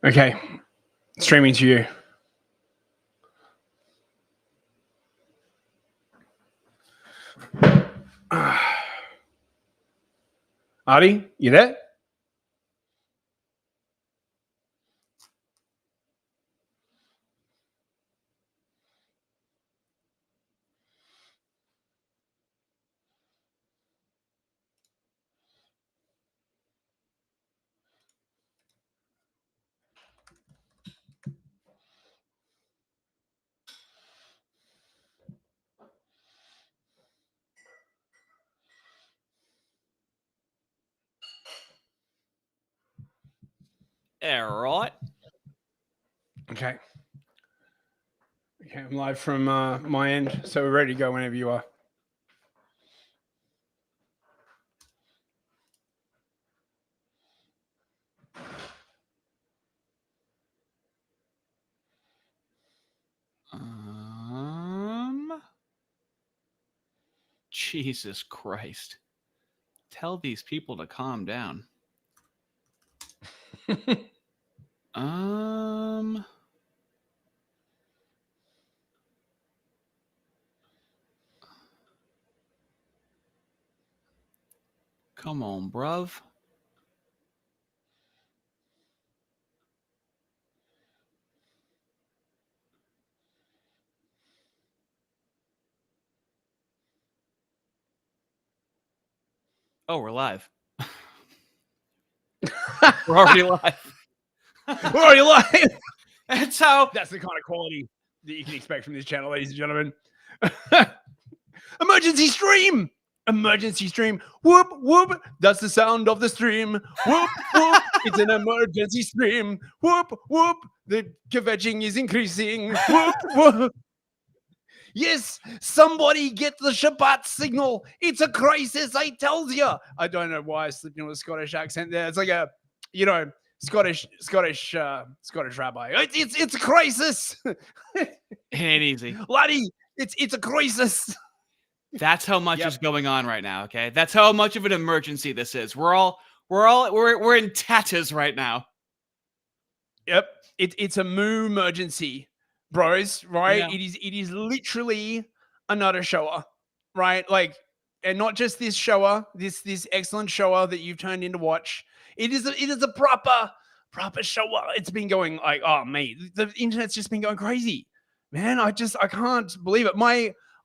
Okay, streaming to you. Artie, you there? All right. Okay. Okay, I'm live from my end, so we're ready to go whenever you are. Jesus Christ. Tell these people to calm down. Come on, bruv. Oh, we're live. We're already live. We're already live. That's how. That's the kind of quality that you can expect from this channel, ladies and gentlemen. Emergency stream. Emergency stream. Whoop, whoop. That's the sound of the stream. Whoop, whoop. It's an emergency stream. Whoop, whoop. The kvetching is increasing. Whoop, whoop. Yes, somebody get the Shabbat signal. It's a crisis, I tells you. I don't know why I slipped into a Scottish accent there. It's like a, Scottish rabbi. It's a crisis. Ain't easy. Laddie, it's a crisis. That's how much is going on right now, okay? That's how much of an emergency this is. We're in tatters right now. Yep. It's a moo emergency, bros, right? Yeah. It is literally another shower, right? Like, and not just this shower, this excellent shower that you've turned in to watch. It is a proper shower. It's been going like, oh mate, the internet's just been going crazy. Man, I can't believe it.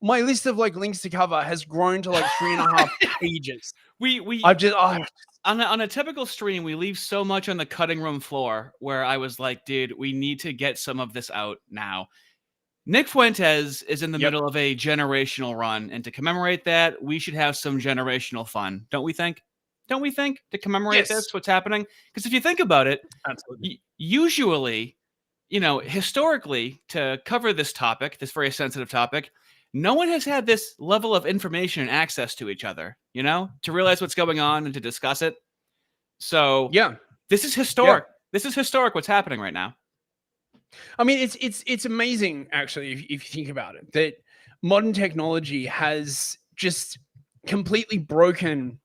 My list of like links to cover has grown to like 3.5 pages. On a typical stream, we leave so much on the cutting room floor where I was like, dude, we need to get some of this out now. Nick Fuentes is in the middle of a generational run, and to commemorate that, we should have some generational fun, don't we think? Don't we think, to commemorate this, what's happening? Because if you think about it, absolutely, usually, historically, to cover this topic, this very sensitive topic, no one has had this level of information and access to each other, to realize what's going on and to discuss it. So this is historic. Yeah. This is historic what's happening right now. I mean, it's amazing, actually, if you think about it, that modern technology has just completely broken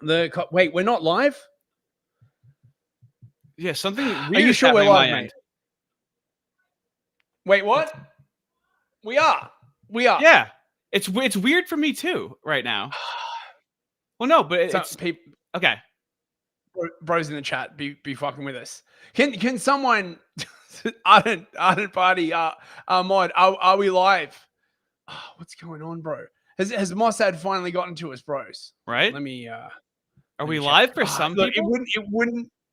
the... Wait, we're not live? Yeah, something weird. Are you sure we're live, mate? Wait, what? We are. Yeah. It's weird for me too right now. Well, no, but it's people. Okay. Bros in the chat, be fucking with us. Can someone... Ardent Party, mod, are we live? Oh, what's going on, bro? Has Mossad finally gotten to us, bros? Right. Let me are we live for some people?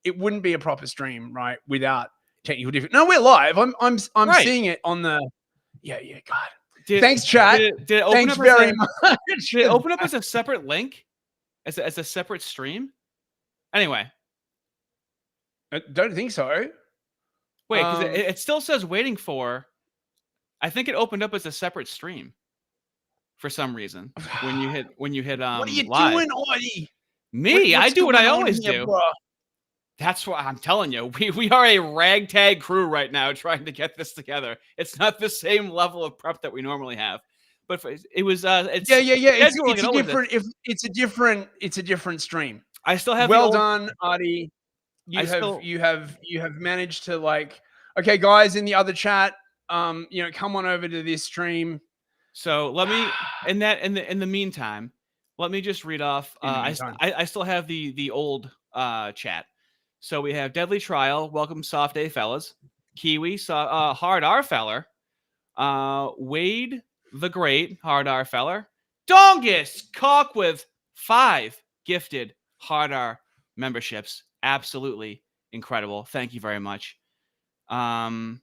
It wouldn't be a proper stream, right, without technical difficulty. No, we're live. I'm seeing it on the... Yeah, God. Thanks, chat. Thanks very much. Did it open up as a separate link? As a separate stream? Anyway. I don't think so. Wait, because it still says waiting for... I think it opened up as a separate stream for some reason when you hit what are you live. doing, Audie? Me? I do what I always do. Bro? That's what I'm telling you. We are a ragtag crew right now trying to get this together. It's not the same level of prep that we normally have. But it was it's It's a different stream. I still have done, Audie. you have managed to like, okay, guys in the other chat, come on over to this stream. So let me in the meantime, let me just read off. I still have the old chat. So we have Deadly Trial, welcome soft day fellas. Kiwi, hard R feller. Wade the Great, hard R feller. Dongus Cock with 5 gifted hard R memberships. Absolutely incredible. Thank you very much. And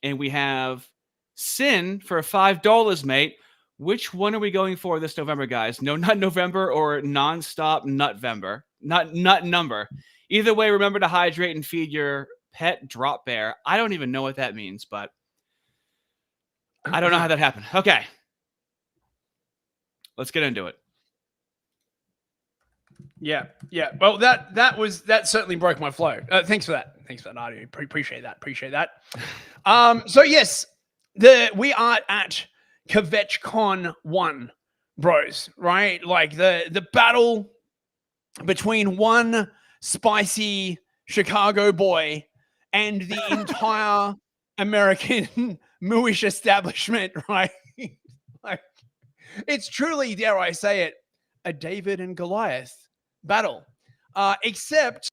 we have Sin for $5, mate. Which one are we going for this November, guys? No, not November or nonstop Nutvember. Not nut number. Either way, remember to hydrate and feed your pet drop bear. I don't even know what that means, but I don't know how that happened. Okay. Let's get into it. Yeah. Well, that certainly broke my flow. Thanks for that. Artie. Appreciate that. So yes, we are at KvetchCon 1, bros, right? Like the battle between one spicy Chicago boy and the entire American mooish establishment, right? Like, it's truly, dare I say it, a David and Goliath battle. Except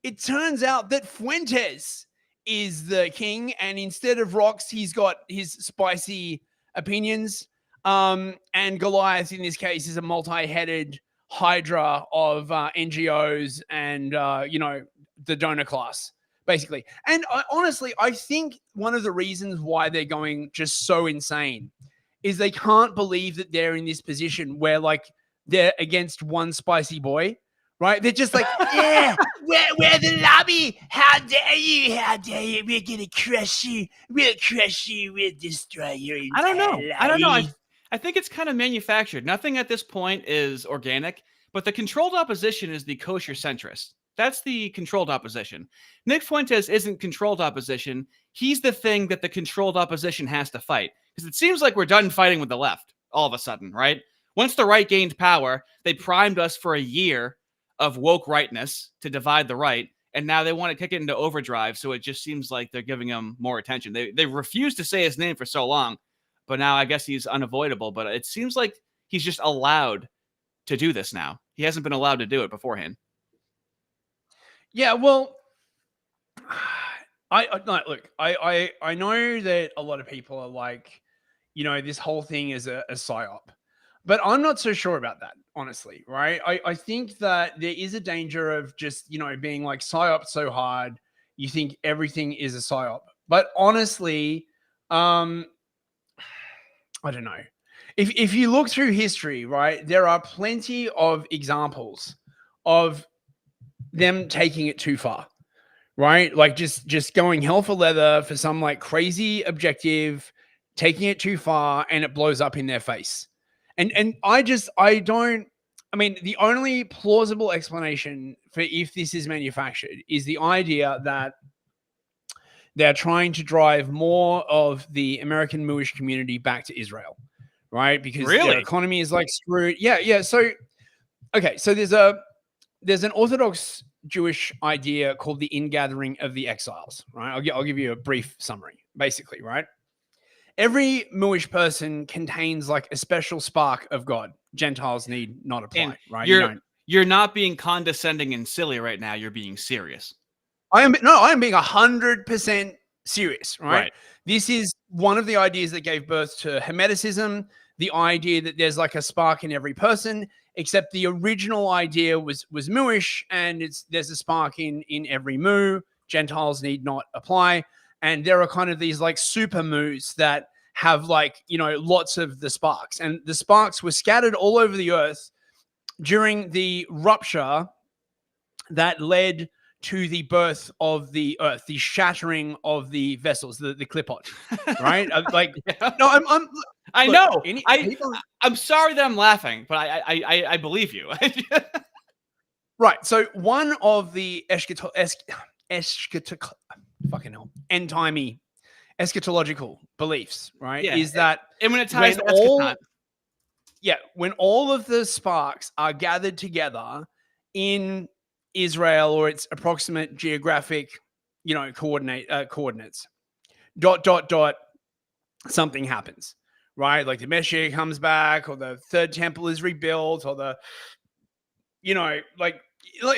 it turns out that Fuentes is the king, and instead of rocks, he's got his spicy opinions. And Goliath, in this case, is a multi-headed hydra of NGOs and, the donor class, basically. And honestly, I think one of the reasons why they're going just so insane is they can't believe that they're in this position where, like, they're against one spicy boy, right? They're just like, yeah, we're the lobby. How dare you? We're going to crush you. We'll crush you. We'll destroy your entire lobby. I don't know. I think it's kind of manufactured. Nothing at this point is organic, but the controlled opposition is the kosher centrist. That's the controlled opposition. Nick Fuentes isn't controlled opposition. He's the thing that the controlled opposition has to fight. Because it seems like we're done fighting with the left all of a sudden, right? Once the right gained power, they primed us for a year of woke rightness to divide the right, and now they want to kick it into overdrive, so it just seems like they're giving him more attention. They refused to say his name for so long, but now I guess he's unavoidable, but it seems like he's just allowed to do this now. He hasn't been allowed to do it beforehand. Yeah, well, I know that a lot of people are like, this whole thing is a psyop, but I'm not so sure about that, honestly, right? I think that there is a danger of just, being like psyop so hard, you think everything is a psyop. But honestly, I don't know. If you look through history, right, there are plenty of examples of them taking it too far, right? Like just going hell for leather for some like crazy objective, taking it too far, and it blows up in their face. And the only plausible explanation for if this is manufactured is the idea that they're trying to drive more of the American mooish community back to Israel, right? Because their economy is like screwed. Yeah. So, okay. So there's an Orthodox Jewish idea called the ingathering of the exiles, right? I'll give you a brief summary, basically, right? Every mooish person contains like a special spark of God. Gentiles need not apply, and right? You're not being condescending and silly right now. You're being serious. I am being 100% serious, right? This is one of the ideas that gave birth to Hermeticism, the idea that there's like a spark in every person, except the original idea was mooish, and there's a spark in every moo. Gentiles need not apply. And there are kind of these like super moos that have like, lots of the sparks. And the sparks were scattered all over the earth during the rupture that led to the birth of the earth, the shattering of the vessels, the Klippot, right? I'm sorry that I'm laughing, but I believe you. Right. So one of the end-timey eschatological beliefs, right, is that and when it ties to eschaton. When all of the sparks are gathered together in Israel or its approximate geographic, coordinates. ... Something happens, right? Like the Messiah comes back, or the third temple is rebuilt, or the, like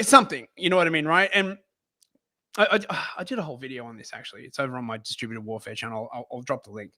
something, you know what I mean, right? And I did a whole video on this, actually. It's over on my Distributed Warfare channel. I'll drop the link.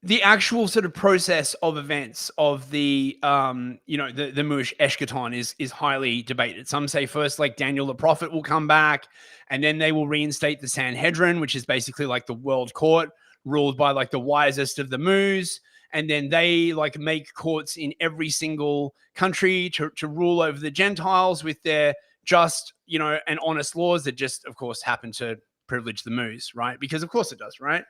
The actual sort of process of events of the the Mush Eshkaton is highly debated. Some say first, like, Daniel the prophet will come back, and then they will reinstate the Sanhedrin, which is basically like the world court ruled by like the wisest of the Muz, and then they like make courts in every single country to rule over the Gentiles with their just, and honest laws that just, of course, happen to privilege the Muz, right? Because of course it does, right?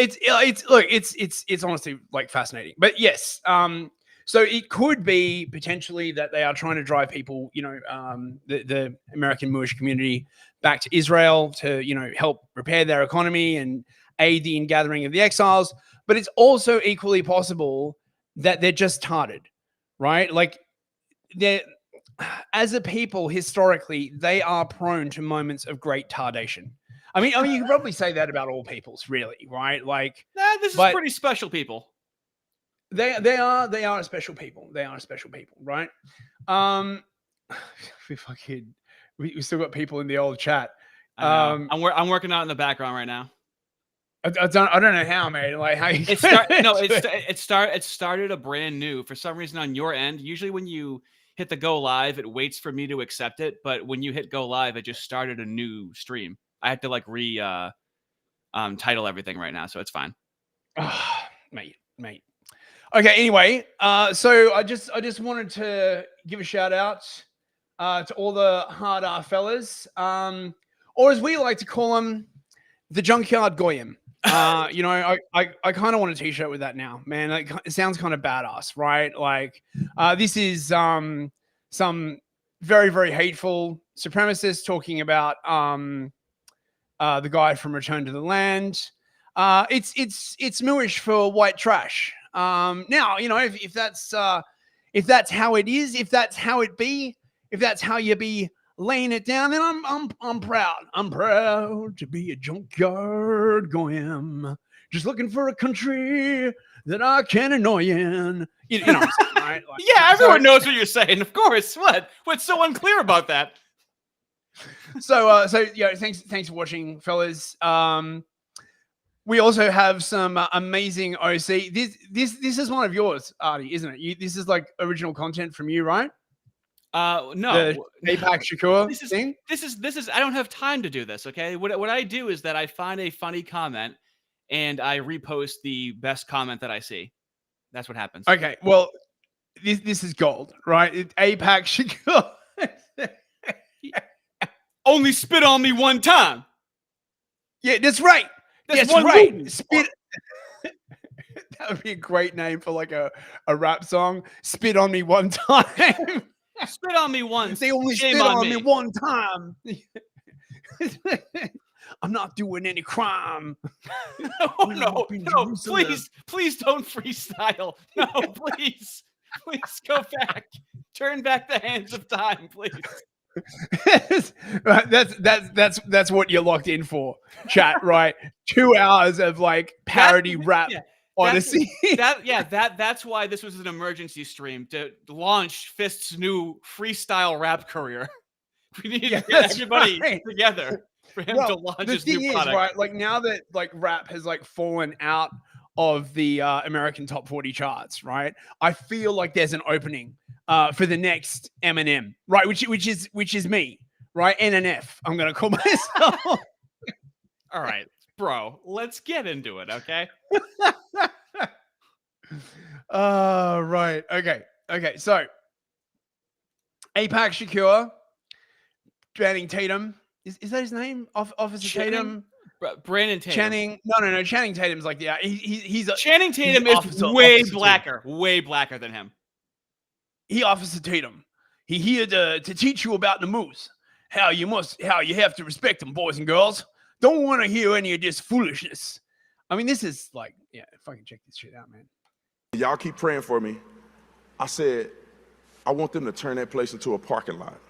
It's honestly like fascinating, but yes. So it could be potentially that they are trying to drive people, the American Jewish community back to Israel to, help repair their economy and aid the ingathering of the exiles. But it's also equally possible that they're just tarded, right? Like, they're, as a people, historically, they are prone to moments of great tardation. I mean, you can probably say that about all peoples, really, right? Like, this is pretty special people. They are a special people. They are a special people, right? We still got people in the old chat. I'm working out in the background right now. I don't know how, man. Like, how it started a brand new, for some reason on your end. Usually when you hit the go live, it waits for me to accept it, but when you hit go live, it just started a new stream. I had to like title everything right now, so it's fine. Mate. Okay, anyway, so I just wanted to give a shout out to all the hard R fellas, or as we like to call them, the junkyard goyim. I kind of want a t-shirt with that now, man. It sounds kind of badass, right? Like, this is some very, very hateful supremacists talking about the guy from Return to the Land. It's Mooish for white trash. Now, if that's how it is, if that's how it be, if that's how you be laying it down, then I'm proud. I'm proud to be a junkyard goyim, just looking for a country that I can annoy in. You know what I'm saying, right? Like, yeah, everyone knows what you're saying. Of course. What's so unclear about that? So thanks for watching, fellas. We also have some amazing OC. This is one of yours, Artie, isn't it? This is like original content from you, right? No. The APAC Shakur thing. This is. I don't have time to do this. Okay. What I do is that I find a funny comment and I repost the best comment that I see. That's what happens. Okay. Well, this is gold, right? APAC Shakur. Only spit on me one time. Yeah, that's right. That's right. Spit. That would be a great name for like a rap song. Spit on me one time. Spit on me once. They only spit on me one time. I'm not doing any crime. No, please don't freestyle. No, please go back. Turn back the hands of time, please. That's what you're locked in for, chat, right? 2 hours of like parody rap odyssey. That's why this was an emergency stream to launch Fist's new freestyle rap career. We need to get everybody together for him to launch his new product. Right? Like, now that like rap has like fallen out of the American top 40 charts, right? I feel like there's an opening for the next Eminem, right? Which is me, right? AnF. I'm gonna call myself. All right, bro. Let's get into it, okay? Right. Okay. So, APAC Shakur, Channing Tatum. Is that his name? Officer Tatum. Brandon Tatum. Channing. No. Channing Tatum's like, yeah. He's Channing Tatum is way blacker than him. He, Officer Tatum. He here to teach you about the moose. How you have to respect them, boys and girls. Don't want to hear any of this foolishness. I mean, this is like, yeah, fucking check this shit out, man. Y'all keep praying for me. I said, I want them to turn that place into a parking lot.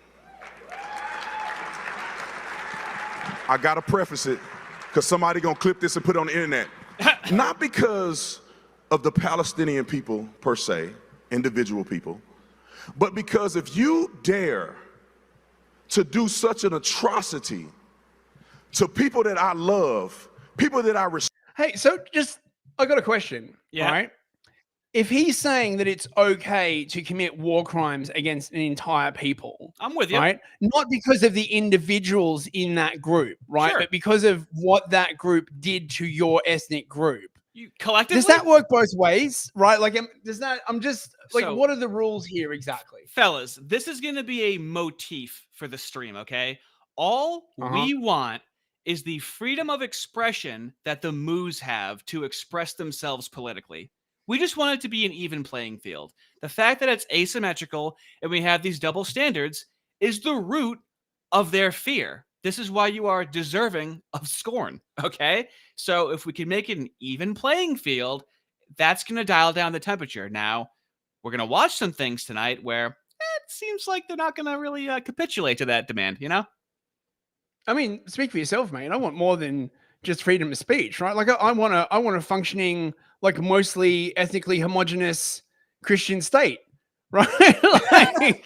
I gotta preface it, because somebody gonna clip this and put it on the internet. Not because of the Palestinian people per se, individual people, but because if you dare to do such an atrocity to people that I love, people that I respect. Hey, so I got a question. Yeah. Right? If he's saying that it's okay to commit war crimes against an entire people, I'm with you. right? Not because of the individuals in that group, right? Sure. But because of what that group did to your ethnic group. You collectively? Does that work both ways, right? Like, I'm just like, So, what are the rules here exactly? Fellas, this is going to be a motif for the stream, okay? All we want is the freedom of expression that the Moos have to express themselves politically. We just want it to be an even playing field. The fact that it's asymmetrical and we have these double standards is the root of their fear. This is why you are deserving of scorn, okay? So if we can make it an even playing field, that's going to dial down the temperature. Now, we're going to watch some things tonight where it seems like they're not going to really capitulate to that demand, you know? I mean, speak for yourself, mate. I want more than just freedom of speech, right? Like, I want a functioning, like, mostly ethnically homogenous Christian state, right? Like,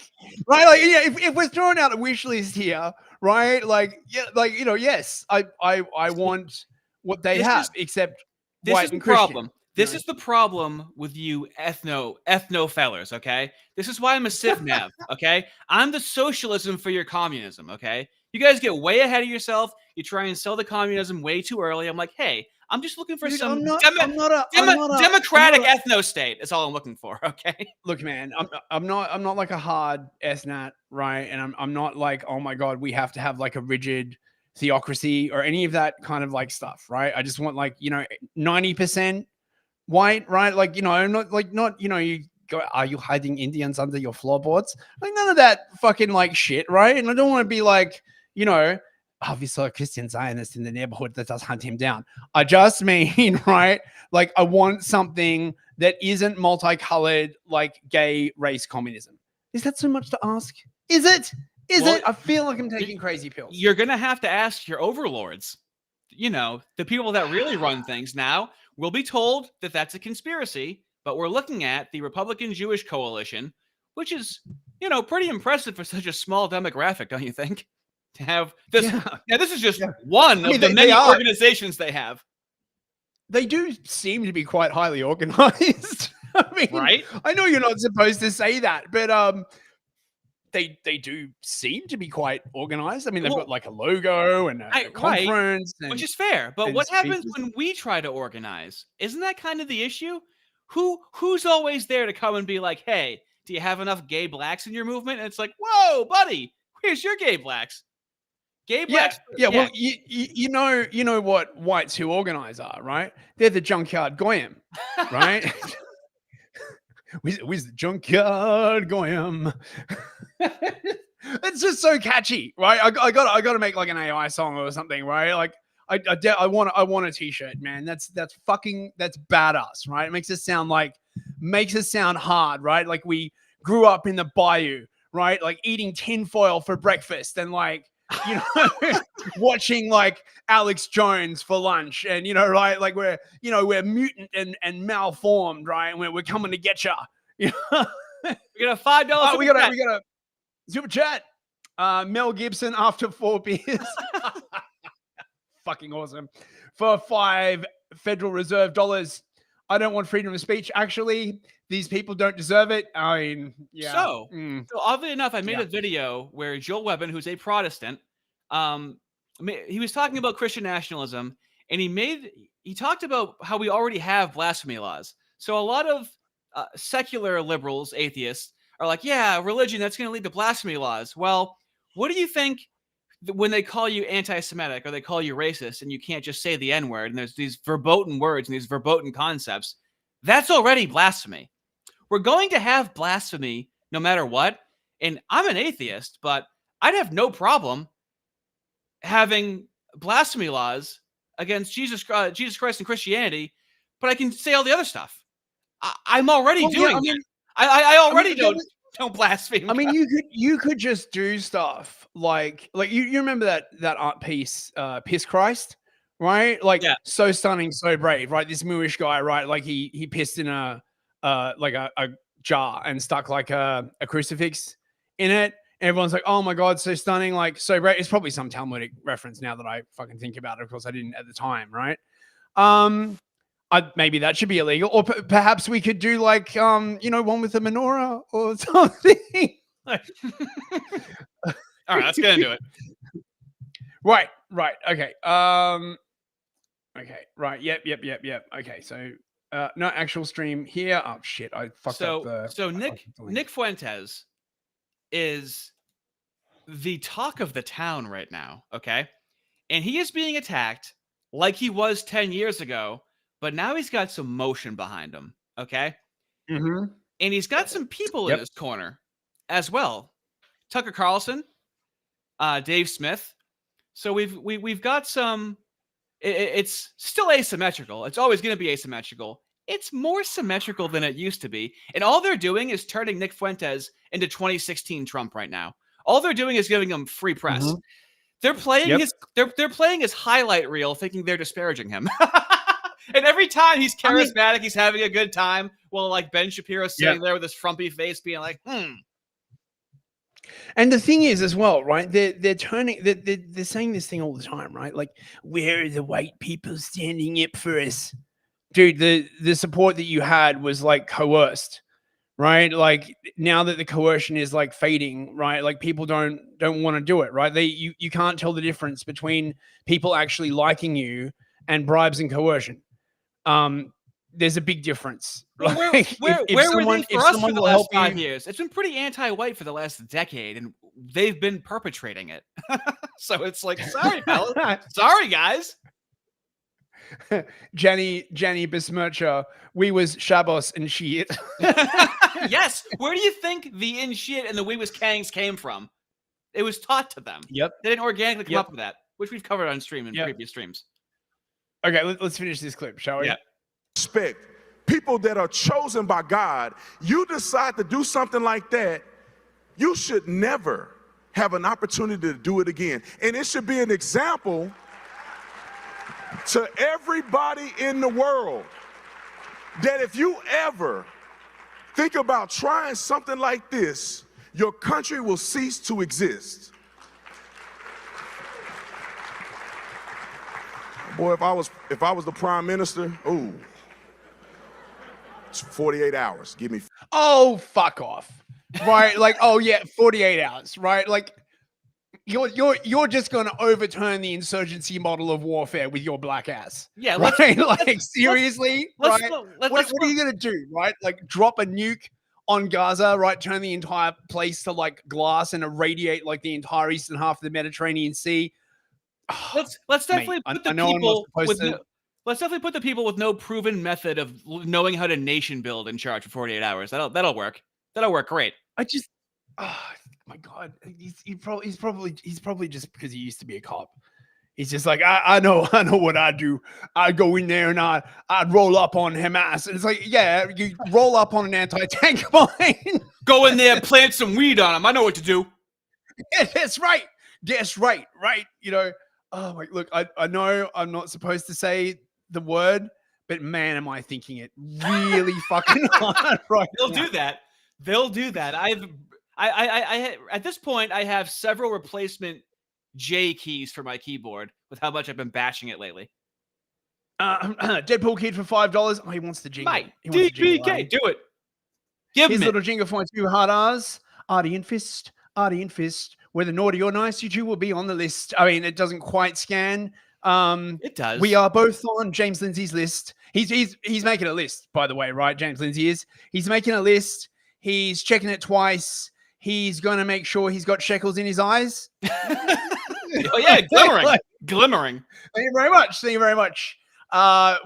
right? Like, yeah, if we're throwing out a wish list here, right? Like, yeah, like, you know, yes, I want what they have, except white and Christian. Problem. This is the problem with you ethno fellers, okay? This is why I'm a civ nav, okay? I'm the socialism for your communism, okay? You guys get way ahead of yourself. You try and sell the communism way too early. I'm like, hey, I'm just looking for some democratic ethno state. That's all I'm looking for, okay? Look, man, I'm not like a hard SNAT, right? And I'm not like, oh my God, we have to have like a rigid theocracy or any of that kind of like stuff, right? I just want like, you know, 90% white, right? Like, you know, not, you know, you go, are you hiding Indians under your floorboards? Like, none of that fucking like shit, right? And I don't want to be like, you know, oh, we saw a Christian Zionist in the neighborhood, let us hunt him down. I just mean, right? Like, I want something that isn't multicolored, like gay race communism. Is that so much to ask? Is it? Is it? I feel like I'm taking crazy pills. You're going to have to ask your overlords. You know, the people that really run things now will be told that that's a conspiracy, but we're looking at the Republican Jewish coalition, which is, you know, pretty impressive for such a small demographic, don't you think? To have this. Yeah. Now, this is just one of the many organizations they have. They do seem to be quite highly organized. I mean, right? I know you're not supposed to say that, but they do seem to be quite organized. I mean, they've got like a logo and a conference, right, which is fair. But what happens when we try to organize? Isn't that kind of the issue? Who's always there to come and be like, hey, do you have enough gay blacks in your movement? And it's like, whoa, buddy, where's your gay blacks? Gay blacks. Yeah. Well, you know what whites who organize are, right? They're the junkyard goyim, right? Where's the junkyard goyim? It's just so catchy, right? I got to make like an AI song or something, right? Like I want a t-shirt, man. That's badass, right? It makes it sound hard, right? Like we grew up in the bayou, right? Like eating tinfoil for breakfast and like, you know, watching like Alex Jones for lunch, and you know, right? Like we're mutant and malformed, right? And we're coming to get you. You know? We got a $5. We got a super chat. Mel Gibson after 4 beers. Fucking awesome. For 5 Federal Reserve dollars. I don't want freedom of speech. Actually, these people don't deserve it. I mean, yeah. So oddly enough, I made a video where Joel Webbin, who's a Protestant, he was talking about Christian nationalism, and he talked about how we already have blasphemy laws. So a lot of secular liberals, atheists, are like, yeah, religion, that's going to lead to blasphemy laws. Well, what do you think when they call you anti-Semitic or they call you racist and you can't just say the N-word and there's these verboten words and these verboten concepts? That's already blasphemy. We're going to have blasphemy no matter what. And I'm an atheist, but I'd have no problem having blasphemy laws against Jesus Christ and Christianity, but I can say all the other stuff. I'm already doing it. I already know. Don't blaspheme. I mean, you could just do stuff like you remember that art piece, Piss Christ, right? Like Yeah. so stunning, so brave, right? This Moorish guy, right? Like he pissed in a jar and stuck like a crucifix in it. And everyone's like, oh my god, so stunning, like so brave. It's probably some Talmudic reference now that I fucking think about it. Of course, I didn't at the time, right? Maybe that should be illegal, or perhaps we could do like one with a menorah or something. All right, let's get into it. Right. Okay. Okay. Right. Yep. Okay. So, no actual stream here. Oh shit! I fucked up the. So Nick Fuentes is the talk of the town right now. Okay, and he is being attacked like he was 10 years ago, but now he's got some motion behind him. Okay, Mm-hmm. and he's got some people in his corner as well. Tucker Carlson, Dave Smith. So we've got some. It's still asymmetrical. It's always going to be asymmetrical. It's more symmetrical than it used to be. And all they're doing is turning Nick Fuentes into 2016 Trump right now. All they're doing is giving him free press. Mm-hmm. They're playing they're playing his highlight reel, thinking they're disparaging him. And every time he's charismatic, he's having a good time. Well, like Ben Shapiro sitting there with his frumpy face, being like, And the thing is, as well, right? They're saying this thing all the time, right? Like, where are the white people standing up for us, dude? The support that you had was like coerced, right? Like now that the coercion is like fading, right? Like people don't want to do it, right? You can't tell the difference between people actually liking you and bribes and coercion. There's a big difference. Well, where were they for us for the last 5 years? It's been pretty anti-white for the last decade, and they've been perpetrating it. So it's like, sorry, fellas. Sorry, guys. Jenny besmircher, we was Shabbos and shit. Yes. Where do you think the in shit and the we was kangs came from? It was taught to them. Yep. They didn't organically come up with that, which we've covered on stream in previous streams. Okay, let's finish this clip, shall we? Yeah. Respect people that are chosen by God. You decide to do something like that, you should never have an opportunity to do it again. And it should be an example to everybody in the world that if you ever think about trying something like this, your country will cease to exist. Boy, if I was the prime minister, ooh, it's 48 hours. Give me. Oh, fuck off. Right? Like, oh yeah, 48 hours, right? Like you're just going to overturn the insurgency model of warfare with your black ass. Yeah, right? Like seriously, right? What are you going to do, right? Like drop a nuke on Gaza, right? Turn the entire place to like glass and irradiate like the entire eastern half of the Mediterranean Sea. Let's definitely put the people with let's definitely put the people with no proven method of knowing how to nation build in charge for 48 hours. That'll work. That'll work great. Oh my God, he's probably just because he used to be a cop. He's just like, I know what I do. I go in there and I'd roll up on Hamas. And it's like, yeah, you roll up on an anti-tank mine. Go in there, plant some weed on him. I know what to do. Yeah, that's right. That's right. You know, oh my, look, I know I'm not supposed to say the word, but man, am I thinking it really fucking hard right They'll now. do that. I at this point, I have several replacement J keys for my keyboard with how much I've been bashing it lately. Deadpool Kid for $5. Oh, he wants the jingle. Mate, DPK, do it. Give his me little jingle for 2 hard R's. Artie and Fist. Whether naughty or nice, you two will be on the list. I mean, it doesn't quite scan. It does. We are both on James Lindsay's list. He's making a list, by the way, right? James Lindsay is. He's making a list. He's checking it twice. He's going to make sure he's got shekels in his eyes. Oh yeah, glimmering. Thank you very much.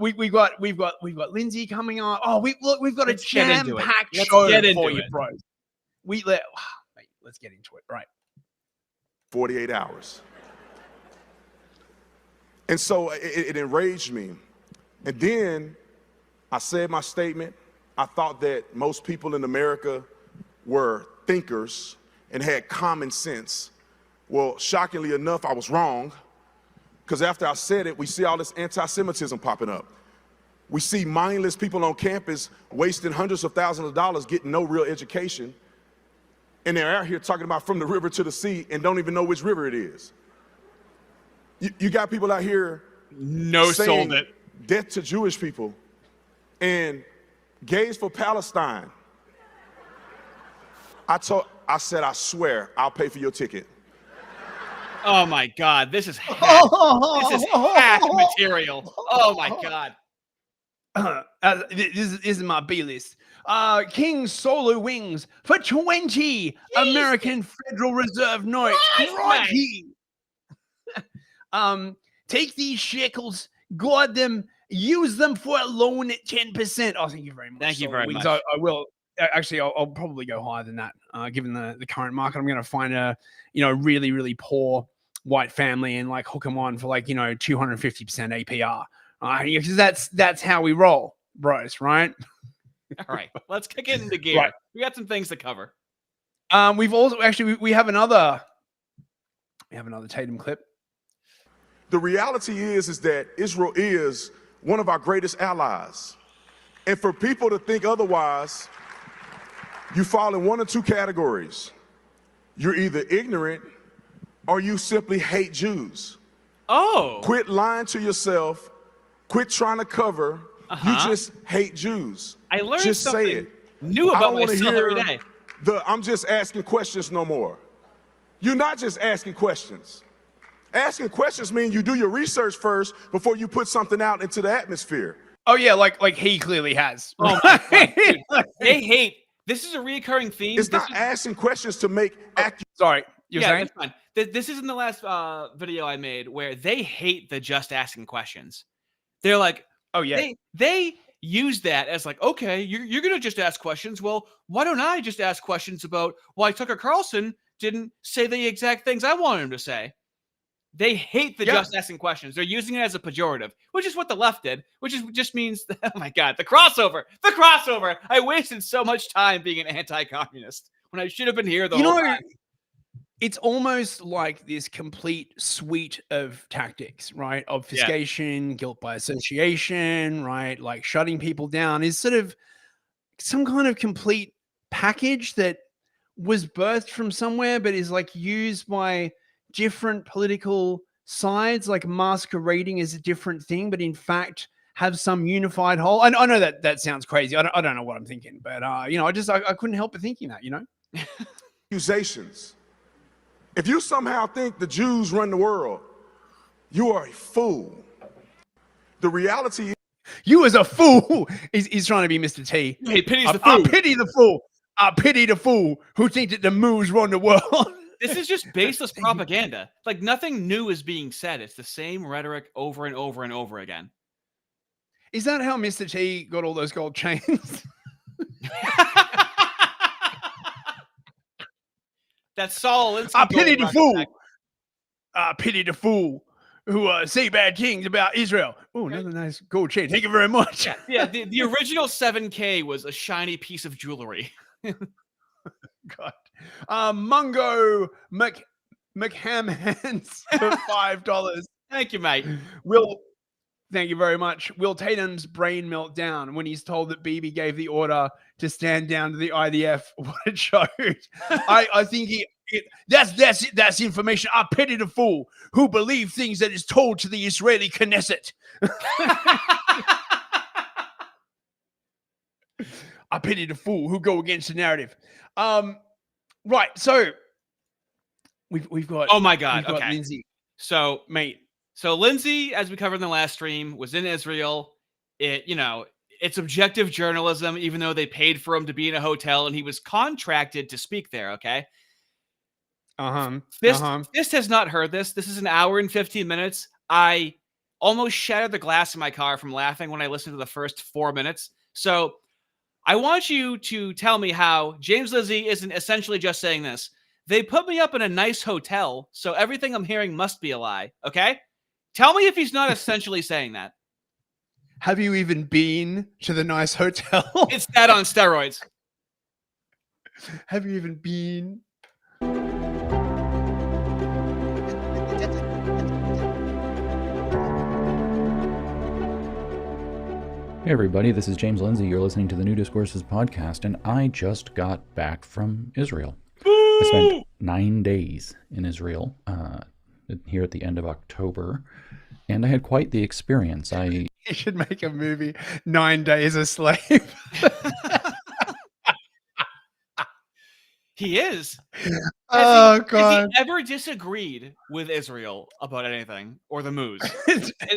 We've got Lindsay coming on. Oh, we've got a jam-packed show for you, bro. Let's get into it. Right. 48 hours. And so it enraged me. And then I said my statement. I thought that most people in America were thinkers and had common sense. Well, shockingly enough, I was wrong, because after I said it, we see all this anti-Semitism popping up. We see mindless people on campus wasting hundreds of thousands of dollars getting no real education, and they're out here talking about from the river to the sea and don't even know which river it is. You got people out here saying sold it. Death to Jewish people and gays for Palestine. I said, I swear, I'll pay for your ticket. Oh my God, this is hack. This is hack material. Oh my God. This is my B list. King Solo Wings for 20 American Federal Reserve notes. Crikey. Take these shekels, guard them, use them for a loan at 10%. Oh, thank you very much. Thank you very much. I will. Actually, I'll probably go higher than that. Given the current market, I'm going to find a really, really poor white family and like hook them on for like 250% APR. Because that's how we roll, bros, right? All right, let's kick it into gear. Right. We got some things to cover. We've also we have another Tatum clip. The reality is that Israel is one of our greatest allies. And for people to think otherwise, you fall in one or two categories. You're either ignorant or you simply hate Jews. Oh. Quit lying to yourself. Quit trying to cover. You just hate Jews. I learned just something say it. new about myself every day. I'm just asking questions no more. You're not just asking questions. Asking questions means you do your research first before you put something out into the atmosphere. Oh yeah, like he clearly has. Oh my God, dude. They hate. This is a reoccurring theme. It's not asking questions to make Sorry, you're saying? That's fine. This is in the last video I made where they hate the just asking questions. They're like, oh yeah, they use that as like, okay, you're gonna just ask questions. Well, why don't I just ask questions about why Tucker Carlson didn't say the exact things I wanted him to say? They hate the just asking questions. They're using it as a pejorative, which is what the left did, just means, oh my God, the crossover. I wasted so much time being an anti-communist when I should have been here the whole time. It's almost like this complete suite of tactics, right? Obfuscation, guilt by association, right? Like shutting people down is sort of some kind of complete package that was birthed from somewhere, but is like used by different political sides, like masquerading as a different thing, but in fact have some unified whole. I know that sounds crazy. I don't know what I'm thinking, but I couldn't help but thinking that, accusations. If you somehow think the Jews run the world, you are a fool. The reality is you as a fool. He's trying to be Mr. T. He pities the fool. I pity the fool. I pity the fool who thinks that the moves run the world. This is just baseless propaganda. Like nothing new is being said. It's the same rhetoric over and over and over again. Is that how Mr. T got all those gold chains? That's Saul. I pity the fool. I pity the fool who say bad things about Israel. Oh, another nice gold chain. Thank you very much. Yeah, the original 7K was a shiny piece of jewelry. God. Mungo McHamhands for $5. Thank you, mate. Thank you very much. Will Tatum's brain meltdown when he's told that Bibi gave the order to stand down to the IDF. What it showed. I think that's information. I pity the fool who believe things that is told to the Israeli Knesset. I pity the fool who go against the narrative. Right. So we've got. Oh my God. We've got okay. Lindsay. So Lindsay, as we covered in the last stream, was in Israel. It's objective journalism, even though they paid for him to be in a hotel and he was contracted to speak there. Okay. Fist has not heard this. This is an hour and 15 minutes. I almost shattered the glass in my car from laughing when I listened to the first 4 minutes. So I want you to tell me how James Lizzie isn't essentially just saying this. They put me up in a nice hotel, so everything I'm hearing must be a lie. Okay? Tell me if he's not essentially saying that. Have you even been to the nice hotel? It's that on steroids. Have you even been? Hey everybody, this is James Lindsay. You're listening to the New Discourses podcast, and I just got back from Israel. I spent 9 days in Israel here at the end of October, and I had quite the experience. You should make a movie, 9 Days a Slave. He is. Oh, Has God. he ever disagreed with Israel about anything or the moves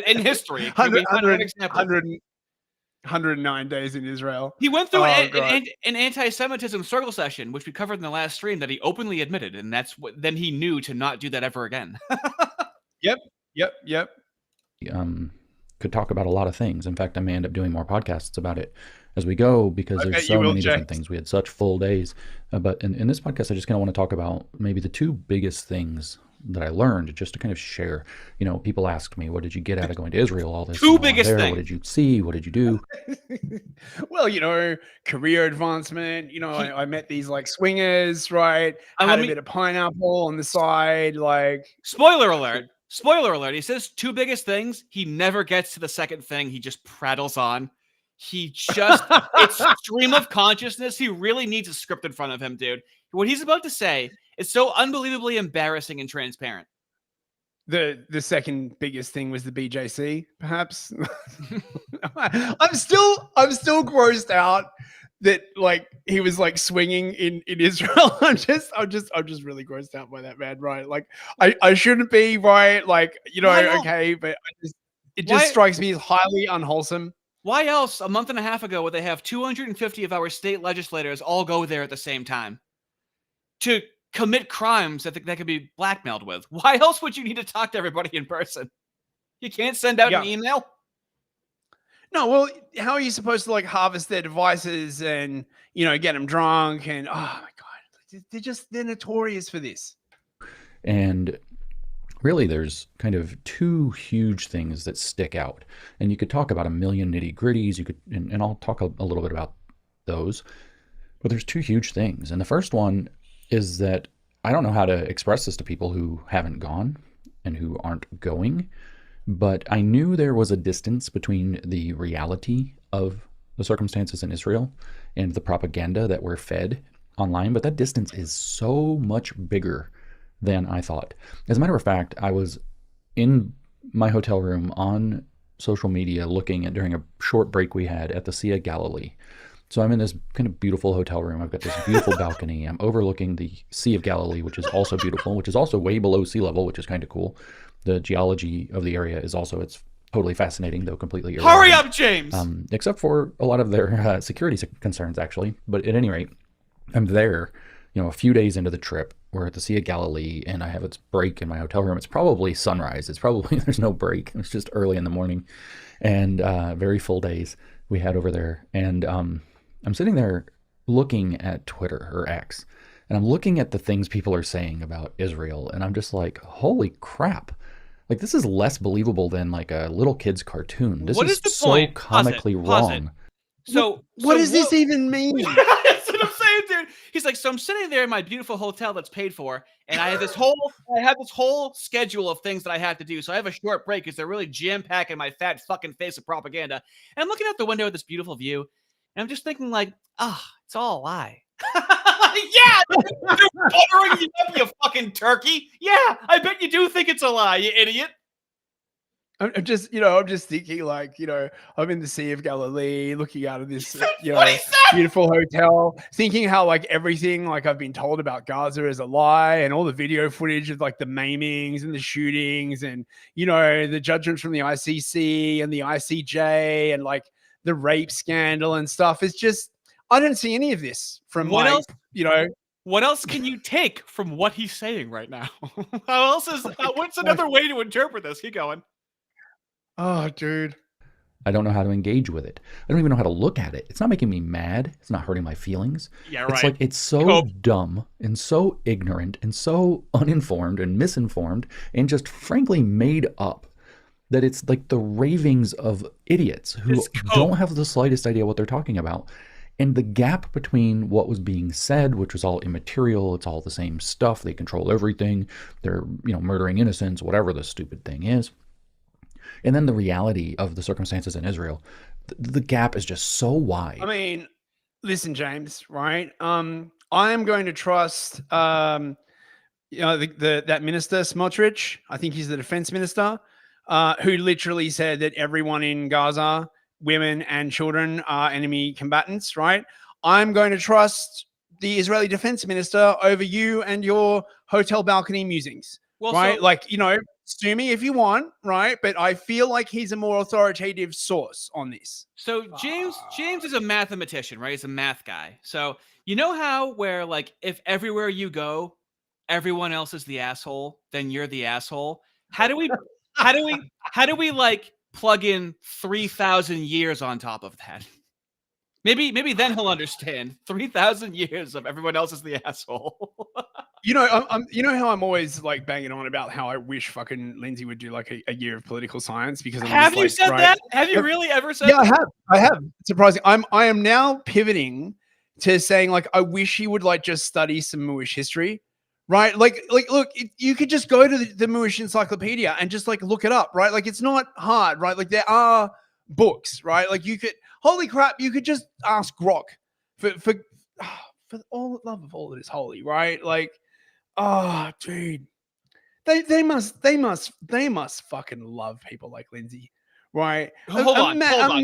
in history? 109 days in Israel. He went through God. an anti-Semitism struggle session, which we covered in the last stream, that he openly admitted, and that's what then he knew to not do that ever again. Yep. Could talk about a lot of things. In fact, I may end up doing more podcasts about it as we go, because there's so many different things. We had such full days. But in this podcast, I just kind of want to talk about maybe the two biggest things that I learned, just to kind of share. You know, people ask me, what did you get out of going to Israel? All this. Two biggest things. What did you see? What did you do? Well, you know, career advancement. You know, I met these like swingers, right? Had a bit of pineapple on the side, like. Spoiler alert. Spoiler alert. He says two biggest things. He never gets to the second thing. He just prattles on. He just, it's stream of consciousness. He really needs a script in front of him, dude. What he's about to say is so unbelievably embarrassing and transparent. The second biggest thing was the BJC, perhaps. I'm still grossed out that like he was like swinging in Israel. I'm just really grossed out by that, man. Right? Like I shouldn't be, right? Like, you know, okay, but it just strikes me as highly unwholesome. Why else a month and a half ago would they have 250 of our state legislators all go there at the same time to commit crimes that could be blackmailed with? Why else would you need to talk to everybody in person? You can't send out an email? No, well, how are you supposed to like harvest their devices and, you know, get them drunk? And oh my God, they're notorious for this. And really, there's kind of two huge things that stick out, and you could talk about a million nitty gritties. You could, and I'll talk a little bit about those, but there's two huge things. And the first one is that I don't know how to express this to people who haven't gone and who aren't going, but I knew there was a distance between the reality of the circumstances in Israel and the propaganda that we're fed online. But that distance is so much bigger than I thought. As a matter of fact, I was in my hotel room on social media looking at, during a short break we had, at the Sea of Galilee. So I'm in this kind of beautiful hotel room. I've got this beautiful balcony. I'm overlooking the Sea of Galilee, which is also beautiful, which is also way below sea level, which is kind of cool. The geology of the area is also, it's totally fascinating, though completely irrelevant. Hurry up, James! Except for a lot of their security concerns, actually. But at any rate, I'm there, you know, a few days into the trip. We're at the Sea of Galilee, and I have its break in my hotel room. It's probably sunrise. It's probably, there's no break. It's just early in the morning, and very full days we had over there. And I'm sitting there looking at Twitter or X, and I'm looking at the things people are saying about Israel, and I'm just like, holy crap. Like, this is less believable than like a little kid's cartoon. This is so point? comically wrong. So what does this even mean? That's what I'm saying, dude. He's like, so I'm sitting there in my beautiful hotel that's paid for, and I have this whole schedule of things that I have to do. So I have a short break because they're really jam-packing my fat fucking face of propaganda. And I'm looking out the window at this beautiful view, and I'm just thinking like, it's all a lie. Yeah, they're buttering you up, you fucking turkey. Yeah, I bet you do think it's a lie, you idiot. I'm just thinking like, you know, I'm in the Sea of Galilee looking out of this, beautiful hotel, thinking how like everything like I've been told about Gaza is a lie, and all the video footage of like the maimings and the shootings and, you know, the judgments from the ICC and the ICJ and like the rape scandal and stuff. It's just, I don't see any of this from What else can you take from what he's saying right now? What's another way to interpret this? Keep going. Oh, dude. I don't know how to engage with it. I don't even know how to look at it. It's not making me mad. It's not hurting my feelings. Yeah, right. It's like, it's so dumb and so ignorant and so uninformed and misinformed and just frankly made up that it's like the ravings of idiots who don't have the slightest idea what they're talking about. And the gap between what was being said, which was all immaterial, it's all the same stuff, they control everything, they're, murdering innocents, whatever the stupid thing is. And then the reality of the circumstances in Israel, the gap is just so wide. I mean, listen, James, right? I am going to trust, that minister, Smotrich, I think he's the defense minister, who literally said that everyone in Gaza, women and children, are enemy combatants, right? I'm going to trust the Israeli defense minister over you and your hotel balcony musings, right? So, sue me if you want, right? But I feel like he's a more authoritative source on this. So James is a mathematician, right? He's a math guy. So you know how where like if everywhere you go, everyone else is the asshole, then you're the asshole. How do we like plug in 3,000 years on top of that? Maybe then he'll understand. 3,000 years of everyone else is the asshole. I'm how I'm always like banging on about how I wish fucking Lindsay would do like a year of political science because have you said that? Have you really ever said that? Yeah, I have. Surprising. I am now pivoting to saying like I wish he would like just study some Moorish history, right? Like look, you could just go to the Moorish encyclopedia and just like look it up, right? Like it's not hard, right? Like there are books, right? Like you could, holy crap, you could just ask Grok for all the love of all that is holy, right? Like, oh, dude, they must fucking love people like Lindsay, right? Hold on. No.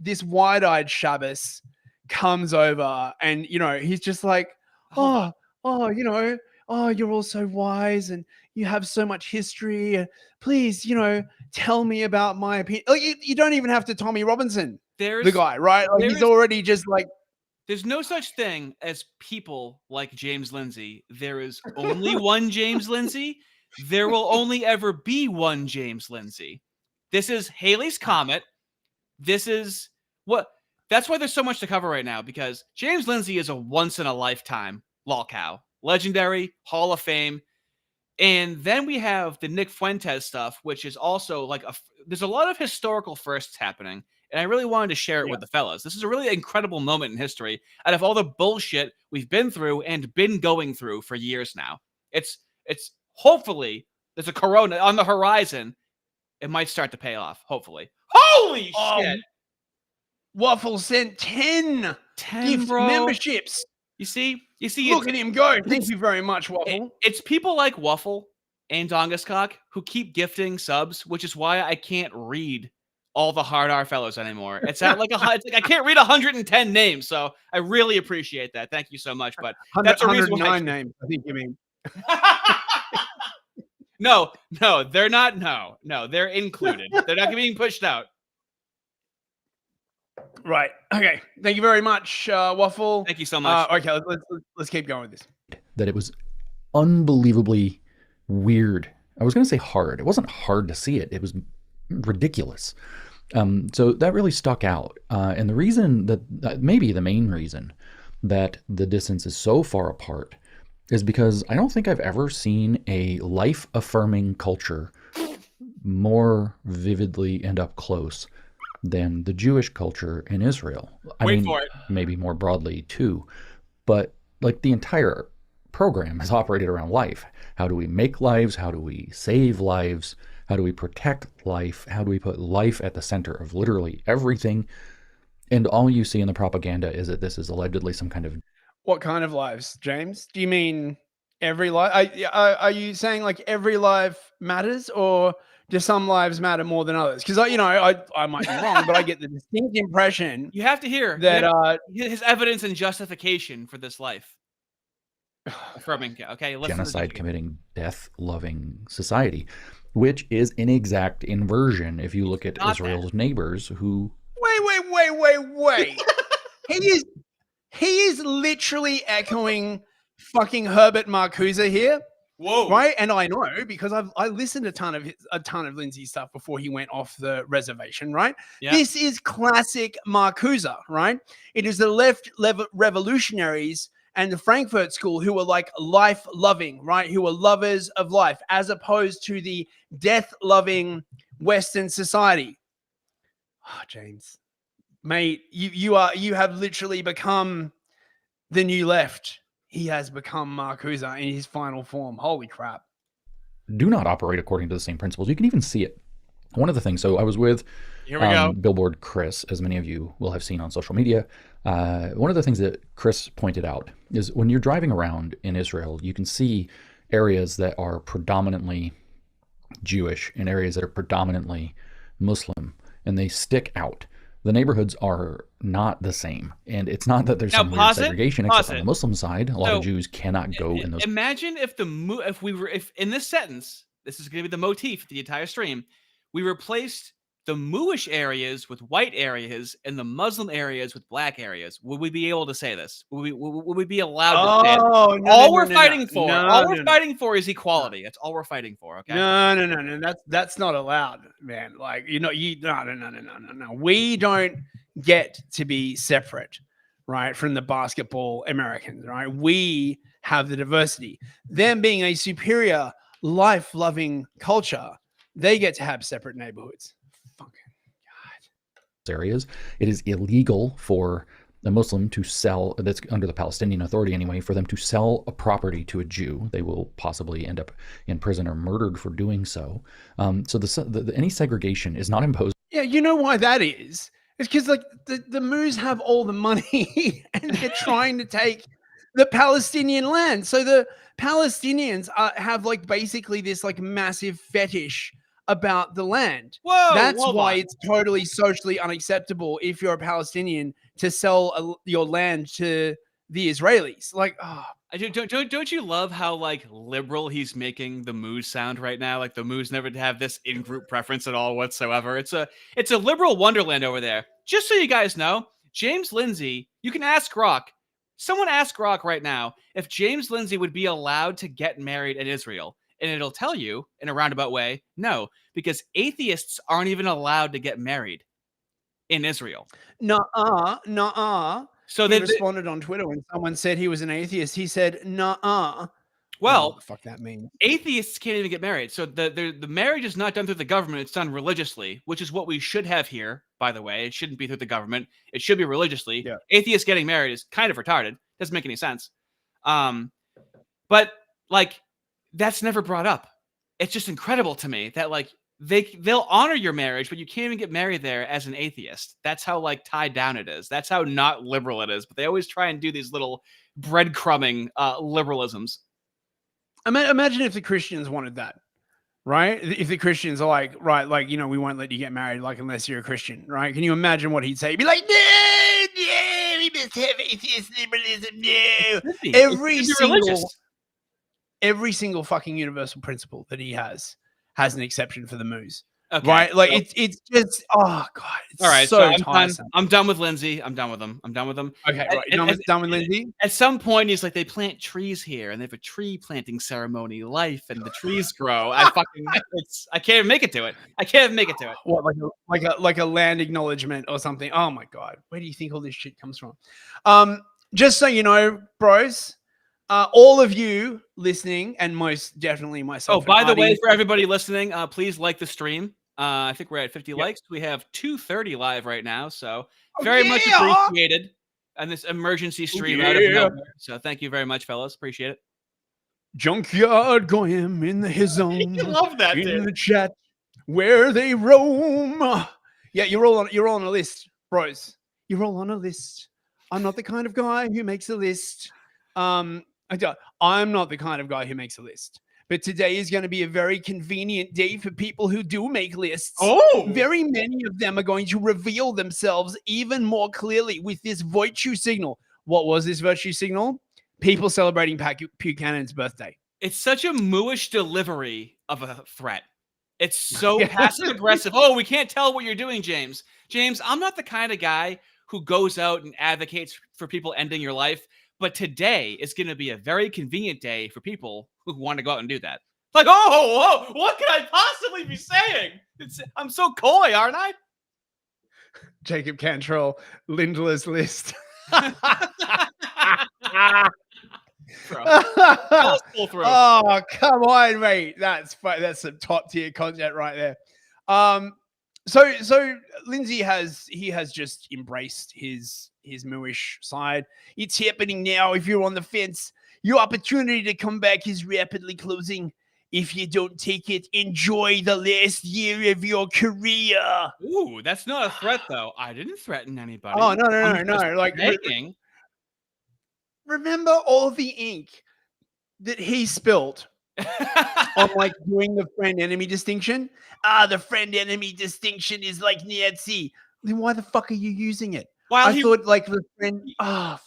This wide-eyed Shabbos comes over, and he's just like, oh, you're all so wise, and you have so much history. Please, tell me about my opinion. Like, you don't even have to Tommy Robinson, the guy, right? Like, he's already just like. There's no such thing as people like James Lindsay. There is only one James Lindsay. There will only ever be one James Lindsay. This is Halley's Comet. That's why there's so much to cover right now, because James Lindsay is a once in a lifetime lolcow, legendary, Hall of Fame. And then we have the Nick Fuentes stuff, which is also like there's a lot of historical firsts happening. And I really wanted to share it with the fellas. This is a really incredible moment in history out of all the bullshit we've been through and been going through for years now. It's hopefully there's a corona on the horizon. It might start to pay off, hopefully. Holy shit. Waffle sent 10 gift memberships. You see, look at him go. Thank you very much, Waffle. It's people like Waffle and Dongaskok who keep gifting subs, which is why I can't read all the hard R fellows anymore. It's like I can't read 110 names, so I really appreciate that. Thank you so much. But that's a reason why 109 names, I think you mean. No, they're not. No, they're included. They're not being pushed out. Right. Okay. Thank you very much, Waffle. Thank you so much. Okay, let's keep going with this. That it was unbelievably weird. I was going to say hard. It wasn't hard to see it. It was ridiculous. So that really stuck out. And the reason that maybe the main reason that the distance is so far apart is because I don't think I've ever seen a life-affirming culture more vividly and up close than the Jewish culture in Israel. I mean, maybe more broadly too, but like the entire program is operated around life. How do we make lives? How do we save lives? How do we protect life? How do we put life at the center of literally everything? And all you see in the propaganda is that this is allegedly some kind of... What kind of lives, James? Do you mean every life? Are you saying like every life matters, or do some lives matter more than others? Because I might be wrong, but I get the distinct impression you have to hear that his evidence and justification for this life. Affirming, okay, genocide committing, death-loving society, which is an exact inversion if you look at Israel's neighbors who... Wait. He is literally echoing fucking Herbert Marcuse here. Whoa. Right? And I know because I listened to a ton of Lindsay's stuff before he went off the reservation, right? Yeah. This is classic Marcuse, right? It is the left revolutionaries and the Frankfurt School who were like life-loving, right? Who were lovers of life, as opposed to the death-loving Western society. Oh, James. Mate, you have literally become the new left. He has become Marcuse in his final form. Holy crap. Do not operate according to the same principles. You can even see it. One of the things, so I was with Here we go. Billboard Chris, as many of you will have seen on social media. One of the things that Chris pointed out is when you're driving around in Israel, you can see areas that are predominantly Jewish and areas that are predominantly Muslim, and they stick out. The neighborhoods are not the same, and it's not that there's some weird segregation, except on the Muslim side, a lot of Jews cannot go in those. Imagine if if in this sentence, this is going to be the motif of the entire stream, we replaced the Moorish areas with white areas and the Muslim areas with black areas. Would we be able to say this? Would we be allowed to say it? All we're fighting for is equality. That's all we're fighting for. Okay. No. That's not allowed, man. Like no. We don't get to be separate, right, from the basketball Americans, right? We have the diversity. Them being a superior, life-loving culture, they get to have separate neighborhoods. Fucking God. Areas, it is illegal for a Muslim to sell, that's under the Palestinian Authority anyway, for them to sell a property to a Jew. They will possibly end up in prison or murdered for doing so. So any segregation is not imposed. Yeah, you know why that is? It's because like the Moos have all the money and they're trying to take the Palestinian land. So the Palestinians have like basically this like massive fetish about the land. Whoa, that's why it's totally socially unacceptable if you're a Palestinian to sell your land to the Israelis. Like, oh. Don't you love how like liberal he's making the Moos sound right now? Like the Moos never have this in-group preference at all whatsoever. It's a liberal wonderland over there. Just so you guys know, James Lindsay, you can ask Rock. Someone ask Rock right now if James Lindsay would be allowed to get married in Israel. And it'll tell you in a roundabout way, no, because atheists aren't even allowed to get married in Israel. Nuh-uh. So they responded on Twitter when someone said he was an atheist. He said, nuh-uh. Well, what the fuck that means? Atheists can't even get married. So the marriage is not done through the government. It's done religiously, which is what we should have here, by the way. It shouldn't be through the government. It should be religiously. Yeah. Atheists getting married is kind of retarded. Doesn't make any sense. But like, that's never brought up. It's just incredible to me that like they'll honor your marriage, but you can't even get married there as an atheist. That's how like tied down it is. That's how not liberal it is. But they always try and do these little breadcrumbing liberalisms. Imagine if the Christians wanted that, right? If the Christians are like, right, like, you know, we won't let you get married, like, unless you're a Christian, right? Can you imagine what he'd say? He'd be like, no, we must have atheist liberalism, no. Every single fucking universal principle that he has an exception for the Moos. Okay, right? Like so, it's just oh god. It's all right, so I'm done with Lindsay. I'm done with him. Okay, right. Done with Lindsay. At some point, he's like, they plant trees here, and they have a tree planting ceremony, life, and the trees grow. I can't even make it to it. What, like a land acknowledgement or something? Oh my god, where do you think all this shit comes from? Just so you know, bros. All of you listening, and most definitely myself. Oh, by the way, for everybody listening, please like the stream. I think we're at 50 likes. We have 230 live right now, so very much appreciated on this emergency stream out of nowhere. So thank you very much, fellas. Appreciate it. Junkyard Goyim in the his zone. You love that, in the chat where they roam. Yeah, you're all on a list, bros. You're all on a list. I'm not the kind of guy who makes a list. I'm not the kind of guy who makes a list, but today is going to be a very convenient day for people who do make lists. Oh, very many of them are going to reveal themselves even more clearly with this virtue signal. What was this virtue signal? People celebrating Buchanan's birthday. It's such a mooish delivery of a threat. It's so passive aggressive. Oh, we can't tell what you're doing, James. James, I'm not the kind of guy who goes out and advocates for people ending your life. But today is going to be a very convenient day for people who want to go out and do that. Like, oh, what could I possibly be saying? I'm so coy, aren't I? Jacob Cantrell, Lindler's list. Oh, come on, mate. That's some top tier content right there. So Lindsay has just embraced his mooish side. It's happening now. If you're on the fence, your opportunity to come back is rapidly closing. If you don't take it, enjoy the last year of your career. Ooh, that's not a threat, though. I didn't threaten anybody. Oh, no. I'm just Like, saying. remember all the ink that he spilt on like doing the friend enemy distinction? The friend enemy distinction is like Nazi. Then why the fuck are you using it? While I he thought like the friend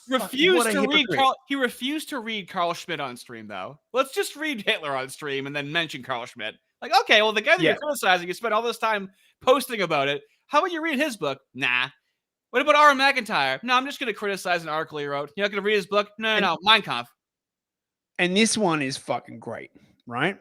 refused to read he refused to read Carl Schmitt on stream, though. Let's just read Hitler on stream and then mention Carl Schmitt. Like, okay, well, the guy that you're criticizing, you spent all this time posting about it. How about you read his book? Nah. What about R. McIntyre? No, I'm just going to criticize an article he wrote. You're not going to read his book? No. Mein Kampf. And this one is fucking great, right?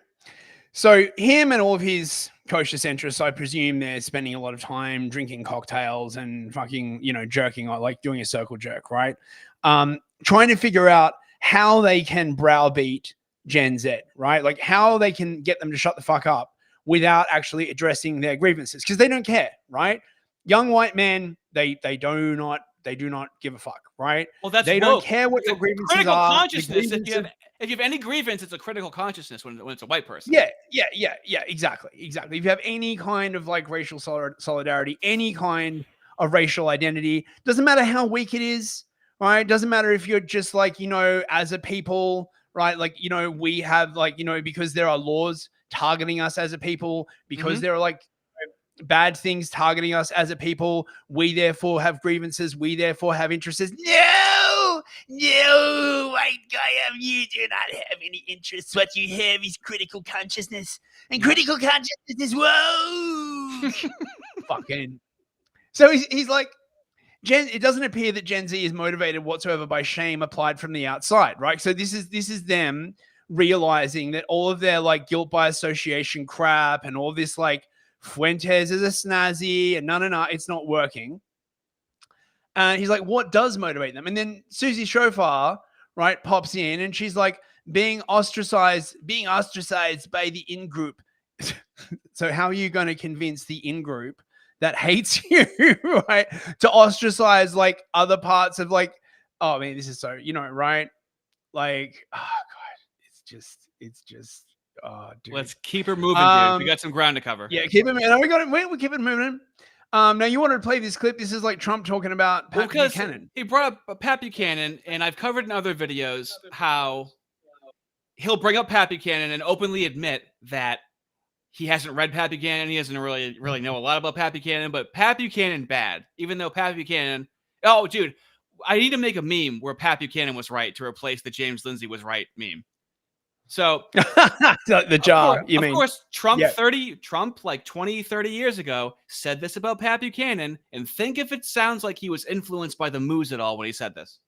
So him and all of his kosher centrists, I presume they're spending a lot of time drinking cocktails and fucking, jerking, or like doing a circle jerk, right? Trying to figure out how they can browbeat Gen Z, right? Like how they can get them to shut the fuck up without actually addressing their grievances, because they don't care, right? Young white men, they do not give a fuck, right? Well, that's they woke. don't care what your grievances critical are. Consciousness. If you have any grievance, it's a critical consciousness when it's a white person. Yeah, exactly. If you have any kind of like racial solidarity, any kind of racial identity, doesn't matter how weak it is, right? Doesn't matter if you're just like, as a people, right? Like, we have like, because there are laws targeting us as a people, because there are like bad things targeting us as a people, we therefore have grievances, we therefore have interests. No, white guy, you do not have any interests. What you have is critical consciousness, and critical consciousness is woke. Fucking. So he's like, it doesn't appear that Gen Z is motivated whatsoever by shame applied from the outside, right? So this is them realizing that all of their like guilt by association crap and all this like Fuentes is a snazzy and no, it's not working. And he's like, what does motivate them? And then Susie Shofar, right, pops in and she's like, being ostracized by the in-group. So how are you going to convince the in-group that hates you, right, to ostracize like other parts of like, oh man, this is so, right? Like, oh God, it's just, oh, dude. Let's keep her moving, dude. We got some ground to cover. Yeah, keep it moving. We keep it moving. Now you wanted to play this clip. This is like Trump talking about Pat Buchanan. He brought up Pat Buchanan, and I've covered in other videos how he'll bring up Pat Buchanan and openly admit that he hasn't read Pat Buchanan. He doesn't really know a lot about Pat Buchanan, but Pat Buchanan bad. Even though Pat Buchanan, oh, dude, I need to make a meme where Pat Buchanan was right to replace the James Lindsay was right meme. So the job, of course, Trump like 20, 30 years ago said this about Pat Buchanan, and think if it sounds like he was influenced by the moose at all when he said this.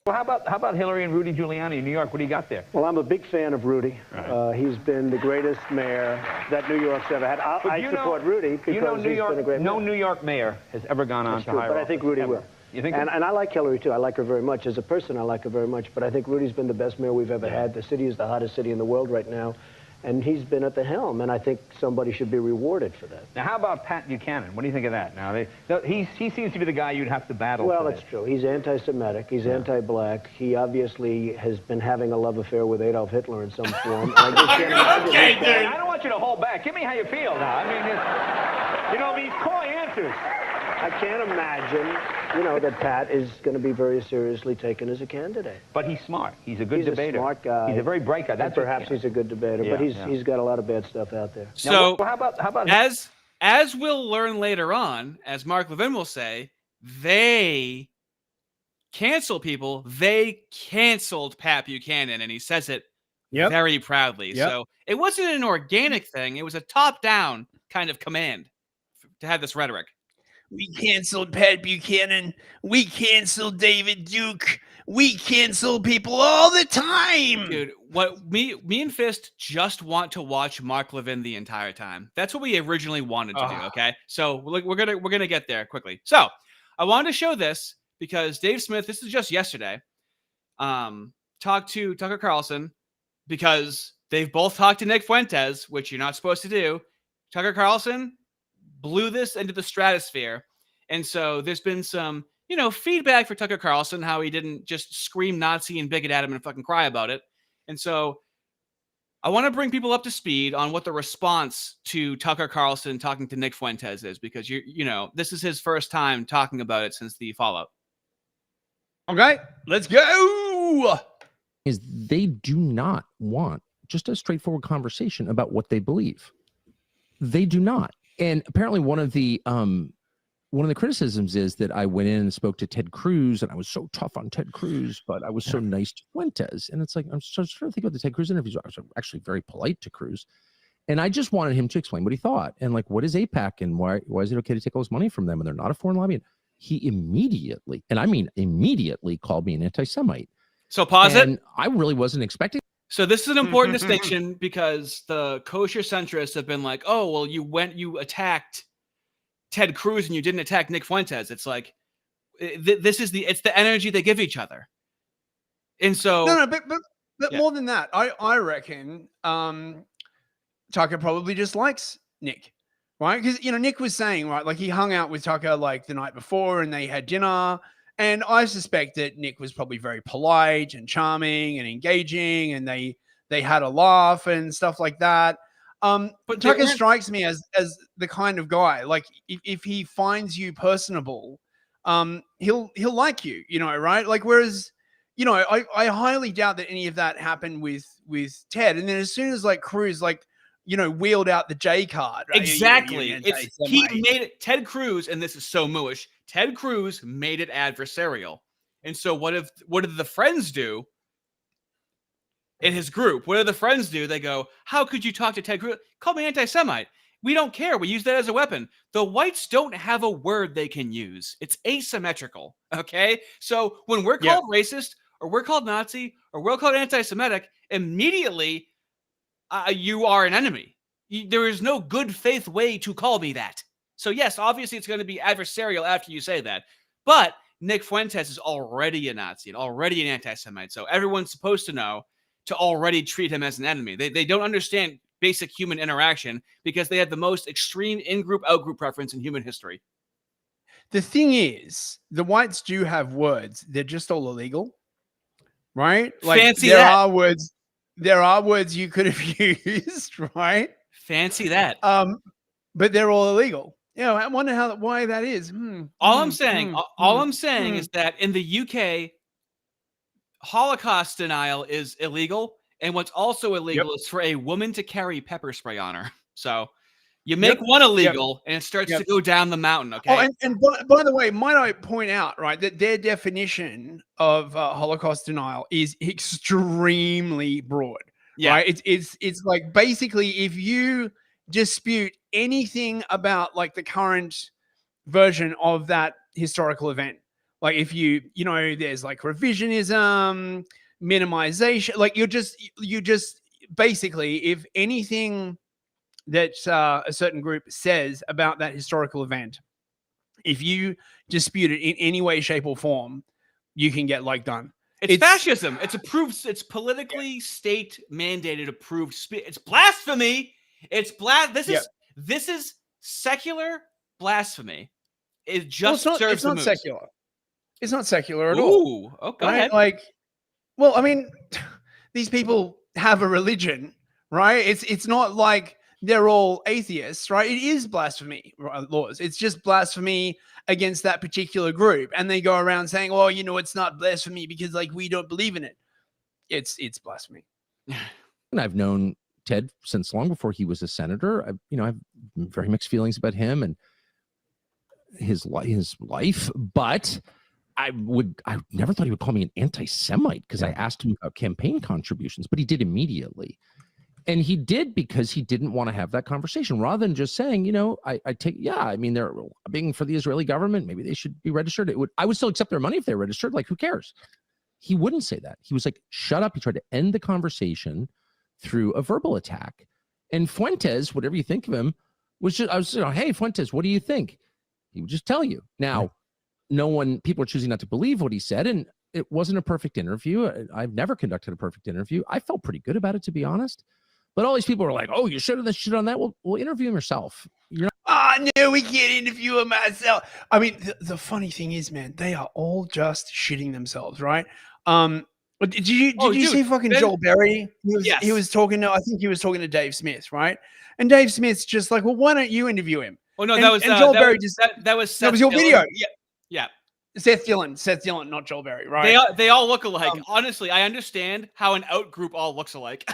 Well, how about Hillary and Rudy Giuliani in New York? What do you got there? Well, I'm a big fan of Rudy. Right. He's been the greatest mayor that New York's ever had. I support Rudy because he's been a great mayor. No New York mayor has ever gone on to higher office. But I think Rudy will. You think? And I like Hillary, too. I like her very much. As a person, I like her very much. But I think Rudy's been the best mayor we've ever had. The city is the hottest city in the world right now. And he's been at the helm. And I think somebody should be rewarded for that. Now, how about Pat Buchanan? What do you think of that? Now, he seems to be the guy you'd have to battle. Well, that's true. He's anti-Semitic. He's anti-black. He obviously has been having a love affair with Adolf Hitler in some form. I just can't imagine okay, dude. I don't want you to hold back. Give me how you feel now. I mean, these coy answers. I can't imagine, that Pat is going to be very seriously taken as a candidate. But he's smart. He's a good debater. He's a smart guy. He's a very bright guy. That's perhaps he's a good debater, but he's got a lot of bad stuff out there. So now, how about as we'll learn later on, as Mark Levin will say, they cancel people. They canceled Pat Buchanan, and he says it very proudly. Yep. So it wasn't an organic thing. It was a top-down kind of command to have this rhetoric. We canceled Pat Buchanan. We canceled David Duke. We cancel people all the time. Dude, what me and Fist just want to watch Mark Levin the entire time. That's what we originally wanted to do, okay? So we're gonna get there quickly. So I wanted to show this because Dave Smith, this is just yesterday, talked to Tucker Carlson because they've both talked to Nick Fuentes, which you're not supposed to do. Tucker Carlson blew this into the stratosphere. And so there's been some, feedback for Tucker Carlson, how he didn't just scream Nazi and bigot at him and fucking cry about it. And so I want to bring people up to speed on what the response to Tucker Carlson talking to Nick Fuentes is, because this is his first time talking about it since the fallout. Okay, let's go. Is they do not want just a straightforward conversation about what they believe. They do not. And apparently one of the criticisms is that I went in and spoke to Ted Cruz, and I was so tough on Ted Cruz, but I was so nice to Fuentes. And it's like, I'm trying to think about the Ted Cruz interviews. I was actually very polite to Cruz. And I just wanted him to explain what he thought. And like, what is AIPAC, and why is it okay to take all this money from them? And they're not a foreign lobby. And he immediately, and I mean immediately, called me an anti-Semite. So pause it. And I really wasn't expecting. So this is an important distinction, because the kosher centrists have been like, oh, well, you attacked Ted Cruz and you didn't attack Nick Fuentes. It's like, it's the energy they give each other. And so but more than that, I reckon Tucker probably just likes Nick, right? Because Nick was saying, right, like he hung out with Tucker like the night before and they had dinner, and I suspect that Nick was probably very polite and charming and engaging, and they had a laugh and stuff like that. But Tucker strikes me as the kind of guy, like if he finds you personable, he'll like you, right? Like, whereas, I highly doubt that any of that happened with Ted. And then as soon as like Cruz, like, wheeled out the J card, right? Exactly. He made it, Ted Cruz, and this is so mooish, Ted Cruz made it adversarial. And so what did the friends do? In his group, what do the friends do? They go, how could you talk to Ted Cruz? Call me anti-Semite. We don't care. We use that as a weapon. The whites don't have a word they can use. It's asymmetrical, okay? So when we're called racist, or we're called Nazi, or we're called anti-Semitic, immediately you are an enemy. There is no good faith way to call me that. So yes, obviously it's going to be adversarial after you say that. But Nick Fuentes is already a Nazi and already an anti-Semite. So everyone's supposed to know to already treat him as an enemy. They don't understand basic human interaction, because they have the most extreme in-group, out-group preference in human history. The thing is, the whites do have words. They're just all illegal, right? Like, fancy there that. There are words you could have used, right? Fancy that. But they're all illegal. I wonder why that is. All I'm saying is that in the UK, Holocaust denial is illegal, and what's also illegal is for a woman to carry pepper spray on her. So you make one illegal, and it starts to go down the mountain. Okay. Oh, and by the way, might I point out, right, that their definition of Holocaust denial is extremely broad. Yeah. Right. It's like, basically, if you dispute anything about like the current version of that historical event, like if there's like revisionism, minimization, like you just basically, if anything that a certain group says about that historical event, if you dispute it in any way, shape, or form, you can get like done. It's fascism. It's approved. It's politically state mandated approved speech. It's blasphemy. It's This is secular blasphemy. It just serves it's not the secular. It's not secular at all. Ooh, okay. Right? Like, well, I mean, these people have a religion, right? It's not like they're all atheists, right? It is blasphemy laws. It's just blasphemy against that particular group. And they go around saying, oh, it's not blasphemy because like we don't believe in it. It's blasphemy. And I've known Ted since long before he was a senator. I have very mixed feelings about him and his life, but I never thought he would call me an anti-Semite, because I asked him about campaign contributions, but he did immediately. And he did because he didn't want to have that conversation, rather than just saying, they're being for the Israeli government. Maybe they should be registered. I would still accept their money if they're registered. Like, who cares? He wouldn't say that. He was like, shut up. He tried to end the conversation through a verbal attack. And Fuentes, whatever you think of him, hey, Fuentes, what do you think? He would just tell you. Now, people are choosing not to believe what he said, and it wasn't a perfect interview. I've never conducted a perfect interview. I felt pretty good about it, to be honest. But all these people were like, oh, you should have this shit on that. Well, interview him yourself. Oh, no, we can't interview him myself. I mean, the funny thing is, man, they are all just shitting themselves, right? Did you dude, see fucking Joel Berry? He was talking to, I think he was talking to Dave Smith, right? And Dave Smith's just like, well, why don't you interview him? Oh no, and, that was and Joel that Berry was, just that was Seth that was your Dillon. video. Yeah. Seth Dillon, not Joel Berry, right? They all look alike. Honestly, I understand how an out group all looks alike.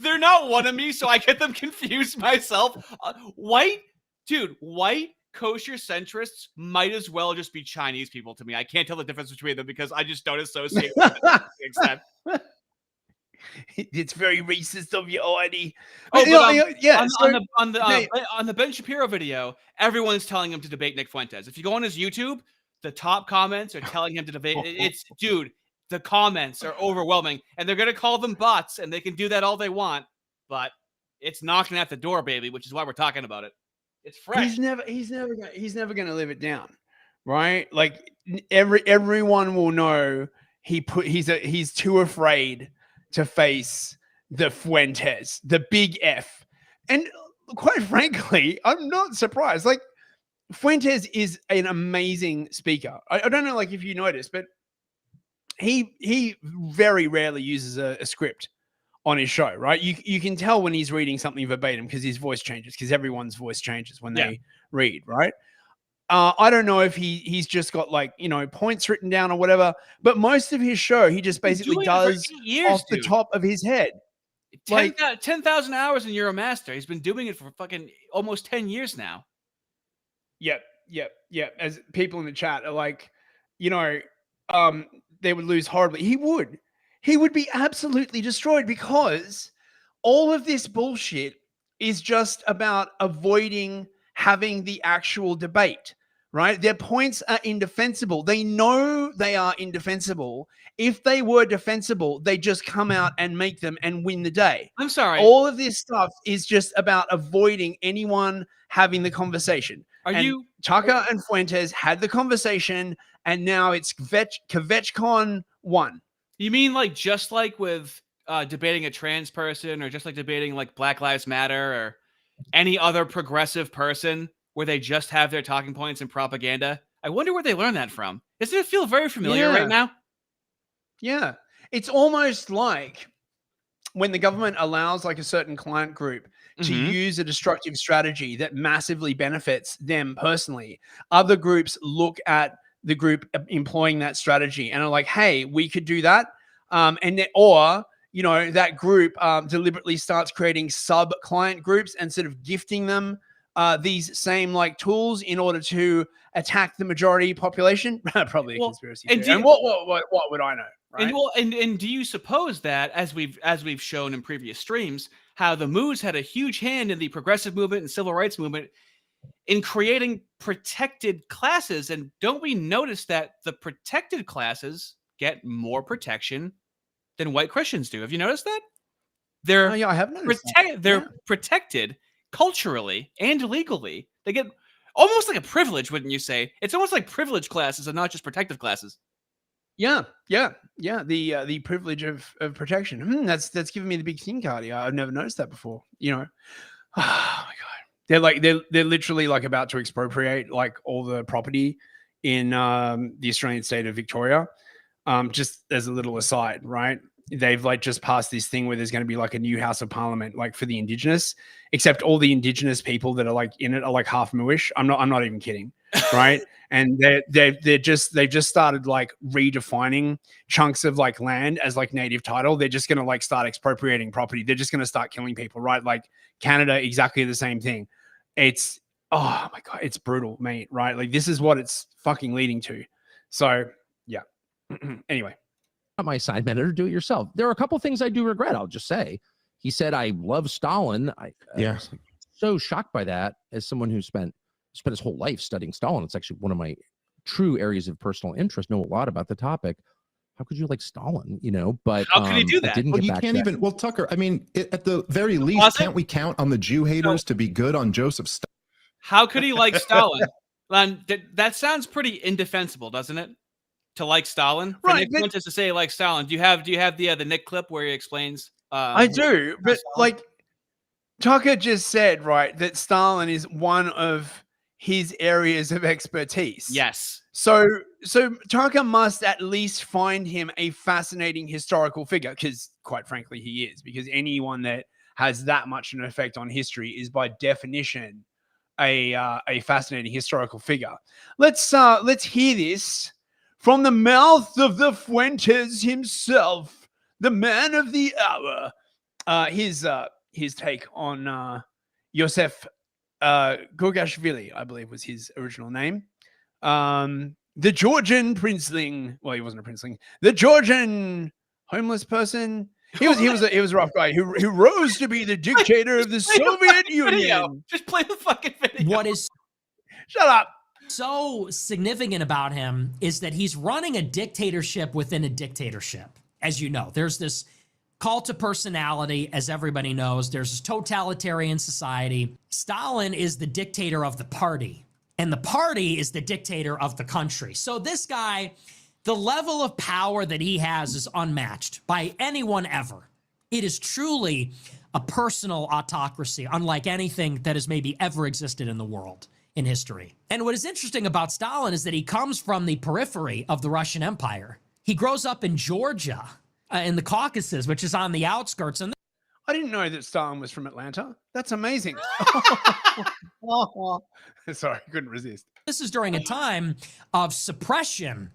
They're not one of me, so I get them confused myself. White kosher centrists might as well just be Chinese people to me. I can't tell the difference between them because I just don't associate with them to the extent. It's very racist of you, Eddie. Oh, but on the Ben Shapiro video, everyone's telling him to debate Nick Fuentes. If you go on his YouTube, the top comments are telling him to debate. Dude, the comments are overwhelming, and they're gonna call them bots, and they can do that all they want, but it's knocking at the door, baby, which is why we're talking about it. It's fresh. He's never gonna live it down, right? Like everyone will know he's too afraid to face the Fuentes, the big F. And quite frankly, I'm not surprised. Like, Fuentes is an amazing speaker. I don't know, like, if you noticed, but he very rarely uses a script on his show, right? You can tell when he's reading something verbatim because his voice changes, because everyone's voice changes when they read, right? I don't know if he's just got, like, points written down or whatever, but most of his show he just basically does off the top of his head. 10,000 hours and you're a master. He's been doing it for fucking almost 10 years now. Yep. As people in the chat are like, they would lose horribly. He would be absolutely destroyed because all of this bullshit is just about avoiding having the actual debate, right? Their points are indefensible. They know they are indefensible. If they were defensible, they just come out and make them and win the day. I'm sorry. All of this stuff is just about avoiding anyone having the conversation. Tucker and Fuentes had the conversation, and now it's KvetchCon 1. You mean just like with debating a trans person, or just like debating like Black Lives Matter or any other progressive person where they just have their talking points and propaganda? I wonder where they learned that from. Doesn't it feel very familiar right now? Yeah. It's almost like when the government allows like a certain client group to use a destructive strategy that massively benefits them personally, other groups look at the group employing that strategy and are like, hey, we could do that. That group deliberately starts creating sub-client groups and sort of gifting them these same like tools in order to attack the majority population. Probably a conspiracy theory. And what would I know? Right? And do you suppose that, as we've shown in previous streams, how the Moos had a huge hand in the progressive movement and civil rights movement in creating protected classes? And don't we notice that the protected classes get more protection than white Christians do? Have you noticed that? I have noticed that. They're protected culturally and legally. They get almost like a privilege, wouldn't you say? It's almost like privileged classes and not just protective classes. Yeah. The privilege of protection. That's giving me the big thing card here. I've never noticed that before. Oh my god, they're literally like about to expropriate like all the property in the Australian state of Victoria. Just as a little aside, right? They've like just passed this thing where there's going to be like a new House of Parliament, like for the Indigenous, except all the Indigenous people that are like in it are like half Mooish. I'm not even kidding, right? And they've just started like redefining chunks of like land as like native title. They're just going to like start expropriating property. They're just going to start killing people, right? Like Canada, exactly the same thing. It's, oh my god, it's brutal, mate, right? Like this is what it's fucking leading to. So yeah. Anyway. Not my side editor, do it yourself. There are a couple things I do regret. I'll just say, he said, I love Stalin. I was like, so shocked by that as someone who spent his whole life studying Stalin. It's actually one of my true areas of personal interest, know a lot about the topic. How could you like Stalin, But how could he do that? Well, you can't even. Well, Tucker, I mean, at the very least, can't we count on the Jew haters to be good on Joseph Stalin? How could he like Stalin? That sounds pretty indefensible, doesn't it? To like Stalin, for Nick Fuentes to say like Stalin. Do you have the Nick clip where he explains? I do, but like, Tucker just said, right, that Stalin is one of his areas of expertise. Yes. So Tucker must at least find him a fascinating historical figure, because quite frankly, he is, because anyone that has that much an effect on history is by definition a fascinating historical figure. Let's hear this from the mouth of the Fuentes himself, the man of the hour. His take on Yosef Gogashvili, I believe was his original name. The Georgian princeling. Well, he wasn't a princeling. The Georgian homeless person. He was a rough guy who rose to be the dictator of the Soviet Union. Just play the fucking video. What is Shut up. so significant about him is that he's running a dictatorship within a dictatorship. As you know, there's this cult of personality, as everybody knows. There's this totalitarian society. Stalin is the dictator of the party, and the party is the dictator of the country. So this guy, the level of power that he has is unmatched by anyone ever. It is truly a personal autocracy, unlike anything that has maybe ever existed in the world in history. And what is interesting about Stalin is that he comes from the periphery of the Russian Empire. He grows up in Georgia, in the Caucasus, which is on the outskirts. And I didn't know that Stalin was from Atlanta. That's amazing. Sorry, couldn't resist. this is during a time of suppression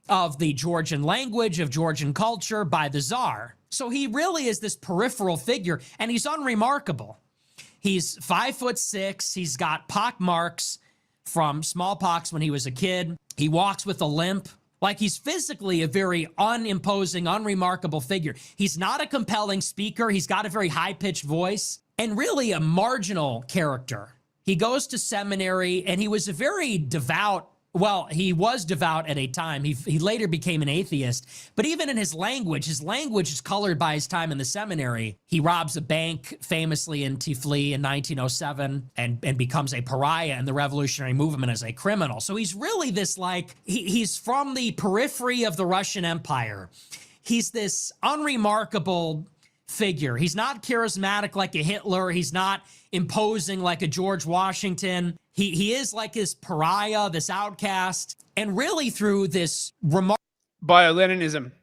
of the Georgian language, of Georgian culture by the Tsar. So he really is this peripheral figure, and he's unremarkable. He's 5'6". He's got pock marks from smallpox when he was a kid. He walks with a limp. Like, he's physically a very unimposing, unremarkable figure. He's not a compelling speaker. He's got a very high-pitched voice and really a marginal character. He goes to seminary, and he was a very devout, well, he was devout at a time. He later became an atheist. But even in his language is colored by his time in the seminary. He robs a bank famously in Tiflis in 1907 and becomes a pariah in the revolutionary movement as a criminal. So he's really this, like, he's from the periphery of the Russian Empire. He's this unremarkable figure. He's not charismatic like a Hitler. He's not imposing like a George Washington. He is like this pariah, this outcast, and really through this Bio-Leninism.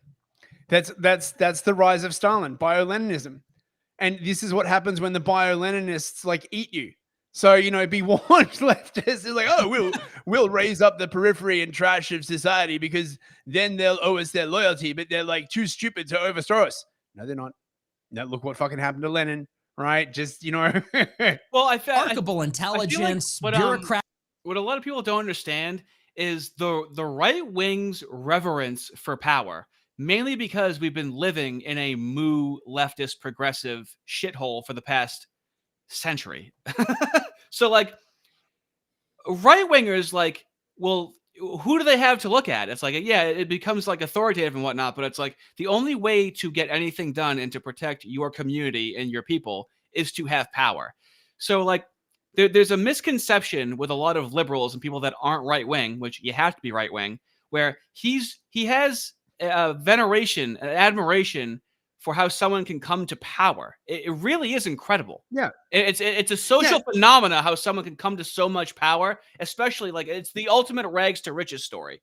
That's the rise of Stalin, Bio-Leninism. And this is what happens when the Bio-Leninists like eat you. So, you know, be warned, leftists is like, oh, we'll raise up the periphery and trash of society because then they'll owe us their loyalty, but they're like too stupid to overthrow us. No, they're not. No, look what fucking happened to Lenin. Right, just, you know. Well, remarkable intelligence, bureaucrat. What a lot of people don't understand is the right wing's reverence for power, mainly because we've been living in a leftist progressive shithole for the past century. So, like, right wingers, like, well, who do they have to look at? It's like, yeah, it becomes like authoritative and whatnot, but it's like the only way to get anything done and to protect your community and your people is to have power. So, like, there's a misconception with a lot of liberals and people that aren't right wing, which you have to be right wing, where he has a veneration, an admiration for how someone can come to power. It really is incredible. Yeah. It's a social phenomena how someone can come to so much power, especially, like, it's the ultimate rags to riches story.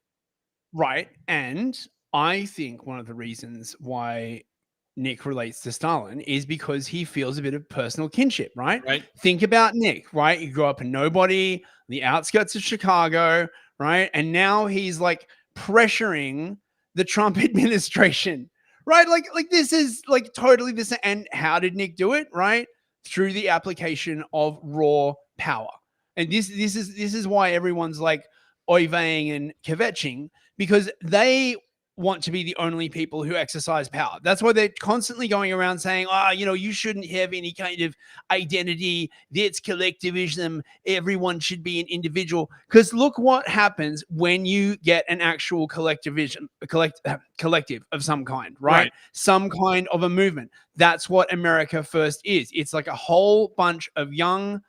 Right. And I think one of the reasons why Nick relates to Stalin is because he feels a bit of personal kinship, right? Right. Think about Nick, right? He grew up a nobody, the outskirts of Chicago, right? And now he's like pressuring the Trump administration. Right, like this is like totally this. And how did Nick do it? Right, through the application of raw power. And this is why everyone's like oivaying and kvetching, because they want to be the only people who exercise power. That's why they're constantly going around saying, you know, you shouldn't have any kind of identity. That's collectivism. Everyone should be an individual. Because look what happens when you get an actual collective of some kind, right? Some kind of a movement. That's what America first is. It's like a whole bunch of young,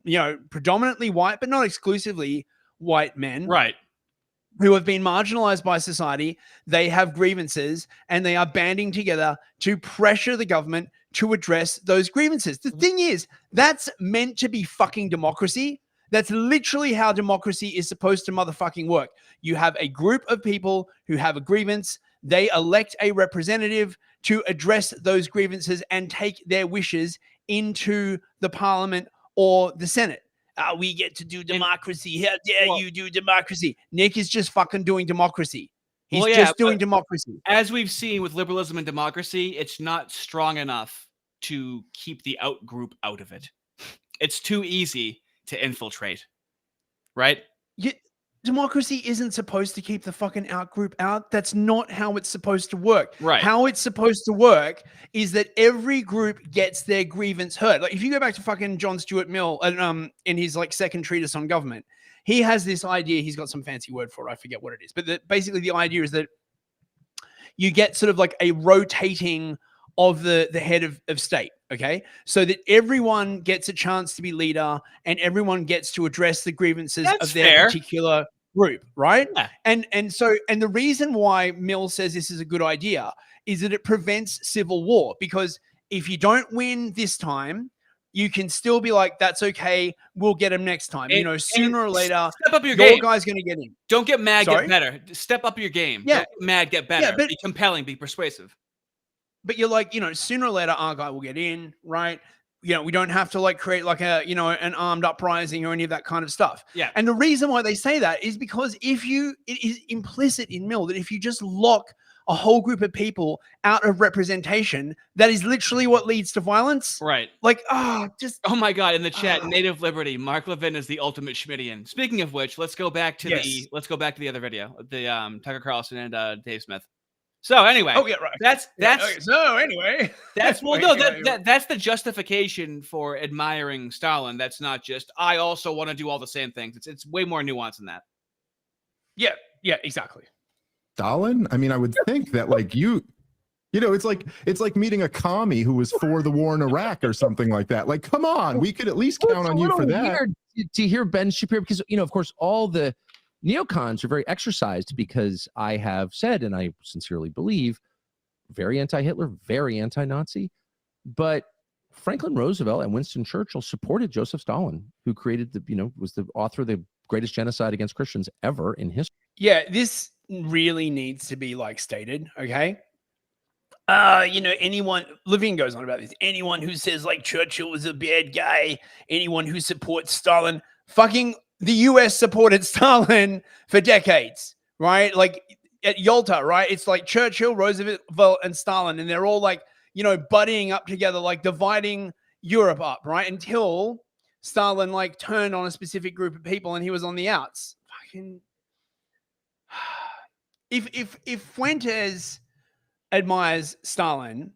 you know, predominantly white, but not exclusively white men. Right. Who have been marginalized by society. They have grievances and they are banding together to pressure the government to address those grievances. The thing is, that's meant to be fucking democracy. That's literally how democracy is supposed to motherfucking work. You have a group of people who have a grievance. They elect a representative to address those grievances and take their wishes into the parliament or the Senate. We get to do democracy. How dare you do democracy? Nick is just fucking doing democracy. He's just doing democracy. As we've seen with liberalism and democracy, it's not strong enough to keep the out group out of it. It's too easy to infiltrate, right? Democracy isn't supposed to keep the fucking out group out. That's not how it's supposed to work. Right. How it's supposed to work is that every group gets their grievance heard. Like if you go back to fucking John Stuart Mill in his like second treatise on government, he has this idea. He's got some fancy word for it. I forget what it is. But basically the idea is that you get sort of like a rotating of the head of state, okay? So that everyone gets a chance to be leader and everyone gets to address the grievances of their particular group, right? Yeah. And the reason why Mill says this is a good idea is that it prevents civil war, because if you don't win this time, you can still be like, that's okay, we'll get him next time. Sooner or later, step up your game. Guy's going to get in. Don't get mad, get better. Step up your game. Yeah. Don't get mad, get better. Yeah, but be compelling, be persuasive. But you're like, sooner or later, our guy will get in, right? We don't have to like create like an armed uprising or any of that kind of stuff. Yeah. And the reason why they say that is because it is implicit in Mill that if you just lock a whole group of people out of representation, that is literally what leads to violence. Right. Like, oh my God, in the chat, Native Liberty, Mark Levin is the ultimate Schmittian. Speaking of which, let's go back to the other video, the Tucker Carlson and Dave Smith. So anyway, that's anyway, that's that's the justification for admiring Stalin. That's not just I also want to do all the same things. It's way more nuanced than that. Yeah, exactly. Stalin? I mean, I would think that like it's like meeting a commie who was for the war in Iraq or something like that. Like, come on, we could at least count on you for that. Weird to hear Ben Shapiro, because of course all the neocons are very exercised, because I have said, and I sincerely believe, very anti-Hitler, very anti-Nazi, but Franklin Roosevelt and Winston Churchill supported Joseph Stalin, who created was the author of the greatest genocide against Christians ever in history. Yeah, this really needs to be like stated, okay? Anyone, Levine goes on about this, anyone who says like Churchill was a bad guy, anyone who supports Stalin, fucking the US supported Stalin for decades, right? Like at Yalta, right? It's like Churchill, Roosevelt, and Stalin, and they're all like, buddying up together, like dividing Europe up, right? Until Stalin like turned on a specific group of people and he was on the outs. Fucking if Fuentes admires Stalin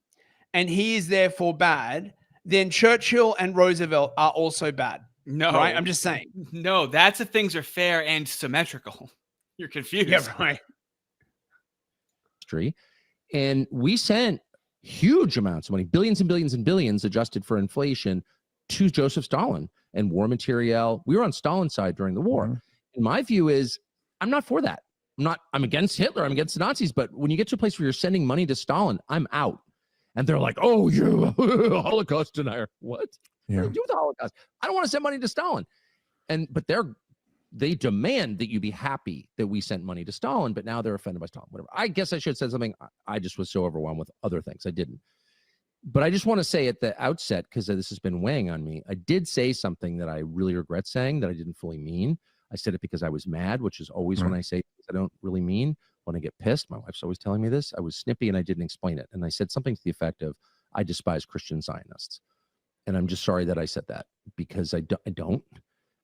and he is therefore bad, then Churchill and Roosevelt are also bad. No, right? I'm just saying. No, that's if things are fair and symmetrical. You're confused. Yeah, right. And we sent huge amounts of money, billions and billions and billions adjusted for inflation, to Joseph Stalin and war material. We were on Stalin's side during the war. And my view is, I'm not for that. I'm against Hitler. I'm against the Nazis. But when you get to a place where you're sending money to Stalin, I'm out. And they're like, oh, you Holocaust denier. What? Yeah. What do you do with the Holocaust? I don't want to send money to Stalin. But they demand that you be happy that we sent money to Stalin, but now they're offended by Stalin. Whatever. I guess I should have said something. I just was so overwhelmed with other things. I didn't. But I just want to say at the outset, because this has been weighing on me, I did say something that I really regret saying that I didn't fully mean. I said it because I was mad, which is always when I say things I don't really mean. When I get pissed, my wife's always telling me this. I was snippy and I didn't explain it. And I said something to the effect of, I despise Christian Zionists. And I'm just sorry that I said that, because I don't.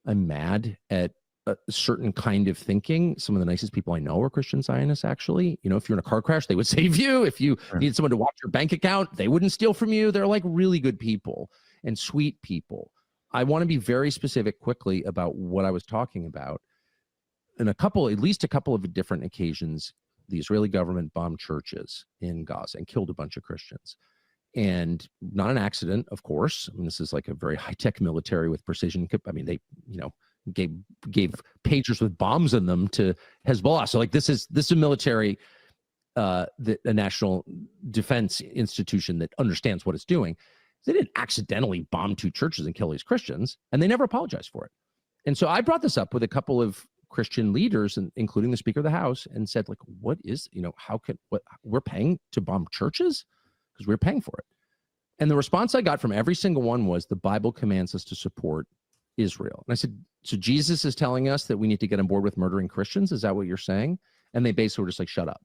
I'm mad at a certain kind of thinking. Some of the nicest people I know are Christian Zionists, actually. If you're in a car crash, they would save you. If you needed someone to watch your bank account, they wouldn't steal from you. They're like really good people and sweet people. I want to be very specific quickly about what I was talking about. In at least a couple of different occasions, the Israeli government bombed churches in Gaza and killed a bunch of Christians. And not an accident, of course. I mean, this is like a very high-tech military with precision. I mean, they, gave pagers with bombs in them to Hezbollah. So like this is a military a national defense institution that understands what it's doing. They didn't accidentally bomb 2 churches and kill these Christians, and they never apologized for it. And so I brought this up with a couple of Christian leaders, and including the Speaker of the House, and said, like, what is, how can, what, we're paying to bomb churches? Because we're paying for it. And the response I got from every single one was, the Bible commands us to support Israel. And I said, so Jesus is telling us that we need to get on board with murdering Christians? Is that what you're saying? And they basically were just like, shut up.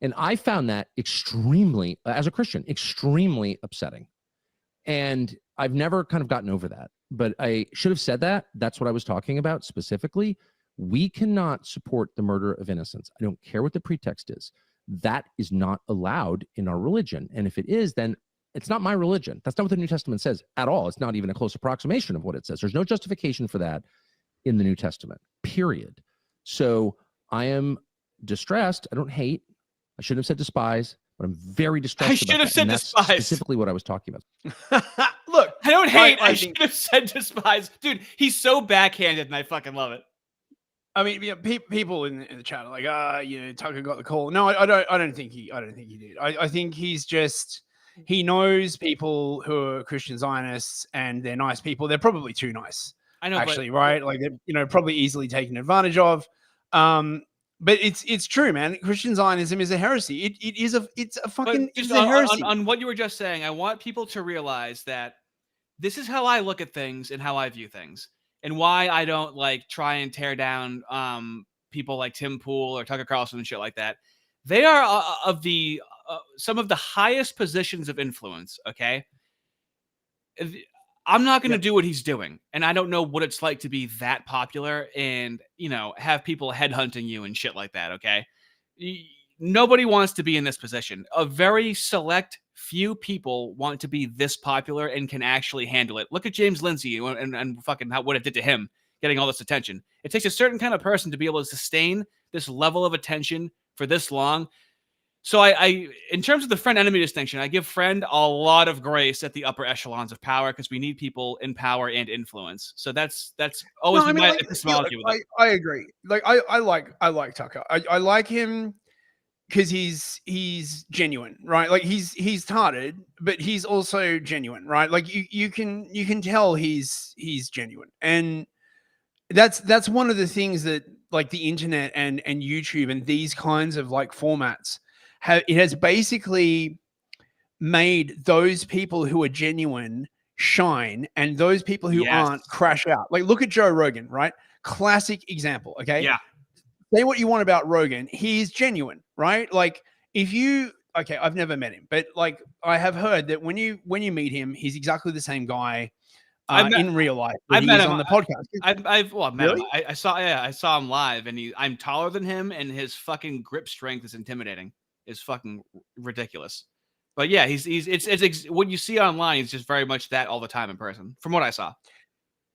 And I found that extremely, as a Christian, extremely upsetting. And I've never kind of gotten over that. But I should have said that. That's what I was talking about specifically. We cannot support the murder of innocents. I don't care what the pretext is. That is not allowed in our religion. And if it is, then it's not my religion. That's not what the New Testament says at all. It's not even a close approximation of what it says. There's no justification for that in the New Testament, period. So I am distressed. I don't hate. I shouldn't have said despise, but I'm very distressed. I should have said despise. Specifically what I was talking about. Look, I don't hate. I should have said despise. Dude, he's so backhanded, and I fucking love it. I mean, yeah, people in the chat are like, Tucker got the call. No, I don't think he did. I think he knows people who are Christian Zionists, and they're nice people. They're probably too nice. I know, actually, right? Like, they're, probably easily taken advantage of. But it's true, man. Christian Zionism is a heresy. It's a heresy. On what you were just saying, I want people to realize that this is how I look at things and how I view things, and why I don't try and tear down people like Tim Pool or Tucker Carlson and shit like that. They are of the some of the highest positions of influence. Okay, I'm not going to do what he's doing, and I don't know what it's like to be that popular and have people headhunting you and shit like that. Okay, nobody wants to be in this position. A very select few people want to be this popular and can actually handle it. Look at James Lindsay and fucking what it did to him, getting all this attention. It takes a certain kind of person to be able to sustain this level of attention for this long. So I in terms of the friend-enemy distinction, I give friend a lot of grace at the upper echelons of power, because we need people in power and influence. So that's always my epistemology with it. I agree. I like Tucker. I like him because he's genuine, right? Like he's tarted, but he's also genuine, right? Like you can tell he's genuine, and that's one of the things that the internet and YouTube and these kinds of formats it has basically made those people who are genuine shine, and those people who aren't crash out. Look at Joe Rogan, right? Classic example. Okay. Yeah. Say what you want about Rogan. He's genuine, right? I've never met him, but I have heard that when you meet him, he's exactly the same guy in real life. I've met him on the podcast. I've met him. I saw him live, and I'm taller than him, and his fucking grip strength is intimidating. Is fucking ridiculous. But yeah, it's what you see online is just very much that all the time in person, from what I saw.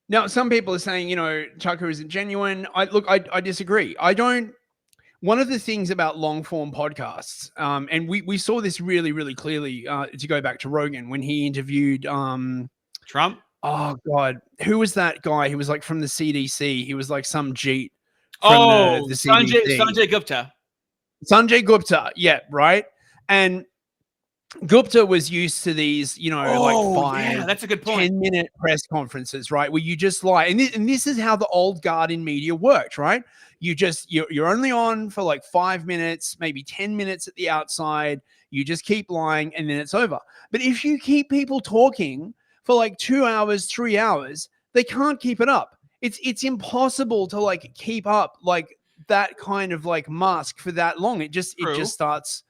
Now, some people are saying, Tucker isn't genuine. I disagree. One of the things about long form podcasts, and we saw this really, really clearly to go back to Rogan when he interviewed Trump. Oh God, who was that guy? He was from the CDC. He was some Jeet from the CDC. Sanjay Gupta. Sanjay Gupta, yeah, right. And Gupta was used to these, 5, that's a good point. 10-minute press conferences, right, where you just lie. And this is how the old guard in media worked, right? You're only on for 5 minutes, maybe 10 minutes at the outside. You just keep lying, and then it's over. But if you keep people talking for 2 hours, 3 hours, they can't keep it up. It's impossible to keep up that kind of mask for that long. It just starts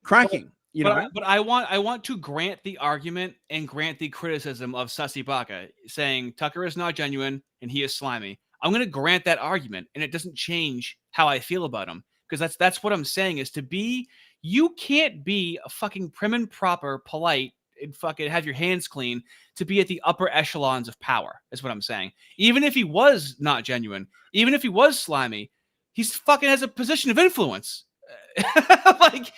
cracking. But I want to grant the argument and grant the criticism of Sussy Baka saying Tucker is not genuine and he is slimy. I'm going to grant that argument, and it doesn't change how I feel about him, because that's what I'm saying is you can't be a fucking prim and proper, polite, and fucking have your hands clean to be at the upper echelons of power, is what I'm saying. Even if he was not genuine, even if he was slimy, he's fucking has a position of influence. It's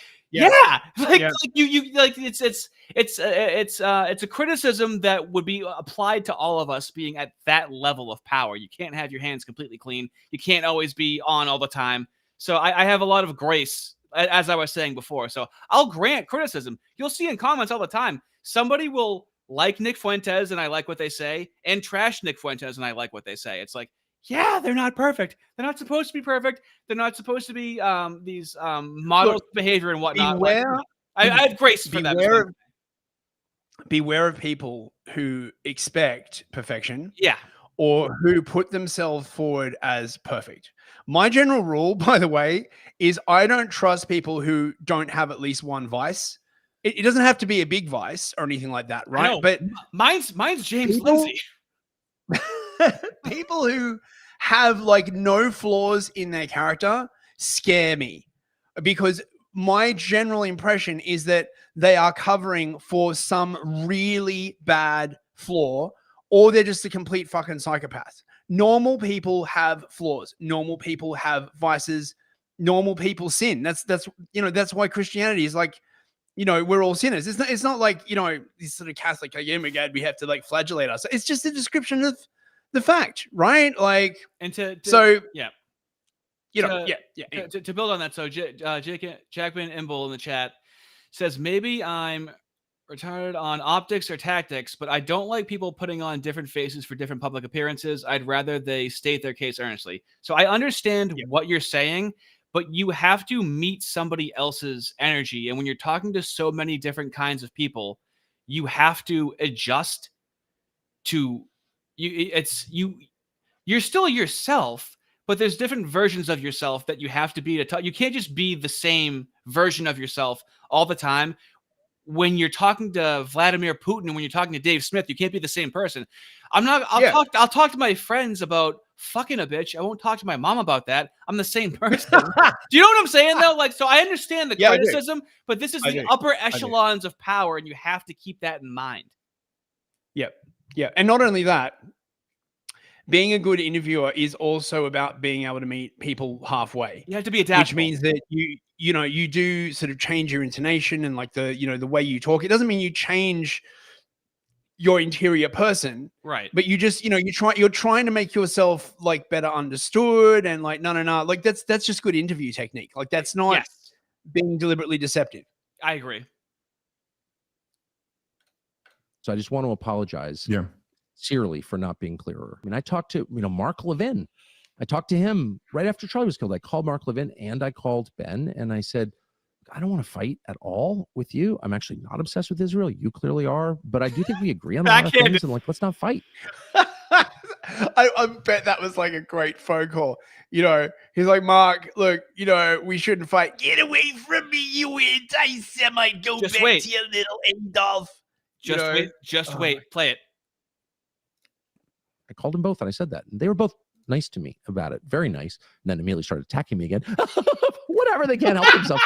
a criticism that would be applied to all of us being at that level of power. You can't have your hands completely clean. You can't always be on all the time. So I have a lot of grace. as I was saying before. So I'll grant criticism. You'll see in comments all the time, somebody will like Nick Fuentes and I like what they say, and trash Nick Fuentes and I like what they say. It's like, yeah, they're not perfect. They're not supposed to be perfect. They're not supposed to be these models of behavior and whatnot. Beware, I have grace for that. Beware of people who expect perfection. Yeah. Or who put themselves forward as perfect. My general rule, by the way, is I don't trust people who don't have at least one vice. It doesn't have to be a big vice or anything like that, right? But mine's James Lindsay. People who have like no flaws in their character scare me, because my general impression is that they are covering for some really bad flaw, or they're just a complete fucking psychopath. Normal people have flaws. Normal people have vices. Normal people sin. That's why Christianity is like, we're all sinners. It's not like, this sort of Catholic, like, oh my God, we have to like flagellate us. It's just a description of the fact, right? Like, and to build on that. So Jackman Imble in the chat says, maybe I'm retarded on optics or tactics, but I don't like people putting on different faces for different public appearances. I'd rather they state their case earnestly. So I understand what you're saying, but you have to meet somebody else's energy. And when you're talking to so many different kinds of people, you have to adjust to you're still yourself, but there's different versions of yourself that you have to be you can't just be the same version of yourself all the time. When you're talking to Vladimir Putin and when you're talking to Dave Smith, you can't be the same person. I'll talk to my friends about fucking a bitch. I won't talk to my mom about that. I'm the same person. Do you know what I'm saying though? Like, so I understand the criticism, but this is the upper echelons of power, and you have to keep that in mind. Yep. Yeah. And not only that, being a good interviewer is also about being able to meet people halfway. You have to be adaptable. Which means that you do sort of change your intonation and like the way you talk. It doesn't mean you change your interior person, right? But you just you're trying to make yourself like better understood, and like no, like that's just good interview technique. Like that's not being deliberately deceptive. I agree. So I just want to apologize. Sincerely for not being clearer. I mean, I talked to Mark Levin. I talked to him right after Charlie was killed. I called Mark Levin and I called Ben, and I said, I don't want to fight at all with you. I'm actually not obsessed with Israel. You clearly are, but I do think we agree on a lot of things, and like, let's not fight. I bet that was like a great phone call. He's like, Mark, look, we shouldn't fight. Get away from me, you anti-Semite. Go back to your little Adolf. Just wait. Play it. I called them both and I said that. And they were both nice to me about it. Very nice. And then immediately started attacking me again. Whatever, they can't help themselves.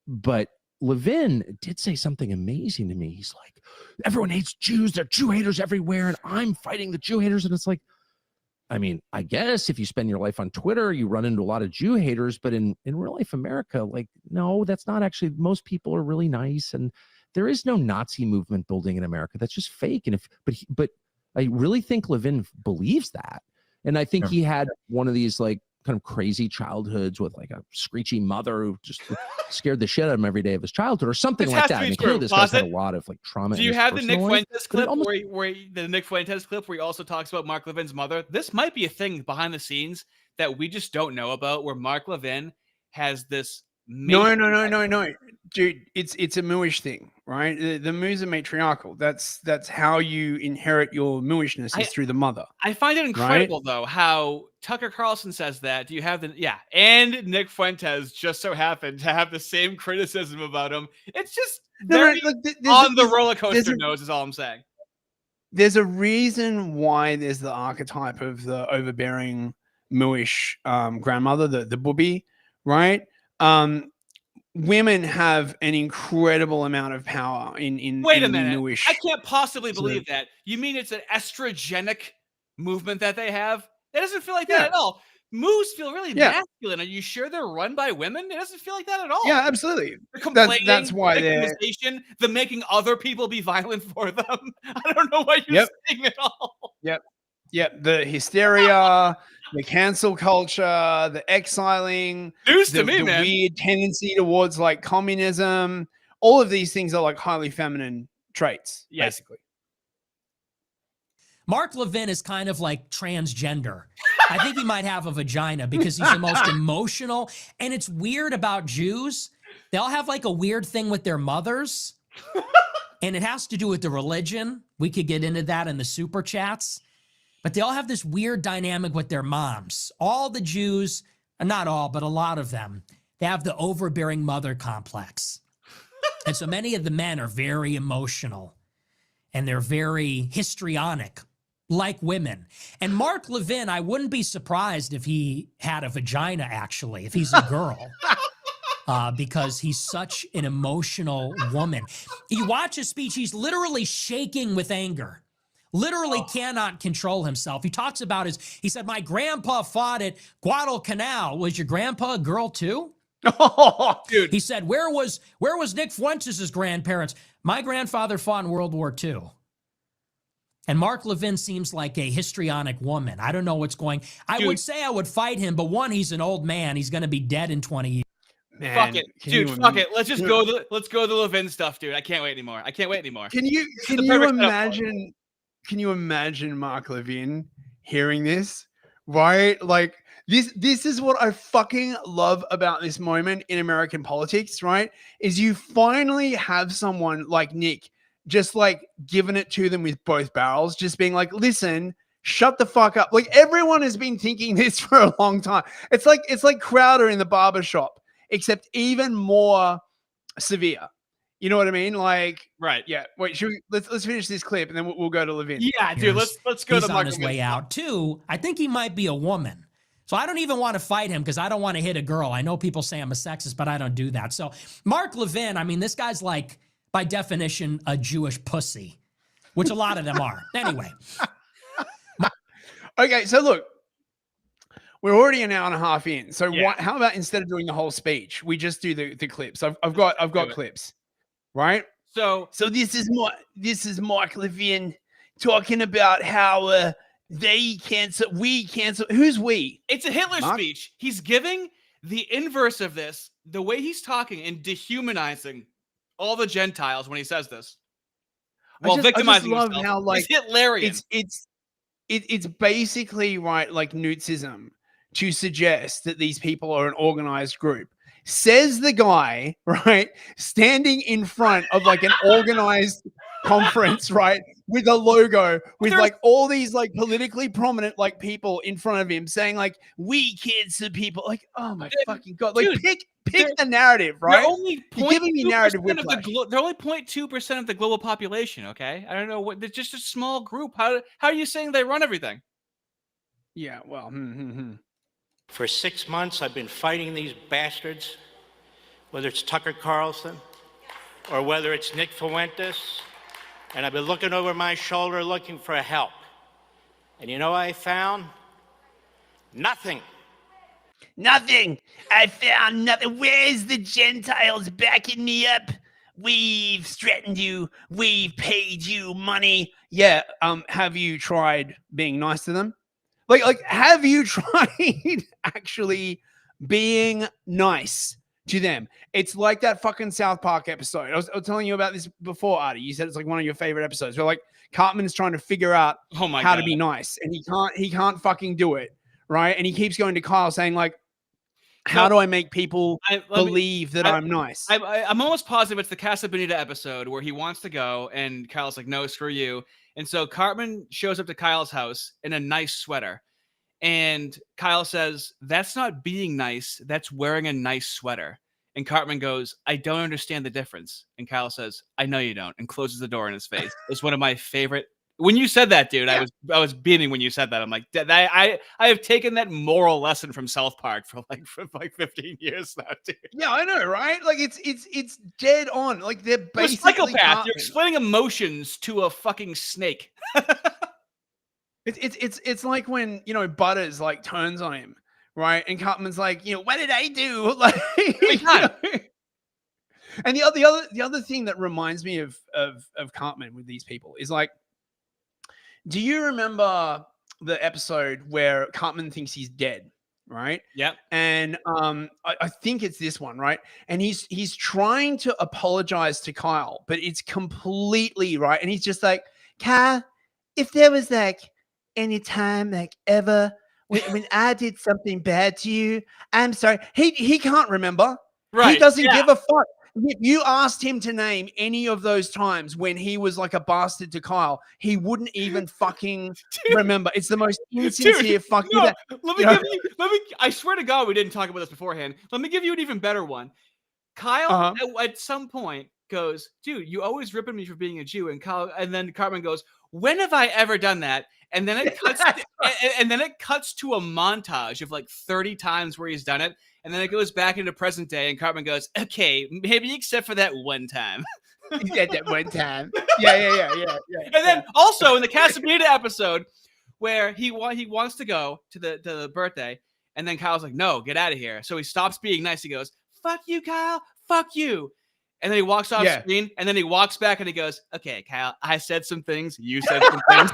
But Levin did say something amazing to me. He's like, everyone hates Jews. There are Jew haters everywhere. And I'm fighting the Jew haters. And it's like, I mean, I guess if you spend your life on Twitter, you run into a lot of Jew haters. But in real life America, like, no, that's not actually. Most people are really nice. And there is no Nazi movement building in America. That's just fake. And but I really think Levin believes that. And I think he had one of these like kind of crazy childhoods with like a screechy mother who just scared the shit out of him every day of his childhood or something like that. I mean, clearly this guy's had a lot of like trauma. Do you have the Nick Fuentes clip the Nick Fuentes clip where he also talks about Mark Levin's mother? This might be a thing behind the scenes that we just don't know about, where Mark Levin has this. No, dude, it's a Mooish thing, right? The Moos are matriarchal. That's how you inherit your Mooishness is through the mother. I find it incredible though how Tucker Carlson says that. Do you have and Nick Fuentes just so happened to have the same criticism about him. It's just very on the roller coaster nose is all I'm saying. There's a reason why there's the archetype of the overbearing Mooish grandmother, the booby, right? Women have an incredible amount of power in Wait a minute. Newish. I can't possibly believe that. You mean it's an estrogenic movement that they have? It doesn't feel like that at all. Moose feel really masculine. Are you sure they're run by women? It doesn't feel like that at all. Yeah, absolutely. The complaining, that's why the making other people be violent for them. I don't know what you're saying at all. Yep. The hysteria, the cancel culture, the exiling, News to the, me, the man. weird tendency towards like communism. All of these things are like highly feminine traits, Yes. basically. Mark Levin is kind of like transgender. I think he might have a vagina because he's the most emotional. And it's weird about Jews. They all have like a weird thing with their mothers. And it has to do with the religion. We could get into that in the super chats. But they all have this weird dynamic with their moms. All the Jews, not all, but a lot of them, they have the overbearing mother complex. And so many of the men are very emotional. And they're very histrionic, like women. And Mark Levin, I wouldn't be surprised if he had a vagina, actually, if he's a girl. Because he's such an emotional woman. You watch his speech, he's literally shaking with anger. Literally cannot control himself. He talks about he said, my grandpa fought at Guadalcanal. Was your grandpa a girl too? Oh, dude. He said, where was Nick Fuentes' grandparents? My grandfather fought in World War II. And Mark Levin seems like a histrionic woman. I don't know what's going. I would say I would fight him, but one, he's an old man. He's going to be dead in 20 years. Man, Fuck it, can dude. you Fuck it. Let's just go. Let's go the Levin stuff, dude. I can't wait anymore. Can you imagine? Can you imagine Mark Levin hearing this? Right, like this is what I fucking love about this moment in American politics. Right, is you finally have someone like Nick just like giving it to them with both barrels, just being like, listen. Shut the fuck up. Like everyone has been thinking this for a long time. It's like Crowder in the barber shop, except even more severe. You know what I mean? Like, right? Yeah. Wait, let's finish this clip and then we'll go to Levin. Yeah, dude. Let's go. He's to on his way out too. I think he might be a woman. So I don't even want to fight him because I don't want to hit a girl. I know people say I'm a sexist, but I don't do that. So Mark Levin, I mean, this guy's like by definition a Jewish pussy, which a lot of them are. Anyway. Okay, so look, we're already an hour and a half in. So how about instead of doing the whole speech, we just do the clips? I've got clips, right? So this is Mark Levin talking about how we cancel. Who's we? It's a Hitler Mark? speech. He's giving the inverse of this, the way he's talking and dehumanizing all the Gentiles when he says this. Well, victimizing love himself. how like It's Hitlerian. It's basically right like Nazism to suggest that these people are an organized group. Says the guy, right, standing in front of like an organized conference, right, with a logo, with like all these like politically prominent like people in front of him saying like, we cancel people. Like, oh my fucking God. Like, dude, pick a narrative, right? They're only You're giving me narrative 0.2% of whiplash. they're only 0.2% of the global population, okay? I don't know what. They're just a small group. How are you saying they run everything? Yeah, well, For 6 months, I've been fighting these bastards, whether it's Tucker Carlson or whether it's Nick Fuentes, and I've been looking over my shoulder looking for help. And you know what I found? Nothing. Nothing. I found nothing. Where's the Gentiles backing me up? We've threatened you. We've paid you money. Yeah. Have you tried being nice to them? Like, have you tried actually being nice to them? It's like that fucking South Park episode. I was telling you about this before, Artie. You said it's like one of your favorite episodes. Where like Cartman is trying to figure out how to be nice, and he can't fucking do it, right? And he keeps going to Kyle saying like, how do I make people believe that I'm nice? I'm almost positive it's the Casa Bonita episode where he wants to go, and Kyle's like, no, screw you. And so Cartman shows up to Kyle's house in a nice sweater. And Kyle says, that's not being nice. That's wearing a nice sweater. And Cartman goes, I don't understand the difference. And Kyle says, I know you don't, and closes the door in his face. It's one of my favorite. When you said that, dude, I was beaming when you said that. I'm like, I have taken that moral lesson from South Park for like 15 years now, dude. Yeah, I know, right? Like it's dead on. Like they're You're a basically psychopath. You're explaining emotions to a fucking snake. It's like when, you know, Butters like turns on him, right? And Cartman's like, you know, what did I do? Like, you know? And the other thing that reminds me of Cartman with these people is like, do you remember the episode where Cartman thinks he's dead, right? Yep. And I think it's this one, right? And he's trying to apologize to Kyle, but it's completely right. And he's just like, Kyle, if there was like any time like ever when I did something bad to you, I'm sorry. He can't remember. Right. He doesn't give a fuck. If you asked him to name any of those times when he was like a bastard to Kyle, he wouldn't even fucking remember. It's the most insincere fucking. No, let me. I swear to God, we didn't talk about this beforehand. Let me give you an even better one. Kyle at some point goes, "Dude, you always ripping me for being a Jew," and then Cartman goes, "When have I ever done that?" And then it cuts, and then it cuts to a montage of like 30 times where he's done it. And then it goes back into present day, and Cartman goes, "Okay, maybe except for that one time." He said that one time. Yeah. And then also in the Casamigos episode, where he wants to go to the birthday, and then Kyle's like, "No, get out of here." So he stops being nice. He goes, "Fuck you, Kyle. Fuck you." And then he walks off screen, and then he walks back, and he goes, "Okay, Kyle, I said some things. You said some things."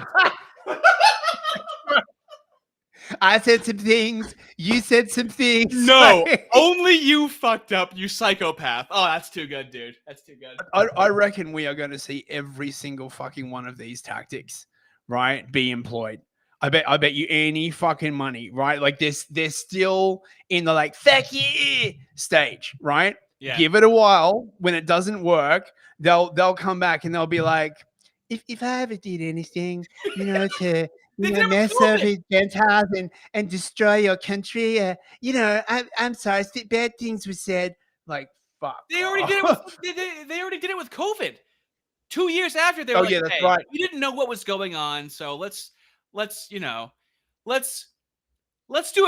I said some things. You said some things. No, only you fucked up, you psychopath. Oh, that's too good, dude. That's too good. I reckon we are going to see every single fucking one of these tactics, right, be employed. I bet you any fucking money, right? Like they're still in the like fuck yeah stage, right? Yeah. Give it a while. When it doesn't work, they'll come back and they'll be like, if I ever did anything, to mess over the Gentiles and destroy your country, I'm sorry, bad things were said. Like, fuck. They already did it with they already did it with COVID. 2 years after they were like, that's "Hey, right. we didn't know what was going on, so let's do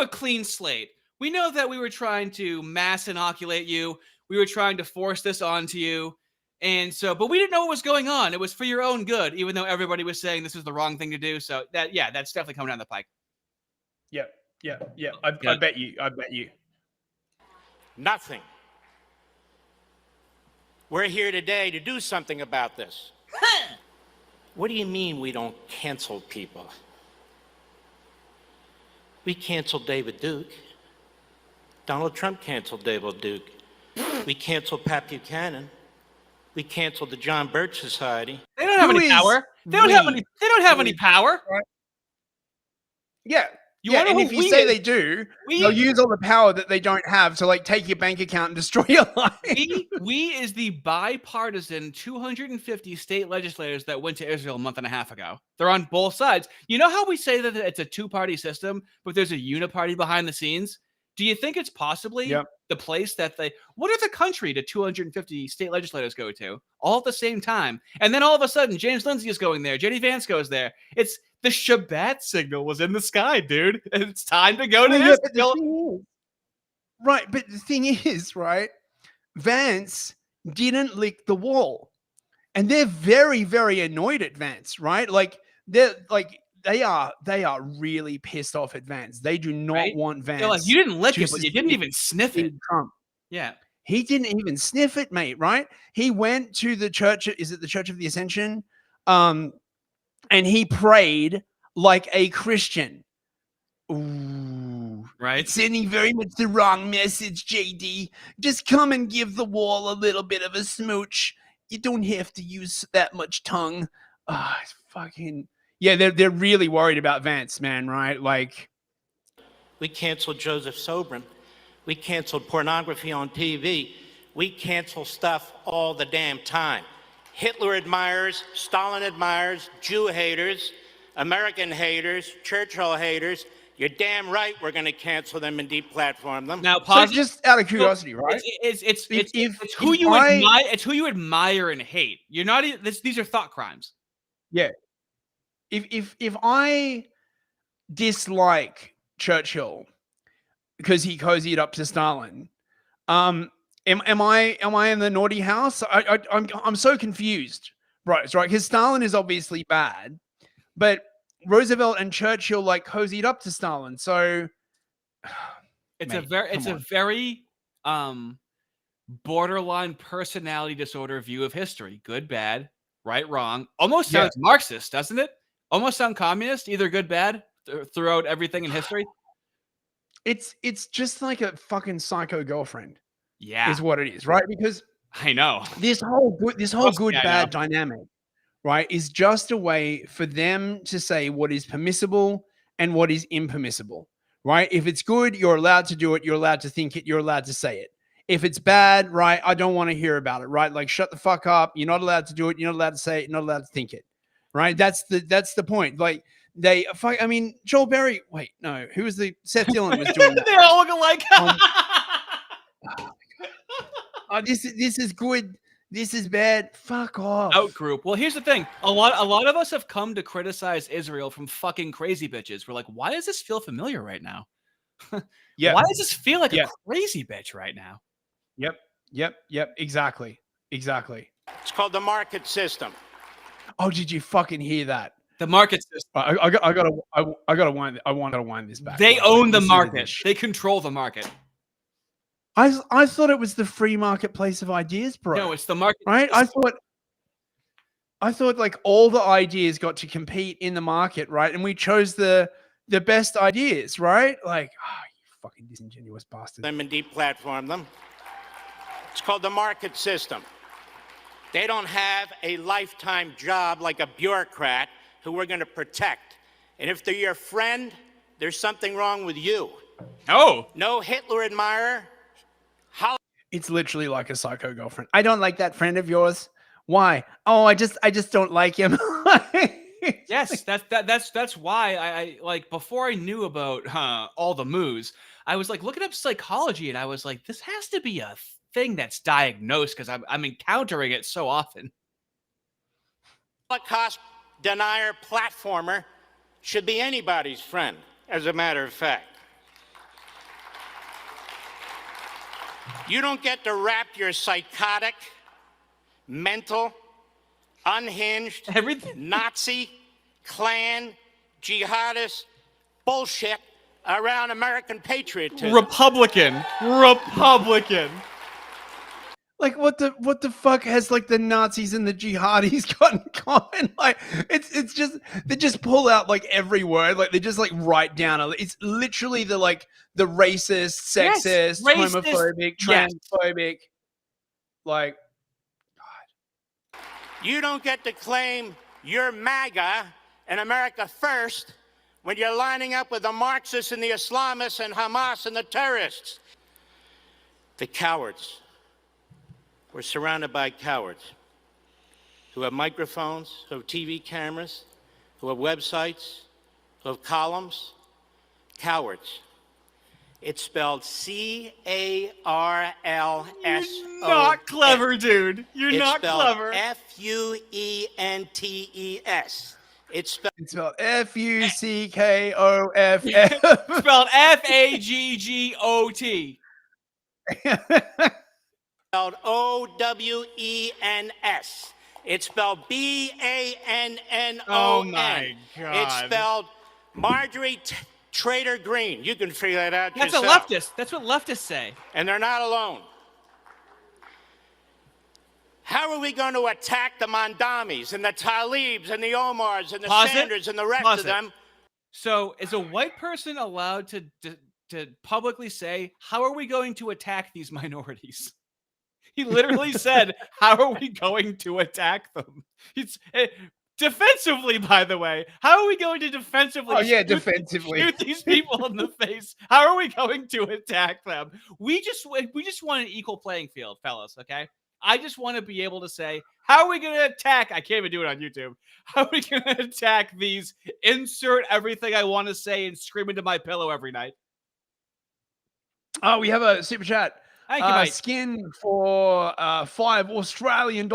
a clean slate. We know that we were trying to mass inoculate you. We were trying to force this onto you. And so, but we didn't know what was going on. It was for your own good, even though everybody was saying this was the wrong thing to do. So that's definitely coming down the pike." Yeah. I bet you. Nothing. We're here today to do something about this. What do you mean we don't cancel people? We canceled David Duke. Donald Trump canceled David Duke. We canceled Pat Buchanan. We canceled the John Birch Society. They don't have any power. They don't have any power. Right. Yeah. And if you say they do, they'll use all the power that they don't have to like take your bank account and destroy your life. We is the bipartisan 250 state legislators that went to Israel a month and a half ago. They're on both sides. You know how we say that it's a two-party system, but there's a uniparty behind the scenes? Do you think it's possibly the place that what other country do 250 state legislators go to all at the same time? And then all of a sudden, James Lindsay is going there. JD Vance goes there. It's the Shabbat signal was in the sky, dude. And it's time to go to Israel. Right. But the thing is, right, Vance didn't lick the wall. And they're very, very annoyed at Vance, right? Like, they are really pissed off at Vance. They do not want Vance. They're like, you didn't lick it, but you didn't even sniff it. Trump. Yeah. He didn't even sniff it, mate, right? He went to the church, is it the Church of the Ascension? And he prayed like a Christian. Ooh. Right. Sending very much the wrong message, JD. Just come and give the wall a little bit of a smooch. You don't have to use that much tongue. It's fucking... Yeah, they're really worried about Vance, man, right? Like, we canceled Joseph Sobran. We canceled pornography on TV. We cancel stuff all the damn time. Hitler admirers, Stalin admirers, Jew haters, American haters, Churchill haters. You're damn right we're going to cancel them and deplatform them. Now, so just out of curiosity, right? It's who you admire. It's who you admire and hate. You're not. These are thought crimes. Yeah. If I dislike Churchill because he cozied up to Stalin, am I in the naughty house? I'm so confused, right? It's right because Stalin is obviously bad, but Roosevelt and Churchill like cozied up to Stalin, so it's a very borderline personality disorder view of history. Good, bad, right, wrong. Almost sounds Marxist, doesn't it? Almost sound communist, either good, bad. throughout everything in history. It's just like a fucking psycho girlfriend Yeah, is what it is, right? Because I know. this whole Trust me, good I bad know. dynamic, right, is just a way for them to say what is permissible and what is impermissible, right? If it's good, you're allowed to do it, you're allowed to think it, you're allowed to say it. If it's bad, right, I don't want to hear about it, right? Like, shut the fuck up. You're not allowed to do it. You're not allowed to say it. You're not allowed to think it, right? That's the point. Like, I mean, Joel Berry. Wait, no, who was the Seth Dillon was doing that? They all look alike. This is good. This is bad. Fuck off. Out group. Well, here's the thing. A lot of us have come to criticize Israel from fucking crazy bitches. We're like, why does this feel familiar right now? Yeah. Why does this feel like a crazy bitch right now? Yep. Exactly. It's called the market system. Oh, did you fucking hear that? The market system. I gotta wind this back. They own the Listen to market. this shit. They control the market. I thought it was the free marketplace of ideas, bro. No, it's the market. Right? I thought like all the ideas got to compete in the market, right? And we chose the best ideas, right? Like, you fucking disingenuous bastard. Them and deplatform them. It's called the market system. They don't have a lifetime job like a bureaucrat who we're going to protect. And if they're your friend, there's something wrong with you. Oh. No Hitler admirer. It's literally like a psycho girlfriend. I don't like that friend of yours. Why? Oh, I just don't like him. Yes, that's why I like before I knew about all the moves, I was like looking up psychology and I was like, this has to be a thing that's diagnosed because I'm encountering it so often. Holocaust denier platformer should be anybody's friend, as a matter of fact. You don't get to wrap your psychotic, mental, unhinged, Nazi, Klan, jihadist bullshit around American patriotism. Republican. Like what the fuck has like the Nazis and the jihadis got in common? Like it's just they just pull out like every word, like they just like write down. It's literally the racist, sexist, homophobic, transphobic. Like, God. You don't get to claim you're MAGA and America first when you're lining up with the Marxists and the Islamists and Hamas and the terrorists. The cowards. We're surrounded by cowards who have microphones, who have TV cameras, who have websites, who have columns. Cowards. It's spelled C-A-R-L-S-O. You're not clever, dude. You're not clever. F-U-E-N-T-E-S. It's spelled F-U-C-K-O-F. It's spelled F-A-G-G-O-T. Spelled O-W-E-N-S. It's spelled B-A-N-N-O-N. Oh my God. It's spelled Marjorie Trader Green. You can figure that out That's yourself. a leftist. That's what leftists say. And they're not alone. How are we going to attack the Mandamis and the Talibs and the Omars and the Sanders and the rest of them? So is a white person allowed to publicly say, how are we going to attack these minorities? He literally said, how are we going to attack them? It's defensively, by the way. How are we going to defensively shoot these people in the face? How are we going to attack them? We just want an equal playing field, fellas, okay? I just want to be able to say, how are we going to attack? I can't even do it on YouTube. How are we going to attack these? Insert everything I want to say and scream into my pillow every night. Oh, we have a super chat. Thank you, mate. Skin for $5 Australian.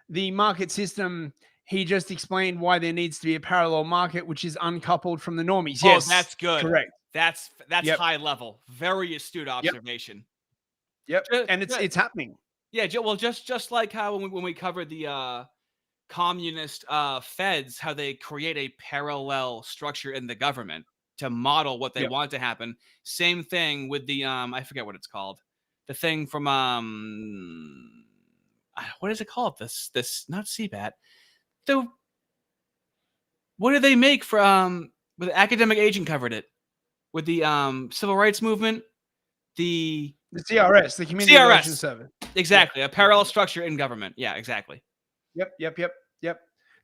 The market system. He just explained why there needs to be a parallel market, which is uncoupled from the normies. Yes, that's good. Correct. That's high level. Very astute observation. Yep. And it's happening. Yeah. Well, just like how when we covered the communist feds, how they create a parallel structure in the government to model what they want to happen. Same thing with the I forget what it's called. The thing from what is it called? This not CBAT. What do they make from But Academic Agent covered it with the civil rights movement, the CRS, the Community Relations Service. Exactly, a parallel structure in government. Yeah, exactly. Yep.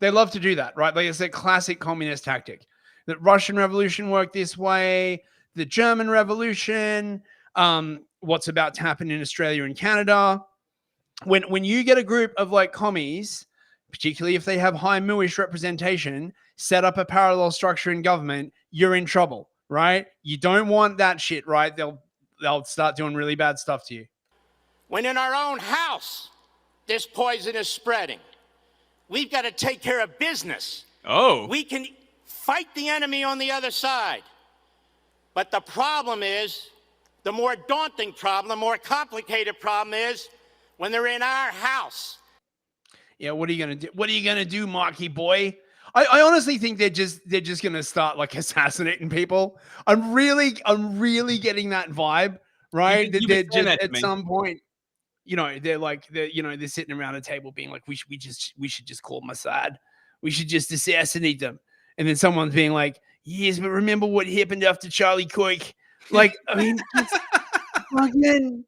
They love to do that, right? Like it's a classic communist tactic. The Russian Revolution worked this way. The German Revolution. What's about to happen in Australia and Canada? When you get a group of like commies, particularly if they have high Mooish representation, set up a parallel structure in government, you're in trouble, right? You don't want that shit, right? They'll start doing really bad stuff to you. When in our own house, this poison is spreading, we've got to take care of business. Oh. We can fight the enemy on the other side. But the problem is, the more daunting problem, the more complicated problem is when they're in our house. Yeah, what are you gonna do? What are you gonna do, Marky boy? I honestly think they're just gonna start like assassinating people. I'm really getting that vibe, right? That they're just at some point, they're sitting around a table being like, we should just call Mossad. We should just assassinate them. And then someone's being like, yes, but remember what happened after Charlie Kirk? Like, I mean, again,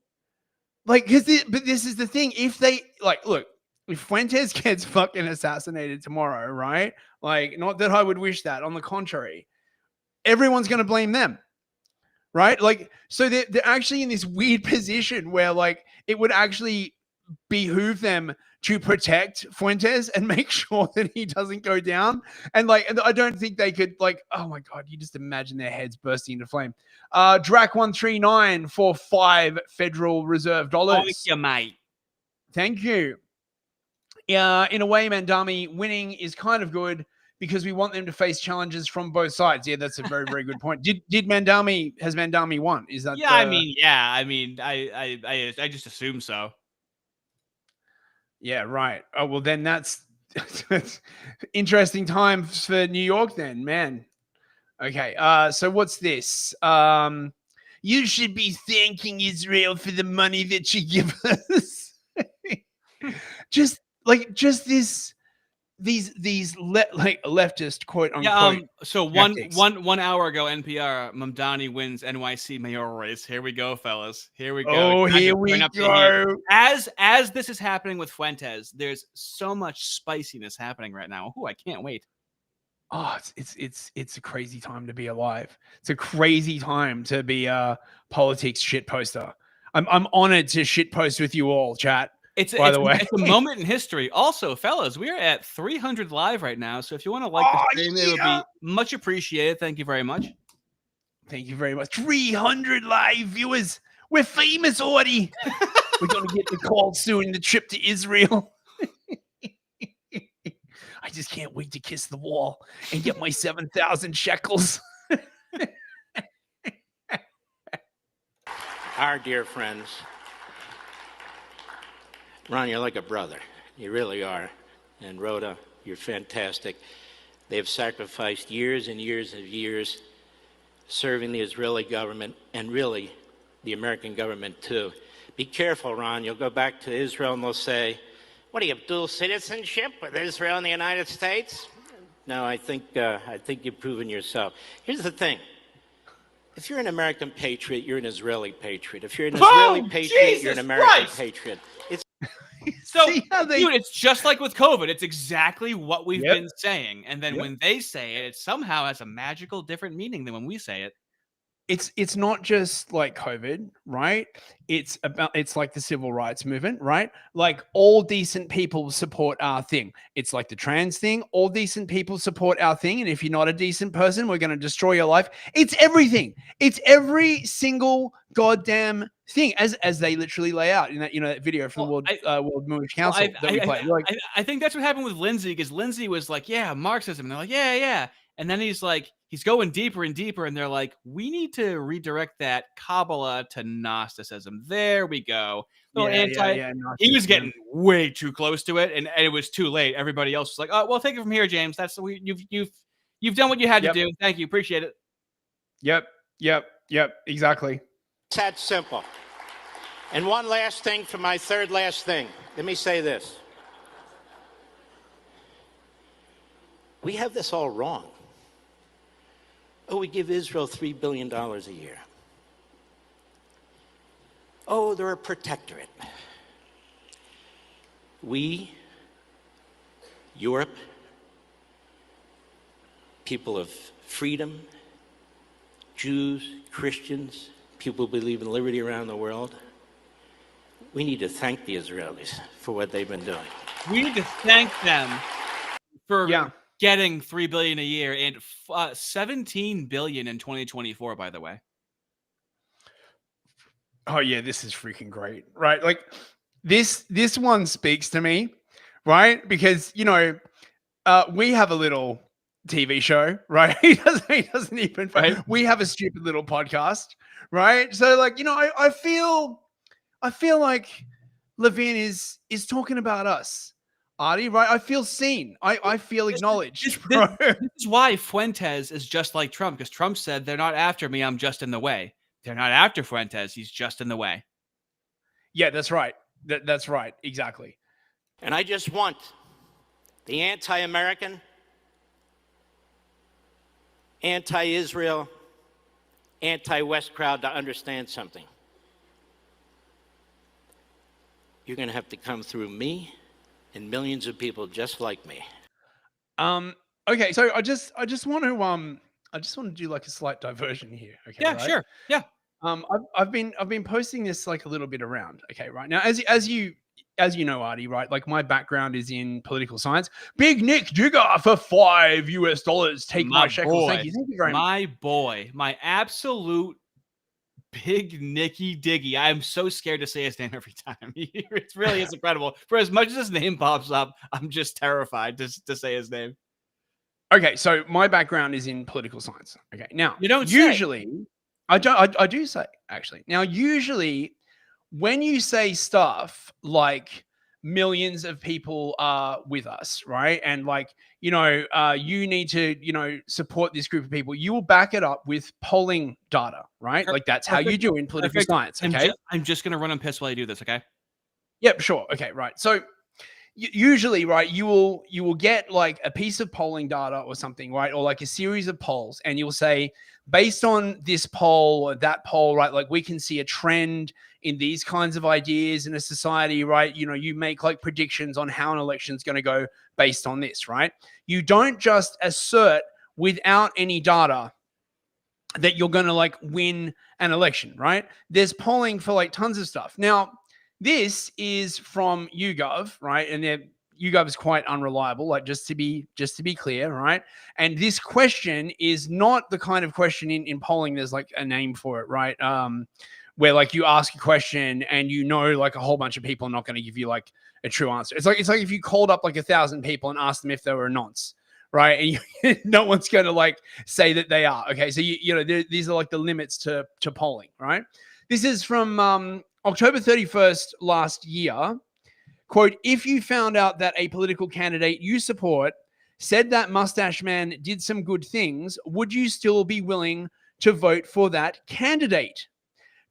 like, but this is the thing. If they look, if Fuentes gets fucking assassinated tomorrow, right? Like, not that I would wish that. On the contrary, everyone's going to blame them, right? Like, so they're actually in this weird position where, like, it would actually behoove them to protect Fuentes and make sure that he doesn't go down. And like, I don't think they could, like, oh my God, you just imagine their heads bursting into flame. Drac 139 for $5 Federal Reserve dollars. Thank you, mate. Thank you. In a way, Mandami winning is kind of good because we want them to face challenges from both sides. Yeah, that's a very, very good point. Has Mandami won? Is that? Yeah, I mean, I just assume so. Yeah, right. Oh, well, then that's interesting times for New York then, man. Okay, so what's this? You should be thanking Israel for the money that you give us. these leftist quote unquote. So one hour ago, NPR, Mamdani wins NYC mayoral race. Here we go, fellas. Here we go. Oh, here we go. As this is happening with Fuentes, there's so much spiciness happening right now. Oh, I can't wait. Oh, it's a crazy time to be alive. It's a crazy time to be a politics shit poster. I'm honored to shit post with you all, chat. It's a moment in history. Also, fellas, we are at 300 live right now. So if you want to like the stream, it would be much appreciated. Thank you very much. Thank you very much. 300 live viewers. We're famous, already. We're going to get the call soon, the trip to Israel. I just can't wait to kiss the wall and get my 7,000 shekels. Our dear friends, Ron, you're like a brother. You really are. And Rhoda, you're fantastic. They've sacrificed years and years and years serving the Israeli government and really the American government too. Be careful, Ron. You'll go back to Israel and they'll say, what do you have, dual citizenship with Israel and the United States? No, I think you've proven yourself. Here's the thing. If you're an American patriot, you're an Israeli patriot. If you're an Israeli patriot, you're an American patriot. So, dude, it's just like with COVID. It's exactly what we've been saying. And then when they say it, it somehow has a magical different meaning than when we say it. It's not just like COVID, right? It's like the civil rights movement, right? Like all decent people support our thing. It's like the trans thing. All decent people support our thing. And if you're not a decent person, we're going to destroy your life. It's everything. It's every single goddamn thing as they literally lay out in that, that video from the World Moorish Council that we played. I think that's what happened with Lindsay, because Lindsay was like, yeah, Marxism. And they're like, yeah. And then he's going deeper and deeper, and they're like, we need to redirect that Kabbalah to Gnosticism. There we go. He was getting way too close to it, and it was too late. Everybody else was like, oh, well, take it from here, James. That's you've done what you had to do. Thank you. Appreciate it. Yep. Exactly. It's that simple. And one last thing for my third last thing. Let me say this. We have this all wrong. Oh, we give Israel $3 billion a year. Oh, they're a protectorate. We, Europe, people of freedom, Jews, Christians, people who believe in liberty around the world, we need to thank the Israelis for what they've been doing. We need to thank them for getting $3 billion a year and $17 billion in 2024. By the way. Oh yeah, this is freaking great, right? Like this one speaks to me, right? Because we have a little TV show, right? He doesn't even. Right? We have a stupid little podcast, right? So like I feel like Levin is talking about us, Artie, right? I feel seen. I feel acknowledged. This is why Fuentes is just like Trump, because Trump said, "They're not after me. I'm just in the way." They're not after Fuentes. He's just in the way. Yeah, that's right. That's right. Exactly. And I just want the anti-American, anti-Israel, anti-West crowd to understand something. You're going to have to come through me and millions of people just like me. Okay, so I just want to do like a slight diversion here. Okay. Yeah, right? sure. Yeah. I've been posting this like a little bit around. Okay, right now, as you know, Artie, right? Like my background is in political science. Big Nick Digger for $5 Take my shekels. Thank you very much. My boy, my absolute Big Nicky Diggy. I'm so scared to say his name every time. It really is incredible. For as much as his name pops up, I'm just terrified to say his name. Okay, so my background is in political science. Okay, now you don't usually. Say. I do say, actually. Now, usually when you say stuff like millions of people are with us, right? And like, you need to, support this group of people, you will back it up with polling data, right? Like that's how you do in political science, okay? I'm just going to run and piss while you do this, okay? Yep, sure. Okay, right. So usually, right, you will get like a piece of polling data or something, right? Or like a series of polls, and you'll say, based on this poll or that poll, right, like we can see a trend in these kinds of ideas in a society, right? You make like predictions on how an election is going to go based on this, right? You don't just assert without any data that you're going to like win an election, right? There's polling for like tons of stuff. Now, this is from YouGov, right? And YouGov is quite unreliable, like just to be clear, right? And this question is not the kind of question in polling. There's like a name for it, right? Where like you ask a question and like a whole bunch of people are not going to give you like a true answer. It's like if you called up like 1,000 people and asked them if they were a nonce, right? And no one's going to like say that they are. Okay, so these are like the limits to polling, right? This is from October 31st last year. Quote, if you found out that a political candidate you support said that mustache man did some good things, would you still be willing to vote for that candidate?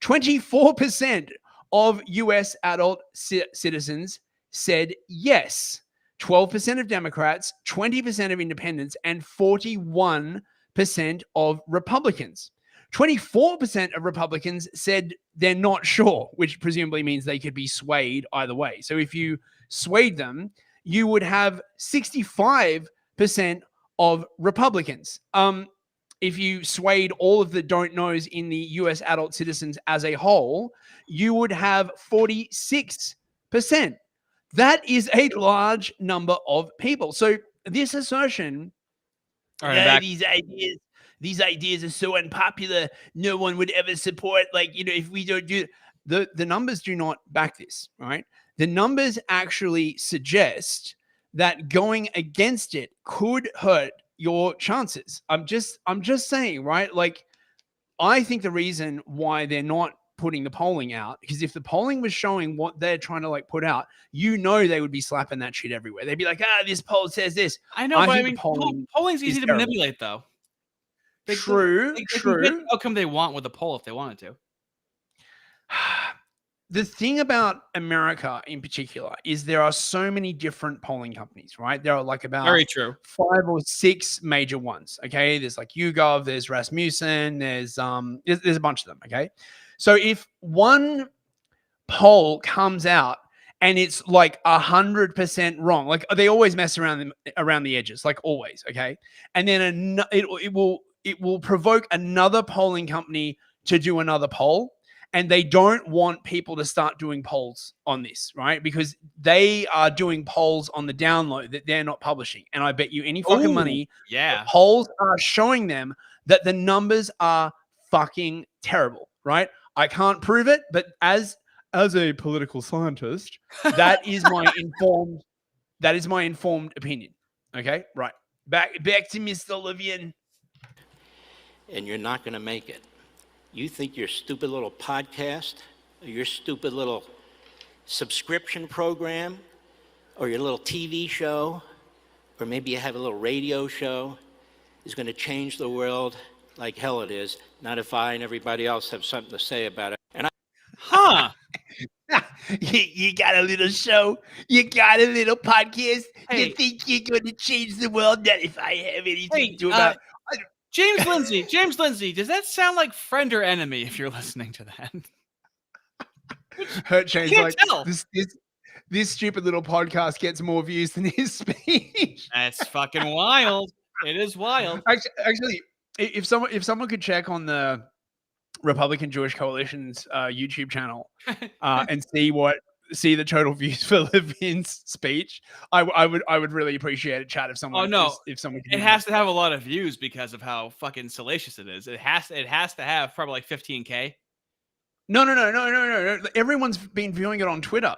24% of US adult citizens said yes. 12% of Democrats, 20% of independents, and 41% of Republicans. 24% of Republicans said they're not sure, which presumably means they could be swayed either way. So if you swayed them, you would have 65% of Republicans. If you swayed all of the don't knows in the US adult citizens as a whole, you would have 46%. That is a large number of people. So this assertion, these ideas are so unpopular, no one would ever support, if we don't do the numbers do not back this, right? The numbers actually suggest that going against it could hurt your chances. I'm just saying, right? Like, I think the reason why they're not putting the polling out, because if the polling was showing what they're trying to put out, they would be slapping that shit everywhere. They'd be like, this poll says this. I know, but I mean, polling's easy to manipulate, though. True. They can get the outcome they want with a poll if they wanted to. the thing about America in particular is there are so many different polling companies, right? There are like about Very true. 5 or 6 major ones. Okay, there's like YouGov, there's Rasmussen, there's a bunch of them. Okay, so if one poll comes out and it's like 100% wrong, like they always mess around the edges, like always. Okay, and then it will provoke another polling company to do another poll. And they don't want people to start doing polls on this, right? Because they are doing polls on the download that they're not publishing. And I bet you any fucking money, yeah, polls are showing them that the numbers are fucking terrible, right? I can't prove it, but as a political scientist, that is my informed opinion. Okay, right. Back to Mr. Levin. And you're not going to make it. You think your stupid little podcast, or your stupid little subscription program, or your little TV show, or maybe you have a little radio show, is going to change the world like hell it is. Not if I and everybody else have something to say about it. And You got a little show, you got a little podcast. Hey. You think you're going to change the world? Not if I have anything to do about. James Lindsay, does that sound like friend or enemy if you're listening to that? Hurt Shane's can't like, tell. this stupid little podcast gets more views than his speech. That's fucking wild. It is wild. Actually, if someone could check on the Republican Jewish Coalition's YouTube channel and see the total views for Levin's speech, I would really appreciate it, chat. If someone, if someone, it has to have a lot of views because of how fucking salacious it is. It has to have probably like 15K. No. Everyone's been viewing it on Twitter,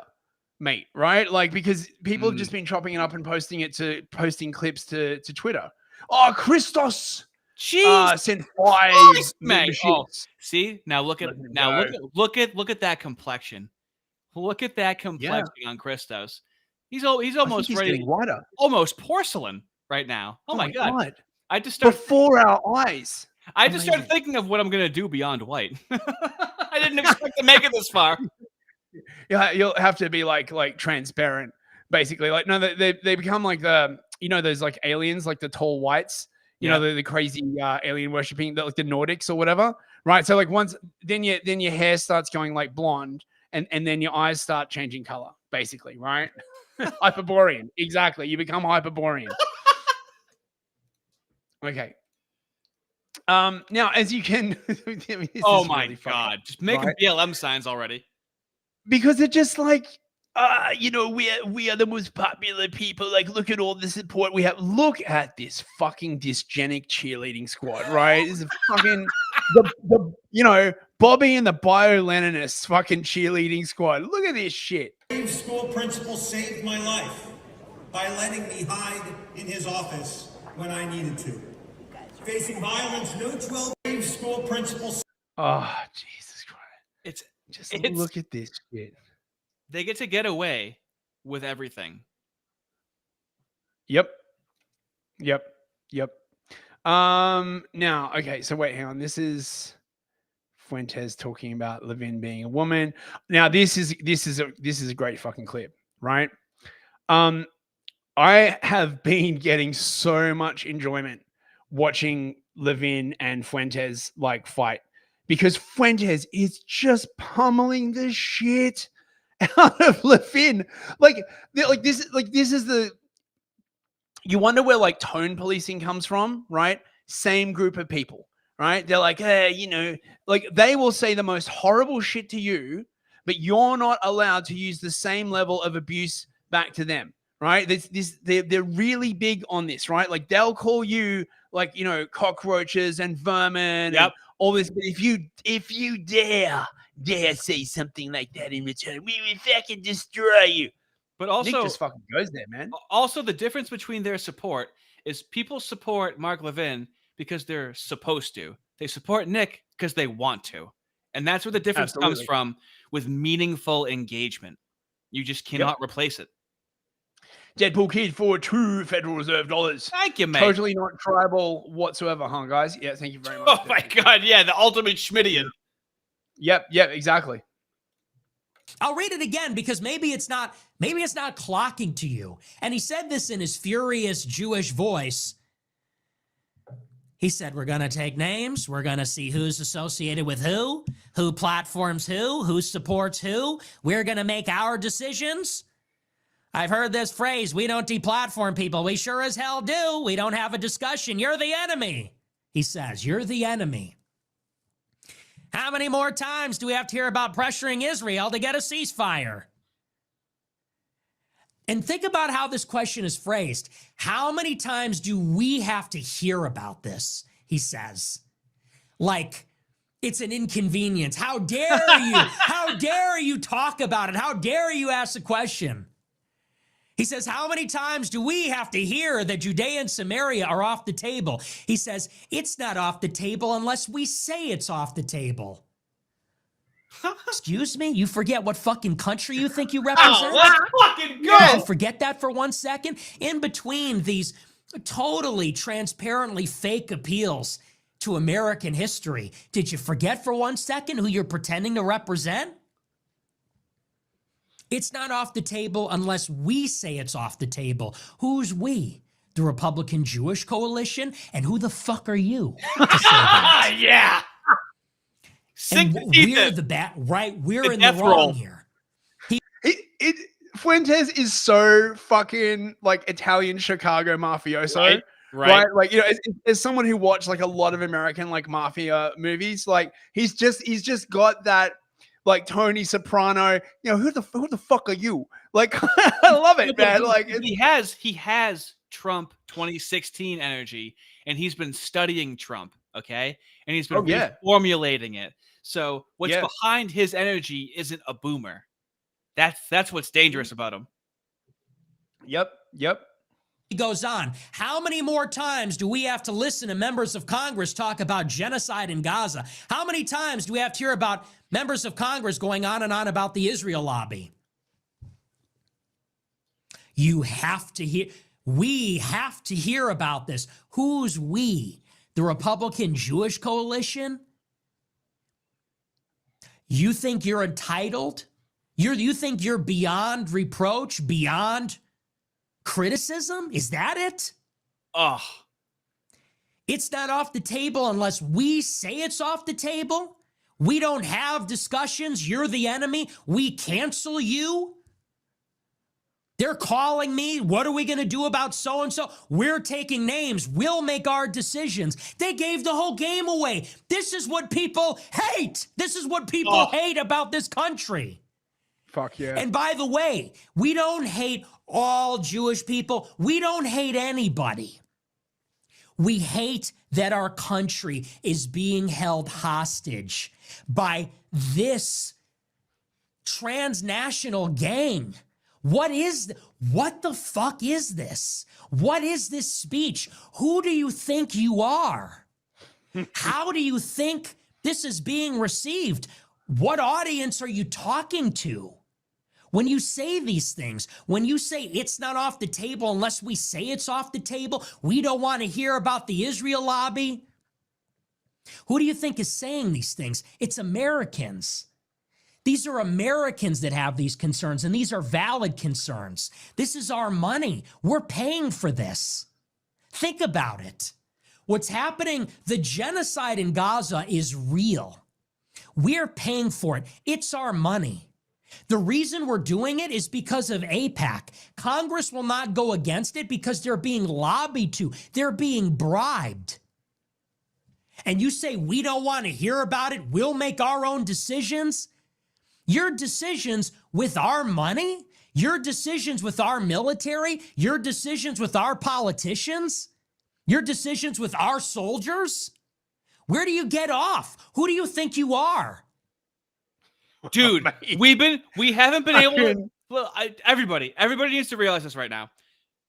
mate. Right? Like because people have just been chopping it up and posting clips to Twitter. Oh, Christos. Jeez, sent 5 mate. Oh, see now look at that complexion. Look at that complexion on Christos. He's almost ready. Getting whiter. Almost porcelain right now. Oh my god. I just started before our eyes. I just started thinking of what I'm gonna do beyond white. I didn't expect to make it this far. Yeah, you'll have to be like transparent, basically. Like no, they become like those like aliens, like the tall whites. You know, the crazy alien worshipping, like the Nordics or whatever, right? So like then your hair starts going like blonde, and then your eyes start changing color, basically, right? Hyperborean, exactly. You become Hyperborean. Okay. Now as you can, oh my really god, just make BLM signs already, because they're just like. We are the most popular people. Like, look at all the support we have. Look at this fucking dysgenic cheerleading squad, right? This is fucking the Bobby and the Bio-Leninists fucking cheerleading squad. Look at this shit. School principal saved my life by letting me hide in his office when I needed to. Facing violence, no 12 school principal. Oh, Jesus Christ! Look at this shit. They get away with everything. Yep. Now, okay, so wait, hang on. This is Fuentes talking about Levin being a woman. Now, this is a great fucking clip, right? I have been getting so much enjoyment watching Levin and Fuentes like fight because Fuentes is just pummeling the shit out of Levin. This is the, you wonder where like tone policing comes from, right? Same group of people, right? They're like, like they will say the most horrible shit to you, but you're not allowed to use the same level of abuse back to them, right? They're really big on this, right? Like they'll call you like, cockroaches and vermin and all this, but if you dare say something like that in return, we will fucking destroy you. But also, Nick just fucking goes there, man. Also, the difference between their support is people support Mark Levin because they're supposed to. They support Nick because they want to. And that's where the difference comes from with meaningful engagement. You just cannot replace it. Deadpool Kid for $2 Federal Reserve dollars. Thank you, mate. Totally not tribal whatsoever, huh, guys? Yeah, thank you very much. Oh, my God. Yeah, the ultimate Schmidian. Yep, exactly. I'll read it again because maybe it's not clocking to you. And he said this in his furious Jewish voice. He said, we're going to take names. We're going to see who's associated with who platforms who supports who. We're going to make our decisions. I've heard this phrase, we don't deplatform people. We sure as hell do. We don't have a discussion. You're the enemy. He says, you're the enemy. How many more times do we have to hear about pressuring Israel to get a ceasefire? And think about how this question is phrased. How many times do we have to hear about this? He says, like it's an inconvenience. How dare you? How dare you talk about it? How dare you ask the question? He says, how many times do we have to hear that Judea and Samaria are off the table? He says, it's not off the table unless we say it's off the table. Excuse me? You forget what fucking country you think you represent? Oh, let's fucking go! Did you forget that for 1 second? In between these totally transparently fake appeals to American history, did you forget for 1 second who you're pretending to represent? It's not off the table unless we say it's off the table. Who's we? The Republican Jewish Coalition? And who the fuck are you? To say that? Yeah. And we're the bat, right? We're in the wrong here. Fuentes is so fucking like Italian Chicago mafioso, right? Like, you know, as someone who watched like a lot of American like mafia movies, like he's just got that like Tony Soprano. You know, who the fuck are you? Like, I love it, man. Like he has Trump 2016 energy, and he's been studying Trump, okay, and he's been formulating it. So what's behind his energy isn't a boomer. That's what's dangerous about him. Yep. He goes on, how many more times do we have to listen to members of Congress talk about genocide in Gaza? How many times do we have to hear about members of Congress going on and on about the Israel lobby? You have to hear, we have to hear about this. Who's we? The Republican Jewish Coalition? You think you're entitled? You think you're beyond reproach, beyond criticism? Is that it? Oh. It's not off the table unless we say it's off the table. We don't have discussions. You're the enemy. We cancel you. They're calling me. What are we going to do about so-and-so? We're taking names. We'll make our decisions. They gave the whole game away. This is what people hate. This is what people hate about this country. Fuck yeah. And by the way, we don't hate all Jewish people. We don't hate anybody. We hate that our country is being held hostage by this transnational gang. What the fuck is this? What is this speech? Who do you think you are? How do you think this is being received? What audience are you talking to? When you say these things, when you say it's not off the table unless we say it's off the table, we don't want to hear about the Israel lobby. Who do you think is saying these things? It's Americans. These are Americans that have these concerns, and these are valid concerns. This is our money. We're paying for this. Think about it. What's happening, the genocide in Gaza is real. We're paying for it. It's our money. The reason we're doing it is because of AIPAC. Congress will not go against it because they're being lobbied to. They're being bribed. And you say, we don't want to hear about it. We'll make our own decisions. Your decisions with our money, your decisions with our military, your decisions with our politicians, your decisions with our soldiers. Where do you get off? Who do you think you are? Dude, we haven't been able to. Well, everybody needs to realize this right now.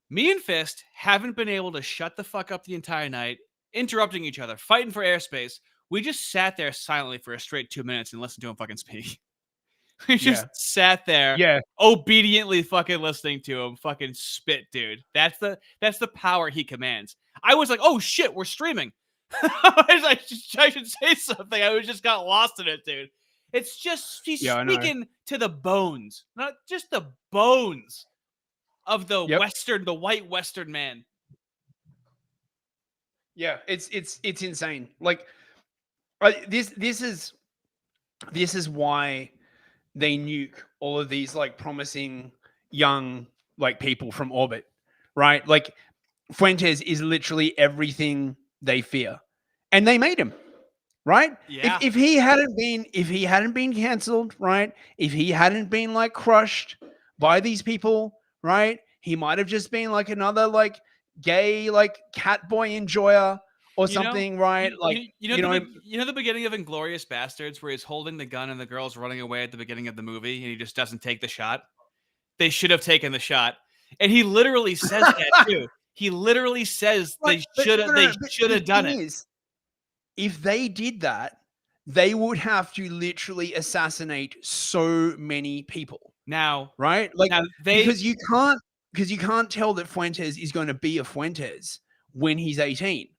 Me and Fist haven't been able to shut the fuck up the entire night, interrupting each other, fighting for airspace. We just sat there silently for a straight 2 minutes and listened to him fucking speak. We just sat there, obediently fucking listening to him fucking spit, dude. That's the power he commands. I was like, oh shit, we're streaming. I should say something. I just got lost in it, dude. It's just he's Yeah, I know. speaking to the bones, not just the bones of the Yep. the white Western man. Yeah, it's insane. Like this is why they nuke all of these like promising young like people from orbit, right? Like Fuentes is literally everything they fear, and they made him, right? Yeah. If he hadn't been canceled, right? If he hadn't been like crushed by these people, right? He might have just been like another like gay like cat boy enjoyer or something, right? You know the beginning of Inglourious Bastards where he's holding the gun and the girl's running away at the beginning of the movie and he just doesn't take the shot. They should have taken the shot, and he literally says that too. He literally says they should have done it. If they did that, they would have to literally assassinate so many people. Now, right? Like now because you can't tell that Fuentes is going to be a Fuentes when he's 18.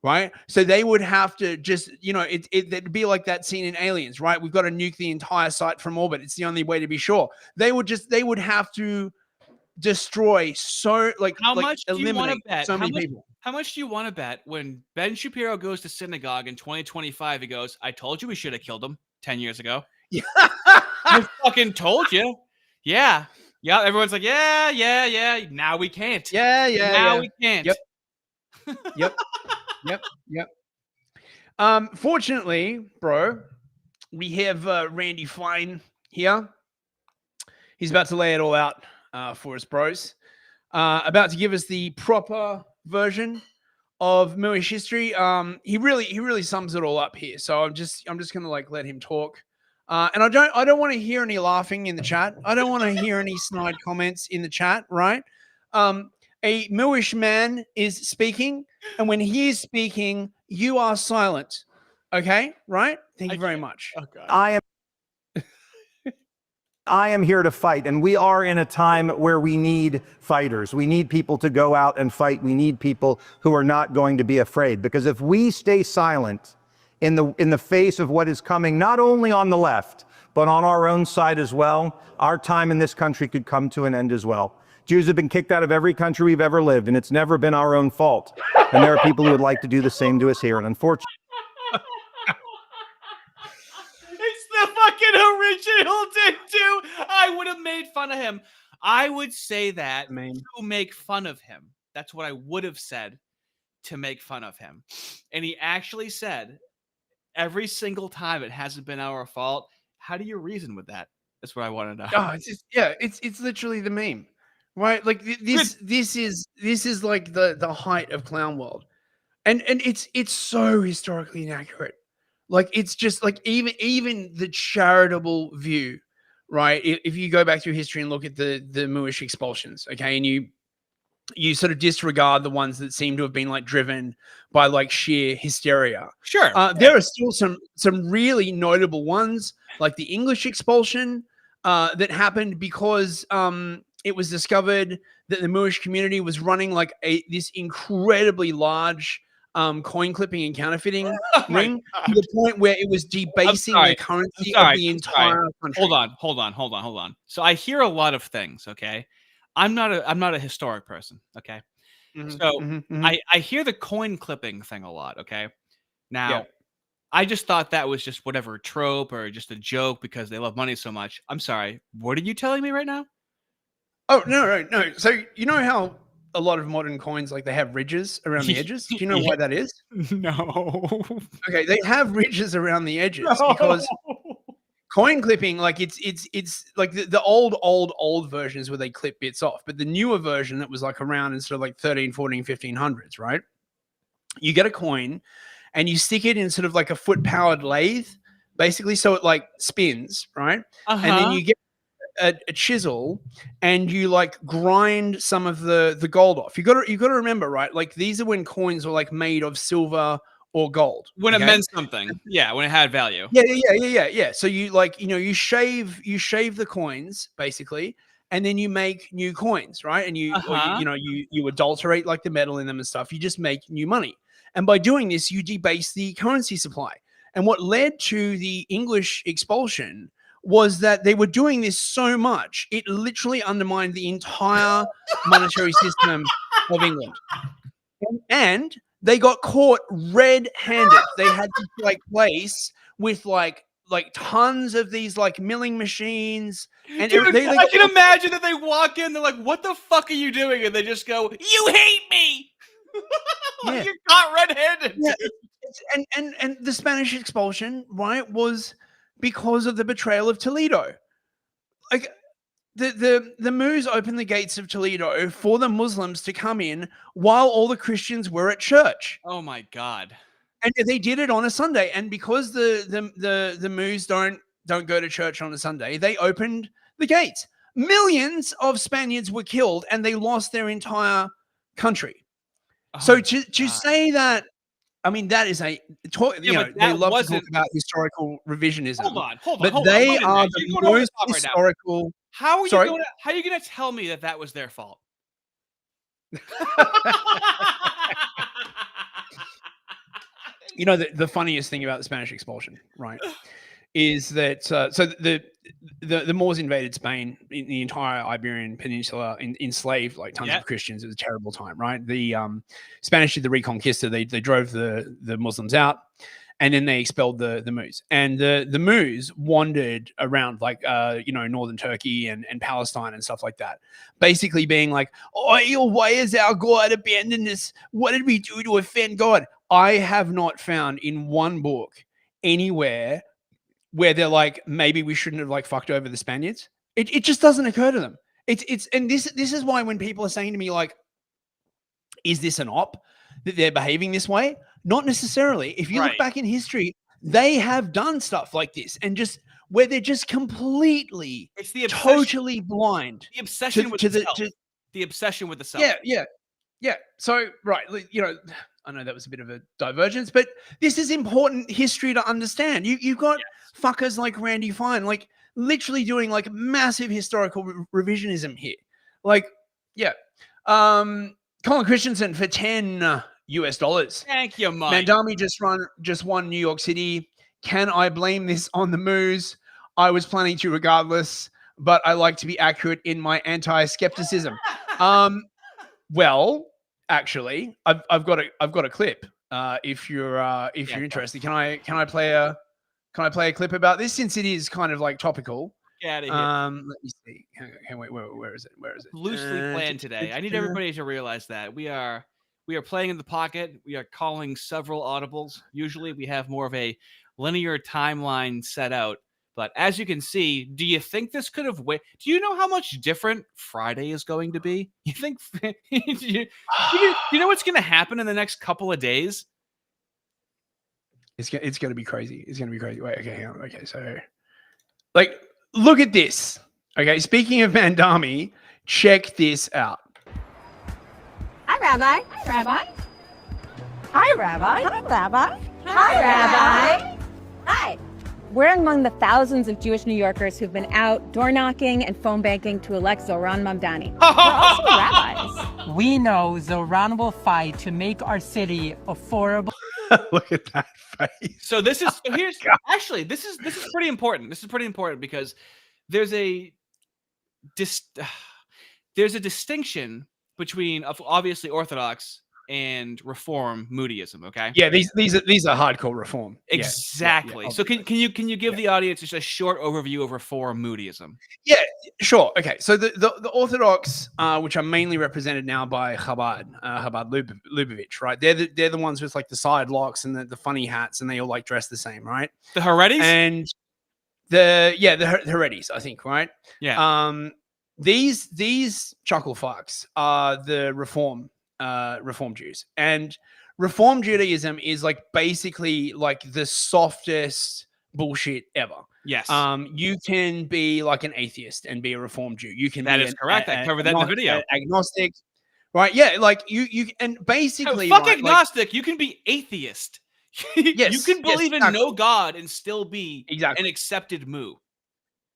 Right. So they would have to just, it'd be like that scene in Aliens, right? We've got to nuke the entire site from orbit. It's the only way to be sure. They would have to destroy how much do you want to bet? So many people. How much do you want to bet when Ben Shapiro goes to synagogue in 2025? He goes, "I told you we should have killed him 10 years ago." Yeah. I fucking told you. Yeah. Yeah. Everyone's like, yeah. Now we can't. Yeah. We can't. Yep. Yep. Fortunately, bro, we have Randy Fine here. He's about to lay it all out for us, bros. About to give us the proper version of Moorish history. He really sums it all up here. So I'm just gonna like let him talk. And I don't want to hear any laughing in the chat. I don't want to hear any snide comments in the chat, right? A Moorish man is speaking, and when he is speaking, you are silent. Okay, right? Thank you very much. Oh, God. I am here to fight, and we are in a time where we need fighters. We need people to go out and fight. We need people who are not going to be afraid, because if we stay silent in the face of what is coming, not only on the left, but on our own side as well, our time in this country could come to an end as well. Jews have been kicked out of every country we've ever lived, and it's never been our own fault. And there are people who would like to do the same to us here. And unfortunately, it's the fucking original did too. I would have made fun of him. I would say that to make fun of him. That's what I would have said to make fun of him. And he actually said, every single time it hasn't been our fault. How do you reason with that? That's what I want to know. Oh, it's literally the meme. Right, like this is like the height of clown world, and it's so historically inaccurate. Like it's just like even the charitable view, right? If you go back through history and look at the Moorish expulsions, okay, and you sort of disregard the ones that seem to have been like driven by like sheer hysteria. Sure, there are still some really notable ones, like the English expulsion that happened because it was discovered that the Moorish community was running like this incredibly large coin clipping and counterfeiting ring to the point where it was debasing the currency of the entire country. Hold on. So I hear a lot of things. Okay, I'm not a historic person. Okay, I hear the coin clipping thing a lot. Okay, now I just thought that was just whatever trope or just a joke because they love money so much. I'm sorry. What are you telling me right now? Oh, no. So you know how a lot of modern coins, like they have ridges around the edges? Do you know why that is? No. Okay, they have ridges around the edges because coin clipping, like it's like the old versions where they clip bits off, but the newer version that was like around in sort of like 13, 14, 1500s, right? You get a coin and you stick it in sort of like a foot-powered lathe, basically, so it like spins, right? And then you get a chisel and you like grind some of the gold off. You got to remember, right? Like these are when coins were like made of silver or gold. When it meant something. Yeah, when it had value. Yeah. So you like, you shave the coins basically, and then you make new coins, right? And you adulterate like the metal in them and stuff. You just make new money. And by doing this, you debase the currency supply. And what led to the English expulsion was that they were doing this so much, it literally undermined the entire monetary system of England. And they got caught red-handed. They had to like place with like tons of these like milling machines. And Dude, I can imagine that they walk in, they're like, "What the fuck are you doing?" And they just go, "You hate me." Yeah. You're caught red-handed. Yeah. And the Spanish expulsion, right, was because of the betrayal of Toledo. Like the Moors opened the gates of Toledo for the Muslims to come in while all the Christians were at church. Oh my God. And they did it on a Sunday. And because the Moors don't go to church on a Sunday, they opened the gates. Millions of Spaniards were killed and they lost their entire country. So to say that, I mean, that is they love to talk about historical revisionism. Hold on. But they are the most historical. How are you gonna tell me that was their fault? You know, the funniest thing about the Spanish expulsion, right, is that so the Moors invaded Spain, in the entire Iberian Peninsula, enslaved like tons of Christians. It was a terrible time, right? The Spanish did the Reconquista. They drove the Muslims out, and then they expelled the Moors. And the Moors wandered around like northern Turkey and Palestine and stuff like that, basically being like, "Oh, why has our God abandoned us? What did we do to offend God?" I have not found in one book anywhere where they're like, maybe we shouldn't have like fucked over the Spaniards. It just doesn't occur to them. And this is why when people are saying to me like, is this an op that they're behaving this way? Not necessarily. If you look back in history, they have done stuff like this, and just where they're just completely, it's the totally blind. The obsession with the self. The obsession with the self. Yeah. So I know that was a bit of a divergence, but this is important history to understand. You've got fuckers like Randy Fine, like literally doing like massive historical revisionism here. Like, Colin Christensen for $10 US. Thank you, Mike. Mandami just won New York City. Can I blame this on the Moors? I was planning to regardless, but I like to be accurate in my anti-skepticism. Well, actually, I've got a clip. If you're interested, can I play a clip about this, since it is kind of like topical? Get out of here. Let me see. Wait, where is it? Loosely planned today. I need everybody to realize that we are playing in the pocket. We are calling several audibles. Usually we have more of a linear timeline set out. But as you can see, do you think this could have do you know how much different Friday is going to be? You think do you know what's going to happen in the next couple of days? It's going to be crazy. It's going to be crazy. Wait, okay, hang on. Okay, so like look at this. Okay, speaking of Mandami, check this out. Hi, Rabbi. Hi, Rabbi. Hi, Rabbi. Hi, Rabbi. Hi, Rabbi. Hi. We're among the thousands of Jewish New Yorkers who've been out door knocking and phone banking to elect Zohran Mamdani. We're also rabbis. We know Zohran will fight to make our city affordable. Look at that face. So this is actually this is pretty important. This is pretty important because there's a distinction between obviously Orthodox and Reform Moodyism. Okay. Yeah, these are hardcore Reform. Exactly. So can you give the audience just a short overview of Reform Moodyism? Yeah, sure. Okay. So the Orthodox, which are mainly represented now by Chabad Lubavitch, right? They're the ones with like the side locks and the funny hats, and they all like dress the same, right? The Haredis? And the Haredis, I think, right? Yeah. These chuckle fucks are the Reform Jews, and Reform Judaism is like basically like the softest bullshit ever. Yes. You can be like an atheist and be a Reform Jew. You can. That is correct. I covered that in the video. Agnostic, right? Yeah, like you and basically fuck agnostic. You can be atheist. Yes, you can believe in no God and still be an accepted moo.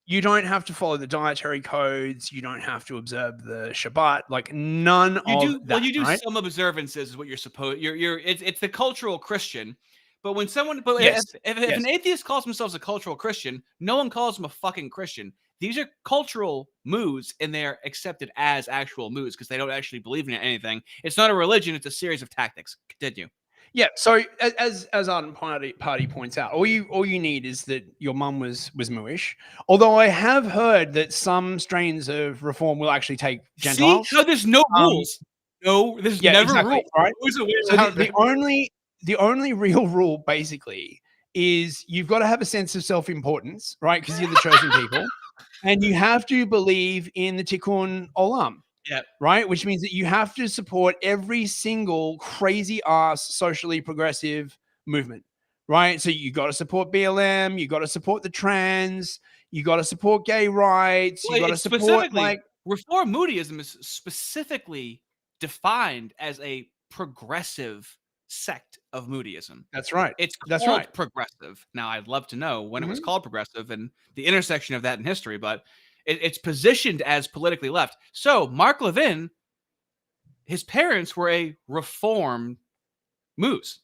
You don't have to follow the dietary codes. You don't have to observe the Shabbat. Like none of that. Well, you do right? some observances. Is what you're supposed. It's the cultural Christian, But when someone, if an atheist calls themselves a cultural Christian, no one calls them a fucking Christian. These are cultural moods, and they're accepted as actual moods because they don't actually believe in anything. It's not a religion; it's a series of tactics. Continue. Yeah. So as Arden Party points out, all you need is that your mum was mooish. Although I have heard that some strains of reform will actually take Gentiles. See? No, there's no rules. No, there's never rules. Right. So the only real rule basically is you've got to have a sense of self-importance, right? Because you're the chosen people, and you have to believe in the Tikkun Olam. Yeah. Right. Which means that you have to support every single crazy ass socially progressive movement. Right. So you got to support BLM. You got to support the trans. You got to support gay rights. You got to support Reform Moodyism is specifically defined as a progressive sect of Moodyism. That's right. It's called progressive. Now, I'd love to know when it was called progressive and the intersection of that in history, but it's positioned as politically left. So Mark Levin, his parents were a reform moose.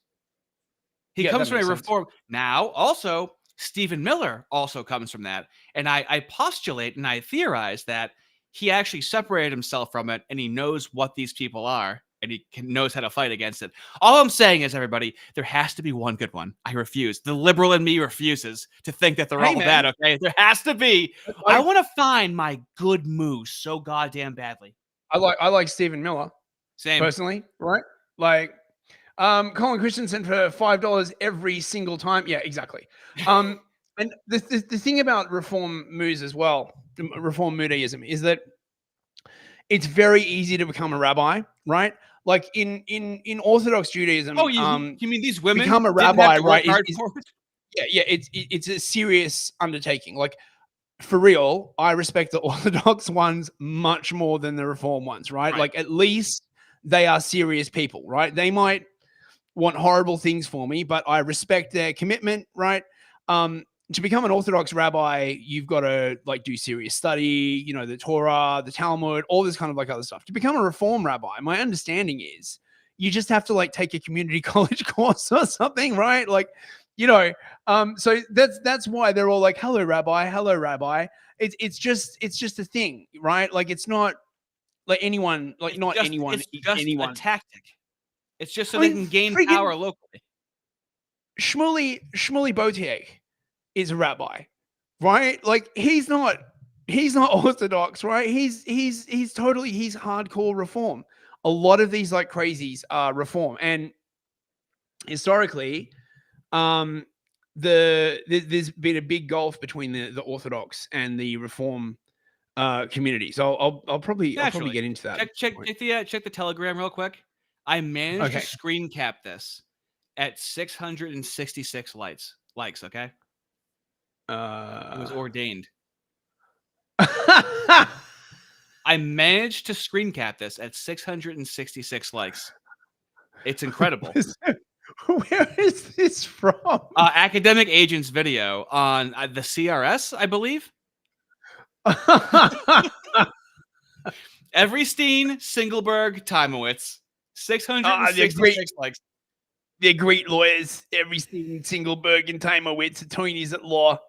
He comes from a reform. Now, also, Stephen Miller also comes from that. And I postulate and I theorize that he actually separated himself from it and he knows what these people are and he knows how to fight against it. All I'm saying is, everybody, there has to be one good one. I refuse. The liberal in me refuses to think that they're all bad, okay? There has to be. I want to find my good moose so goddamn badly. I like Stephen Miller. Same. Personally, right? Like Colin Christensen for $5 every single time. Yeah, exactly. And the thing about reform moves as well, reform Moodyism, is that it's very easy to become a rabbi, right? Like in Orthodox Judaism. Oh, you mean these women become a rabbi, right? Yeah, it's a serious undertaking. Like, for real, I respect the Orthodox ones much more than the Reform ones, right? Like, at least they are serious people, right? They might want horrible things for me, but I respect their commitment, right? To become an Orthodox rabbi, you've got to like do serious study, you know, the Torah, the Talmud, all this kind of like other stuff. To become a Reform rabbi, my understanding is you just have to like take a community college course or something, right? Like, you know, so that's why they're all like, hello, rabbi, hello, rabbi. It's just a thing, right? Like, it's not like anyone, like not anyone. It's just anyone. A tactic. It's just so they can gain power locally. Shmuley Botiek is a rabbi, right? Like, he's not Orthodox, right? He's hardcore Reform. A lot of these like crazies are Reform, and historically, there's been a big gulf between the Orthodox and the Reform community. So I'll probably get into that. Check the Telegram real quick. I managed to screen cap this at 666 likes. Okay. It was ordained. I managed to screen cap this at 666 likes. It's incredible. Where is this from? Academic Agents video on the CRS, I believe. Everstein, Singelberg, Timowitz. 666 likes. They're great lawyers. Everstein, Singelberg, and Timowitz, attorneys at law.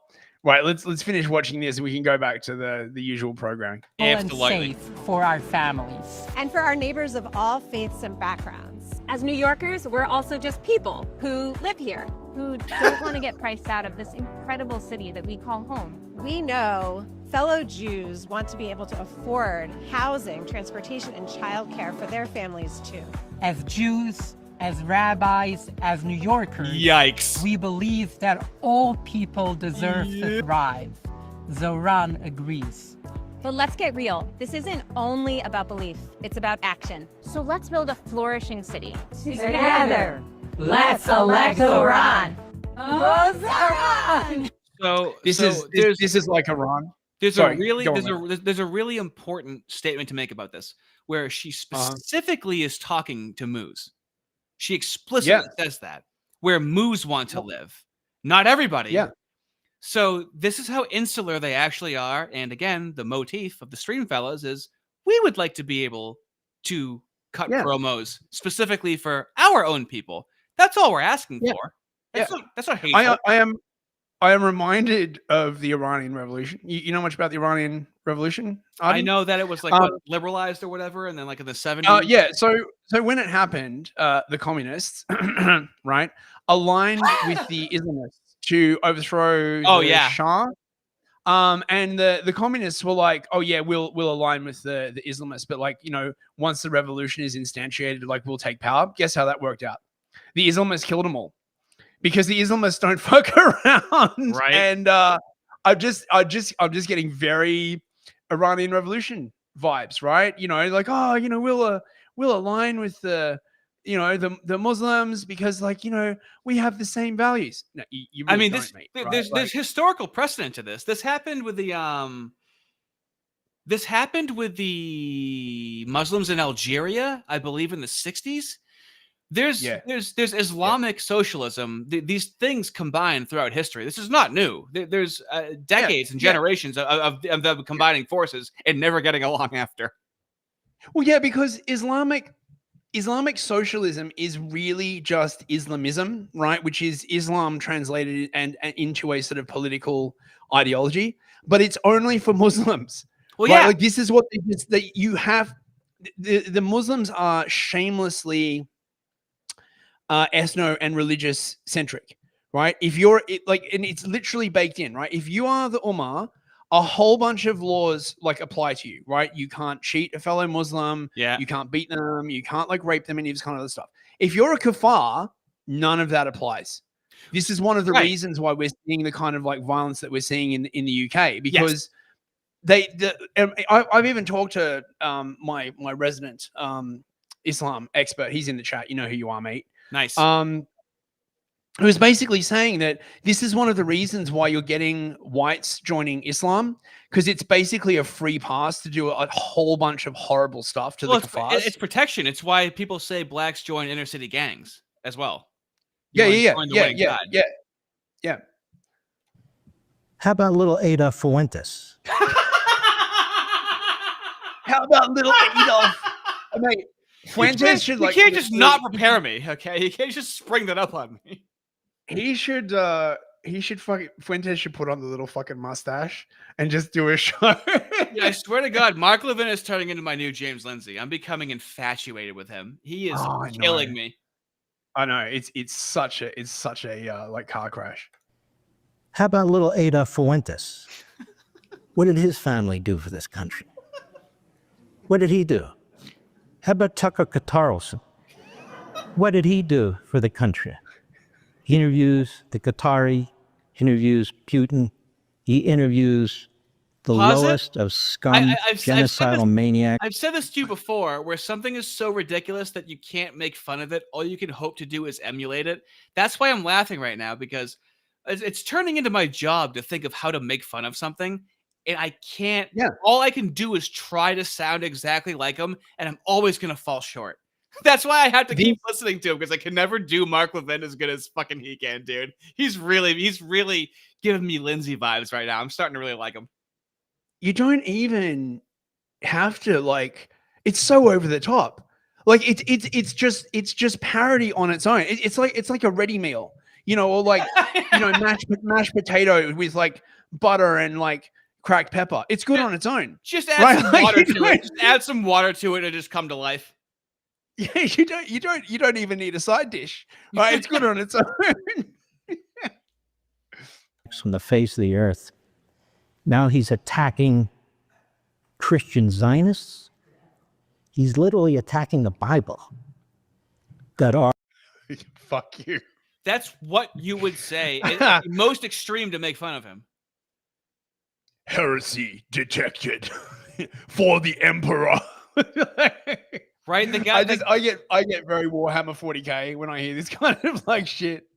Right, let's finish watching this and we can go back to the usual programming. And safe for our families. And for our neighbors of all faiths and backgrounds. As New Yorkers, we're also just people who live here, who don't want to get priced out of this incredible city that we call home. We know fellow Jews want to be able to afford housing, transportation, and childcare for their families too. As Jews, as rabbis, as New Yorkers, yikes, we believe that all people deserve to thrive. Zoran agrees. But let's get real. This isn't only about belief. It's about action. So let's build a flourishing city. Together, let's elect Zoran. Zoran! So this is like Iran. There's a really important statement to make about this, where she specifically is talking to Moose. She explicitly says that, where Moose want to live, not everybody. Yeah. So this is how insular they actually are. And again, the motif of the Stream Fellas is we would like to be able to cut promos specifically for our own people. That's all we're asking for. That's not hateful. I am reminded of the Iranian Revolution. You know much about the Iranian Revolution? I know that it was like liberalized or whatever, and then like in the 70s. Yeah. So when it happened, the communists, right, aligned with the Islamists to overthrow the Shah. And the communists were like, oh yeah, we'll align with the Islamists, but like, you know, once the revolution is instantiated, like we'll take power. Guess how that worked out? The Islamists killed them all because the Islamists don't fuck around. Right. And I'm just getting very Iranian Revolution vibes, right? You know, like, oh, you know, we'll align with the Muslims because, like, you know, we have the same values. No, you really don't, mate, right? There's historical precedent to this. This happened with the Muslims in Algeria, I believe, in the 60s. There's Islamic socialism. These things combine throughout history. This is not new. There's decades and generations of them combining forces and never getting along after. Well, yeah, because Islamic socialism is really just Islamism, right? Which is Islam translated and into a sort of political ideology, but it's only for Muslims. Well, right? yeah, like this is what you have. The Muslims are shamelessly ethno and religious centric, right? If you're and it's literally baked in, right? If you are the Ummah, a whole bunch of laws like apply to you, right? You can't cheat a fellow Muslim. Yeah. You can't beat them. You can't like rape them, any of this kind of other stuff. If you're a kafar, none of that applies. This is one of the reasons why we're seeing the kind of like violence that we're seeing in the UK, because I've even talked to my resident Islam expert. He's in the chat. You know who you are, mate. Nice. Who was basically saying that this is one of the reasons why you're getting whites joining Islam, because it's basically a free pass to do a whole bunch of horrible stuff to the kafars. It's protection. It's why people say blacks join inner city gangs as well. Yeah. How about little Ada Fuentes? How about little Adolf? I mean, Fuentes should like. You can't just not prepare me, okay? You can't just spring that up on me. Fuentes should put on the little fucking mustache and just do a show. Yeah, I swear to God, Mark Levin is turning into my new James Lindsay. I'm becoming infatuated with him. He is killing me. I know, it's such a like car crash. How about little Ada Fuentes? What did his family do for this country? What did he do? How about Tucker Carlson? What did he do for the country? He interviews the Qatari, interviews Putin, he interviews the lowest of scum, genocidal maniacs. I've said this to you before, where something is so ridiculous that you can't make fun of it. All you can hope to do is emulate it. That's why I'm laughing right now, because it's turning into my job to think of how to make fun of something. And I can't. Yeah. All I can do is try to sound exactly like him, and I'm always going to fall short. That's why I have to keep listening to him, because I can never do Mark Levin as good as fucking he can, dude. He's really giving me Lindsay vibes right now. I'm starting to really like him. You don't even have to like. It's so over the top. Like it's just parody on its own. It's like a ready meal, you know, or like mashed potato with like butter and like cracked pepper. It's good on its own. Just add some water to it. Just add some water to it and just come to life. Yeah, you don't even need a side dish. Right? It's good on its own. From the face of the earth. Now he's attacking Christian Zionists. He's literally attacking the Bible. That are fuck you. That's what you would say. It's most extreme to make fun of him. Heresy detected for the Emperor. Right, the guy. I get very Warhammer 40k when I hear this kind of like shit.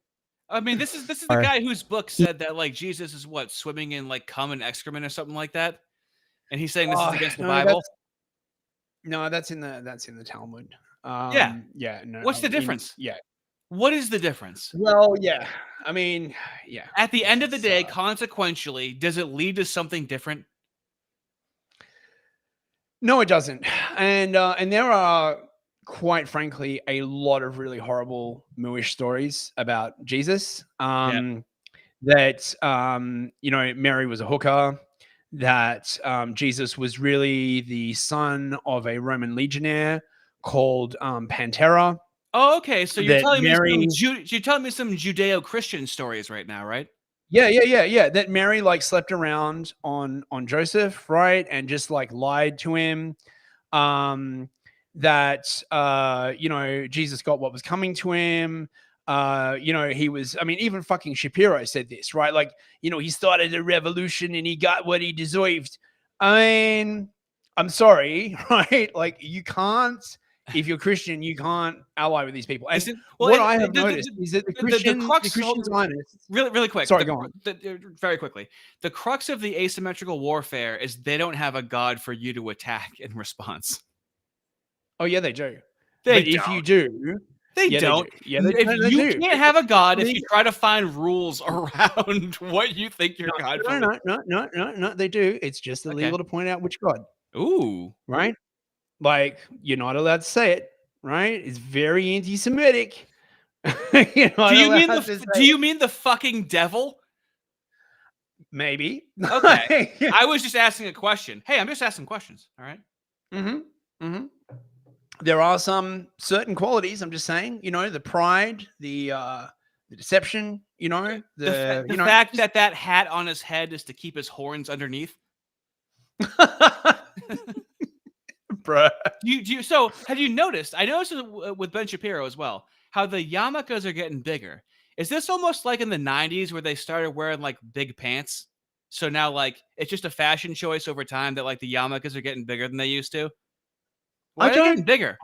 I mean, this is the guy whose book said that like Jesus is what, swimming in like cum and excrement or something like that, and he's saying this is against the Bible. That's in the Talmud. Yeah. No. What's the difference? Yeah. What is the difference? Well, yeah. I mean, yeah. At the end of the day, consequentially, does it lead to something different? No, it doesn't. And there are quite frankly, a lot of really horrible mooish stories about Jesus. That Mary was a hooker, that Jesus was really the son of a Roman legionnaire called Pantera. Oh, okay. So you're That telling Mary, me you're telling me some Judeo-Christian stories right now, right? yeah. That Mary like slept around on Joseph, right, and just like lied to him. That Jesus got what was coming to him. He was, I mean, even fucking Shapiro said this, right? Like, he started a revolution and he got what he deserved. I mean, I'm sorry, right? Like, you can't, if you're Christian, you can't ally with these people. And what I have noticed is that the Christian Zionists, really quick. Sorry, go on. Very quickly. The crux of the asymmetrical warfare is they don't have a god for you to attack in response. Oh yeah, they do. But if you do, they don't. Yeah, they you do. can't have a god if you try to find rules around what you think your god. No, they do. It's just illegal to point out which god. Ooh, right. Like, you're not allowed to say it, right? It's very anti-Semitic. Do you mean the fucking devil? Maybe. Okay. I was just asking a question. Hey, I'm just asking questions. All right. There are some certain qualities. I'm just saying. The pride, the deception. The fact that hat on his head is to keep his horns underneath. Bruh. So have you noticed? I noticed with Ben Shapiro as well, how the yarmulkes are getting bigger. Is this almost like in the 90s where they started wearing like big pants? So now like it's just a fashion choice over time that like the yarmulkes are getting bigger than they used to? Why are they getting bigger?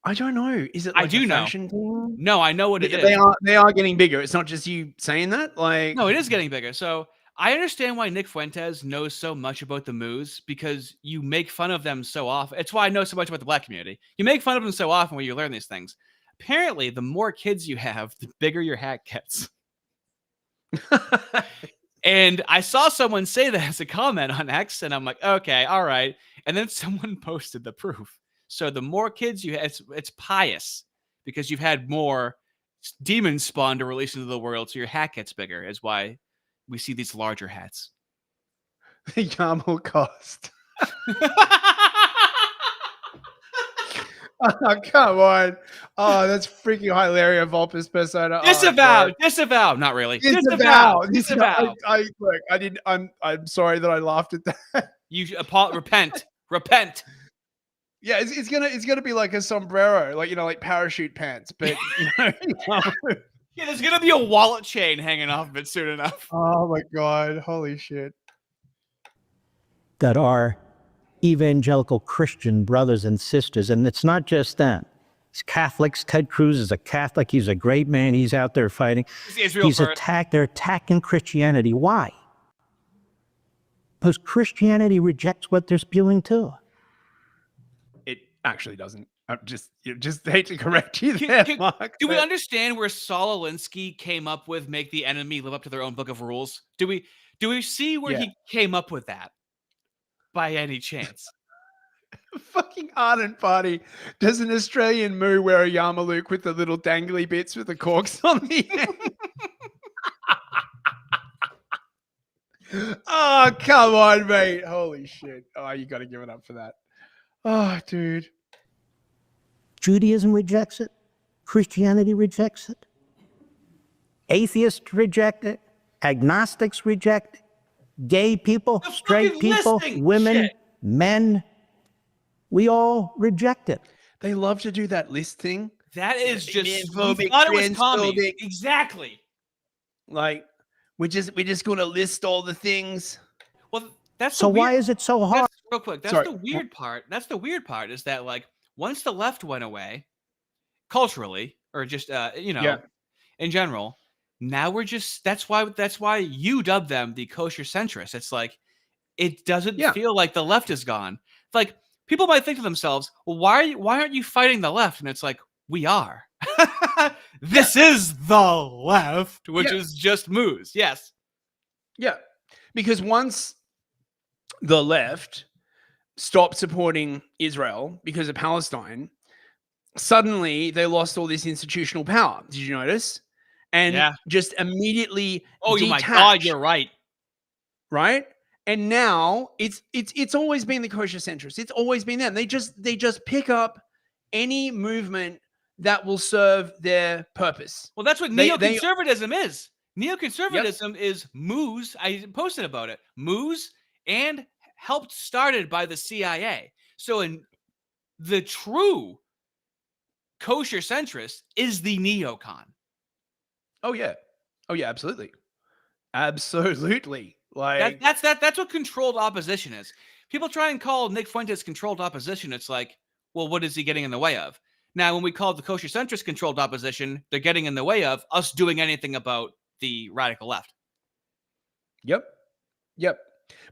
I don't know. Is it like I do a know. fashion thing? No, I know what it is. They are getting bigger. It's not just you saying that. Like, no, it is getting bigger. So I understand why Nick Fuentes knows so much about the moos, because you make fun of them so often. It's why I know so much about the black community. You make fun of them so often when you learn these things. Apparently, the more kids you have, the bigger your hat gets. And I saw someone say that as a comment on X, and I'm like, okay, all right. And then someone posted the proof. So the more kids you have, it's pious because you've had more demons spawn to release into the world, so your hat gets bigger, is why we see these larger hats. The yarmulke cost. Oh, come on. Oh, that's freaking hilarious. Vulpus persona. Disavow. Not really. Disavow. Disavow. I'm sorry that I laughed at that. You repent. Repent. Yeah, it's gonna be like a sombrero, like parachute pants, but Yeah, there's gonna be a wallet chain hanging off of it soon enough. Oh my god, holy shit. That are evangelical Christian brothers and sisters, and it's not just that. It's Catholics. Ted Cruz is a Catholic. He's a great man. He's out there fighting. They're attacking Christianity. Why? Because Christianity rejects what they're spewing too. It actually doesn't. I'm just hate to correct you there, Mark. Do we understand where Saul Alinsky came up with make the enemy live up to their own book of rules? Do we see where he came up with that by any chance? Fucking Ardent Party does an Australian moo wear a yarmulke with the little dangly bits with the corks on the end. Oh, come on, mate. Holy shit. Oh, you got to give it up for that. Oh, dude. Judaism rejects it. Christianity rejects it. Atheists reject it. Agnostics reject it. Gay people, straight people, women, men. We all reject it. They love to do that list thing. That is just transphobic, thought it was commie. Exactly. Like we're just going to list all the things. Well, that's so why is it so hard? Real quick, that's the weird part. That's the weird part is that like once the left went away, culturally or just in general, now we're just that's why you dub them the kosher centrists. It's like it doesn't feel like the left is gone. Like people might think to themselves, well, why aren't you fighting the left? And it's like, we are. This is the left, which is just moose. Yes. Yeah. Because once the left stopped supporting Israel because of Palestine, suddenly they lost all this institutional power. Did you notice? And just immediately Oh my detached, God, you're right. right? And now it's always been the kosher centrists. It's always been them. They just pick up any movement that will serve their purpose. Well, that's what neoconservatism is. Neoconservatism is moves. I posted about it. Moves and started by the CIA. So in the true kosher centrist is the neocon. Oh yeah, absolutely, absolutely. Like that's what controlled opposition is. People try and call Nick Fuentes controlled opposition. It's like, well, what is he getting in the way of? Now, when we call the kosher centrist controlled opposition, they're getting in the way of us doing anything about the radical left. Yep.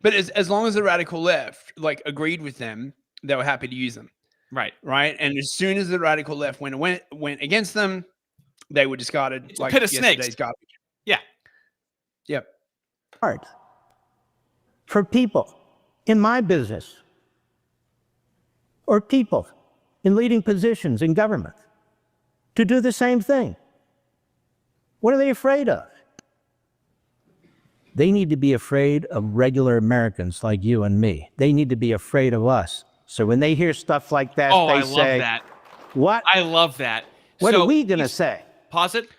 But as long as the radical left like agreed with them, they were happy to use them. Right. And as soon as the radical left went against them, they were discarded. It's like a pit of yesterday's snakes. garbage. Yeah. Yep. Hard for people in my business or people in leading positions in government to do the same thing. What are they afraid of? They need to be afraid of regular Americans like you and me. They need to be afraid of us. So when they hear stuff like that, they say, love that. What? I love that. What are we going to say? Pause it.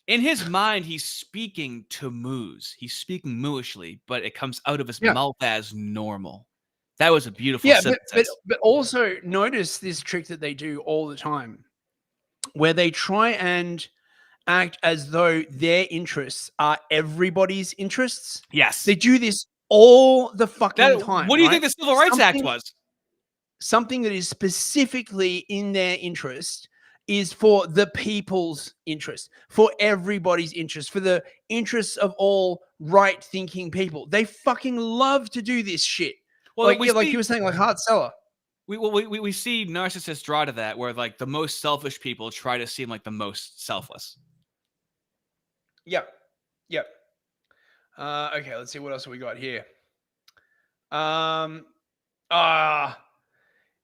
In his mind, he's speaking to moos. He's speaking mooishly, but it comes out of his mouth as normal. That was a beautiful synthesis. But also notice this trick that they do all the time, where they try and act as though their interests are everybody's interests. Yes. They do this all the fucking time. What do you think the Civil Rights Act was? Something that is specifically in their interest is for the people's interest, for everybody's interest, for the interests of all right-thinking people. They fucking love to do this shit. Well, like you were saying, like hard seller. We see narcissists draw to that, where like the most selfish people try to seem like the most selfless. Yep. Okay, let's see what else we got here.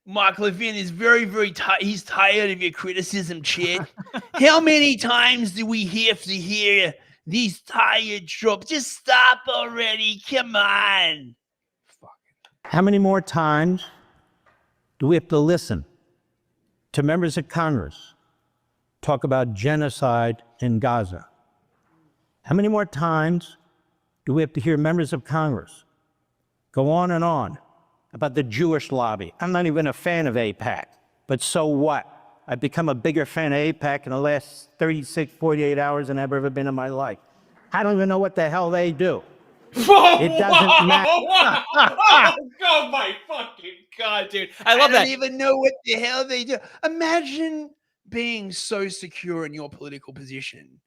Mark Levin is very, very tired. He's tired of your criticism, Chad. How many times do we have to hear these tired tropes? Just stop already. Come on. How many more times do we have to listen to members of Congress talk about genocide in Gaza? How many more times do we have to hear members of Congress go on and on about the Jewish lobby? I'm not even a fan of AIPAC, but so what? I've become a bigger fan of AIPAC in the last 36, 48 hours than I've ever been in my life. I don't even know what the hell they do. It doesn't matter. Oh my fucking God, dude. I love that. I don't even know what the hell they do. Imagine being so secure in your political position.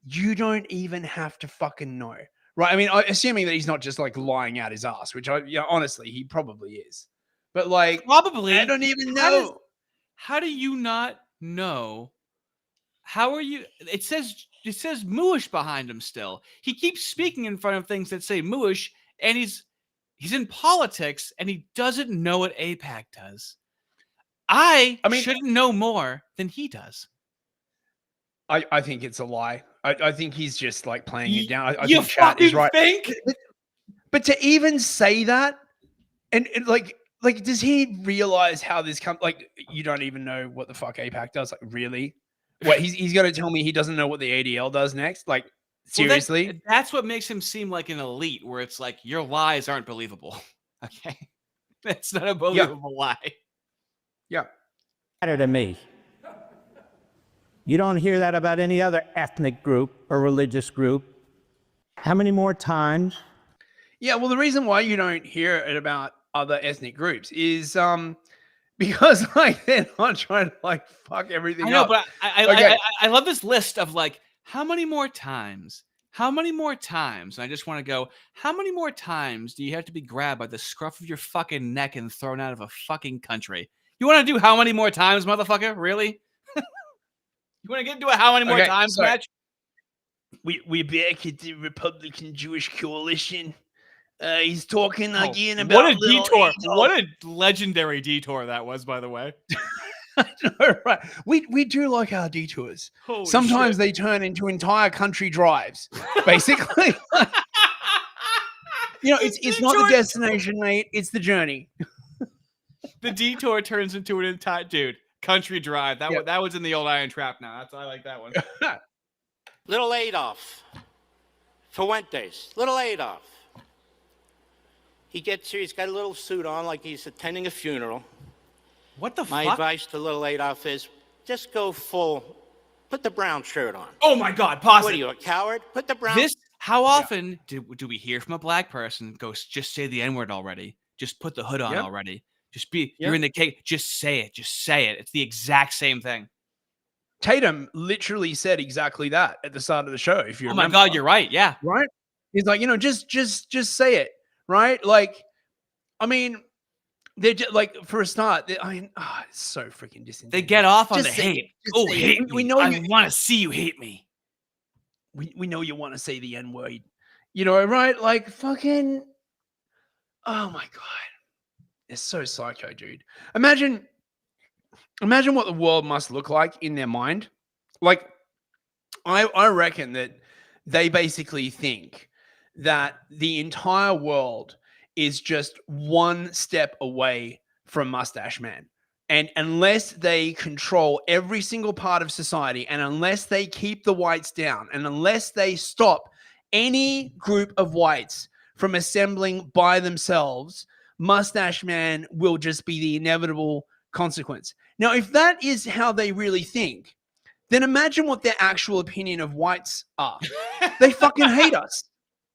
You don't even have to fucking know. Right? I mean, assuming that he's not just like lying out his ass, which honestly, he probably is. But like, probably. I don't even know. How do you not know? How are you? It says mooish behind him still. He keeps speaking in front of things that say mooish, and he's in politics, and he doesn't know what AIPAC does. I mean, shouldn't know more than he does. I think it's a lie. I think he's just like playing it down. I you think chat is right. Think? But to even say that, and like, does he realize how this comes? Like, you don't even know what the fuck AIPAC does. Like, really? What he's going to tell me he doesn't know what the ADL does next? Like, seriously? Well, that's what makes him seem like an elite, where it's like your lies aren't believable. Okay, that's not a believable lie. Yeah. Matter to me. You don't hear that about any other ethnic group or religious group. How many more times? Yeah, well, the reason why you don't hear it about other ethnic groups is because like they're not trying to like fuck everything up. But I love this list of like how many more times? How many more times? And I just want to go, how many more times do you have to be grabbed by the scruff of your fucking neck and thrown out of a fucking country? You want to do how many more times, motherfucker? Really? You want to get into a how many more times match? We're back at the Republican Jewish Coalition. He's talking again about what a detour! What a legendary detour that was, by the way. I know, right? We do like our detours. Holy Sometimes shit. they turn into entire country drives, basically. It's not the destination, mate. It's the journey. The detour turns into an entire country drive. That was in the old Iron Trap. Now I like that one. Little Adolf Fuentes, little Adolf. He gets here, he's got a little suit on like he's attending a funeral. What the My fuck? advice to little Adolf is just go full, put the brown shirt on. Oh my God, pause What it. are you, a coward? Put the brown How often do we hear from a black person go, just say the N-word already? Just put the hood on already. You're in the cake. Just say it. Just say it. It's the exact same thing. Tatum literally said exactly that at the start of the show. If you remember. Oh my God, you're right. Yeah. Right? He's like, just say it. Right? Like, I mean, they're just, like, for a start, it's so freaking disingenuous. They get off on Just the say hate. it. Just Oh, say it. hate me. We know I want to see you hate me. We know you want to say the N-word. Right? Like, fucking, oh my God. It's so psycho, dude. Imagine what the world must look like in their mind. Like, I reckon that they basically think that the entire world is just one step away from Mustache Man. And unless they control every single part of society, and unless they keep the whites down, and unless they stop any group of whites from assembling by themselves, Mustache Man will just be the inevitable consequence. Now, if that is how they really think, then imagine what their actual opinion of whites are. They fucking hate us.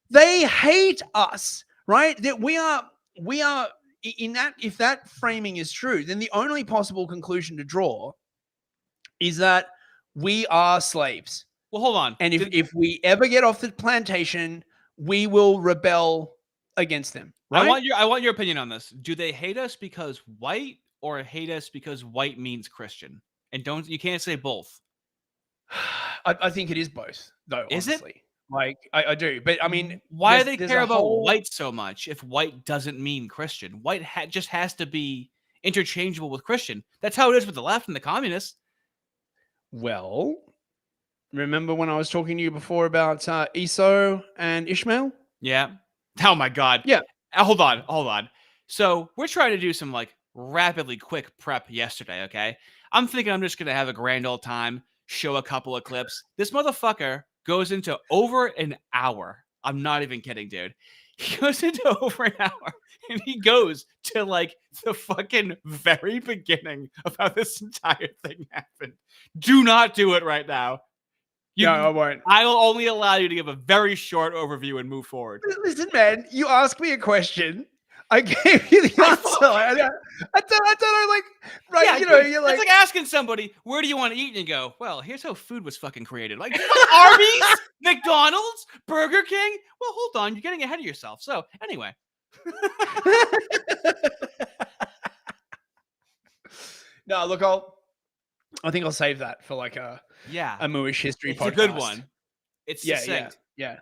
They hate us, right? That we are in that. If that framing is true, then the only possible conclusion to draw is that we are slaves. Well, hold on. And if we ever get off the plantation, we will rebel against them. Right? I want your opinion on this. Do they hate us because white, or hate us because white means Christian? And you can't say both. I think it is both, though. Is honestly. it? Like, I do, but I mean, why do they care about white so much if white doesn't mean Christian? White just has to be interchangeable with Christian. That's how it is with the left and the communists. Well, remember when I was talking to you before about Esau and Ishmael? Yeah. Oh my God. Yeah. Hold on. So we're trying to do some like rapidly quick prep yesterday, okay? I'm thinking I'm just going to have a grand old time, show a couple of clips. This motherfucker goes into over an hour. I'm not even kidding, dude. He goes into over an hour, and he goes to like the fucking very beginning of how this entire thing happened. Do not do it right now. No, I won't. I'll only allow you to give a very short overview and move forward. Listen, man, you asked me a question. I gave you the answer. I don't know, like, right? Yeah, you're like, it's like asking somebody, where do you want to eat? And you go, well, here's how food was fucking created. Like, Arby's, McDonald's, Burger King. Well, hold on, you're getting ahead of yourself. So, anyway. No, look, I think I'll save that for like a Mooish history podcast. It's a good one. It's succinct. Yeah.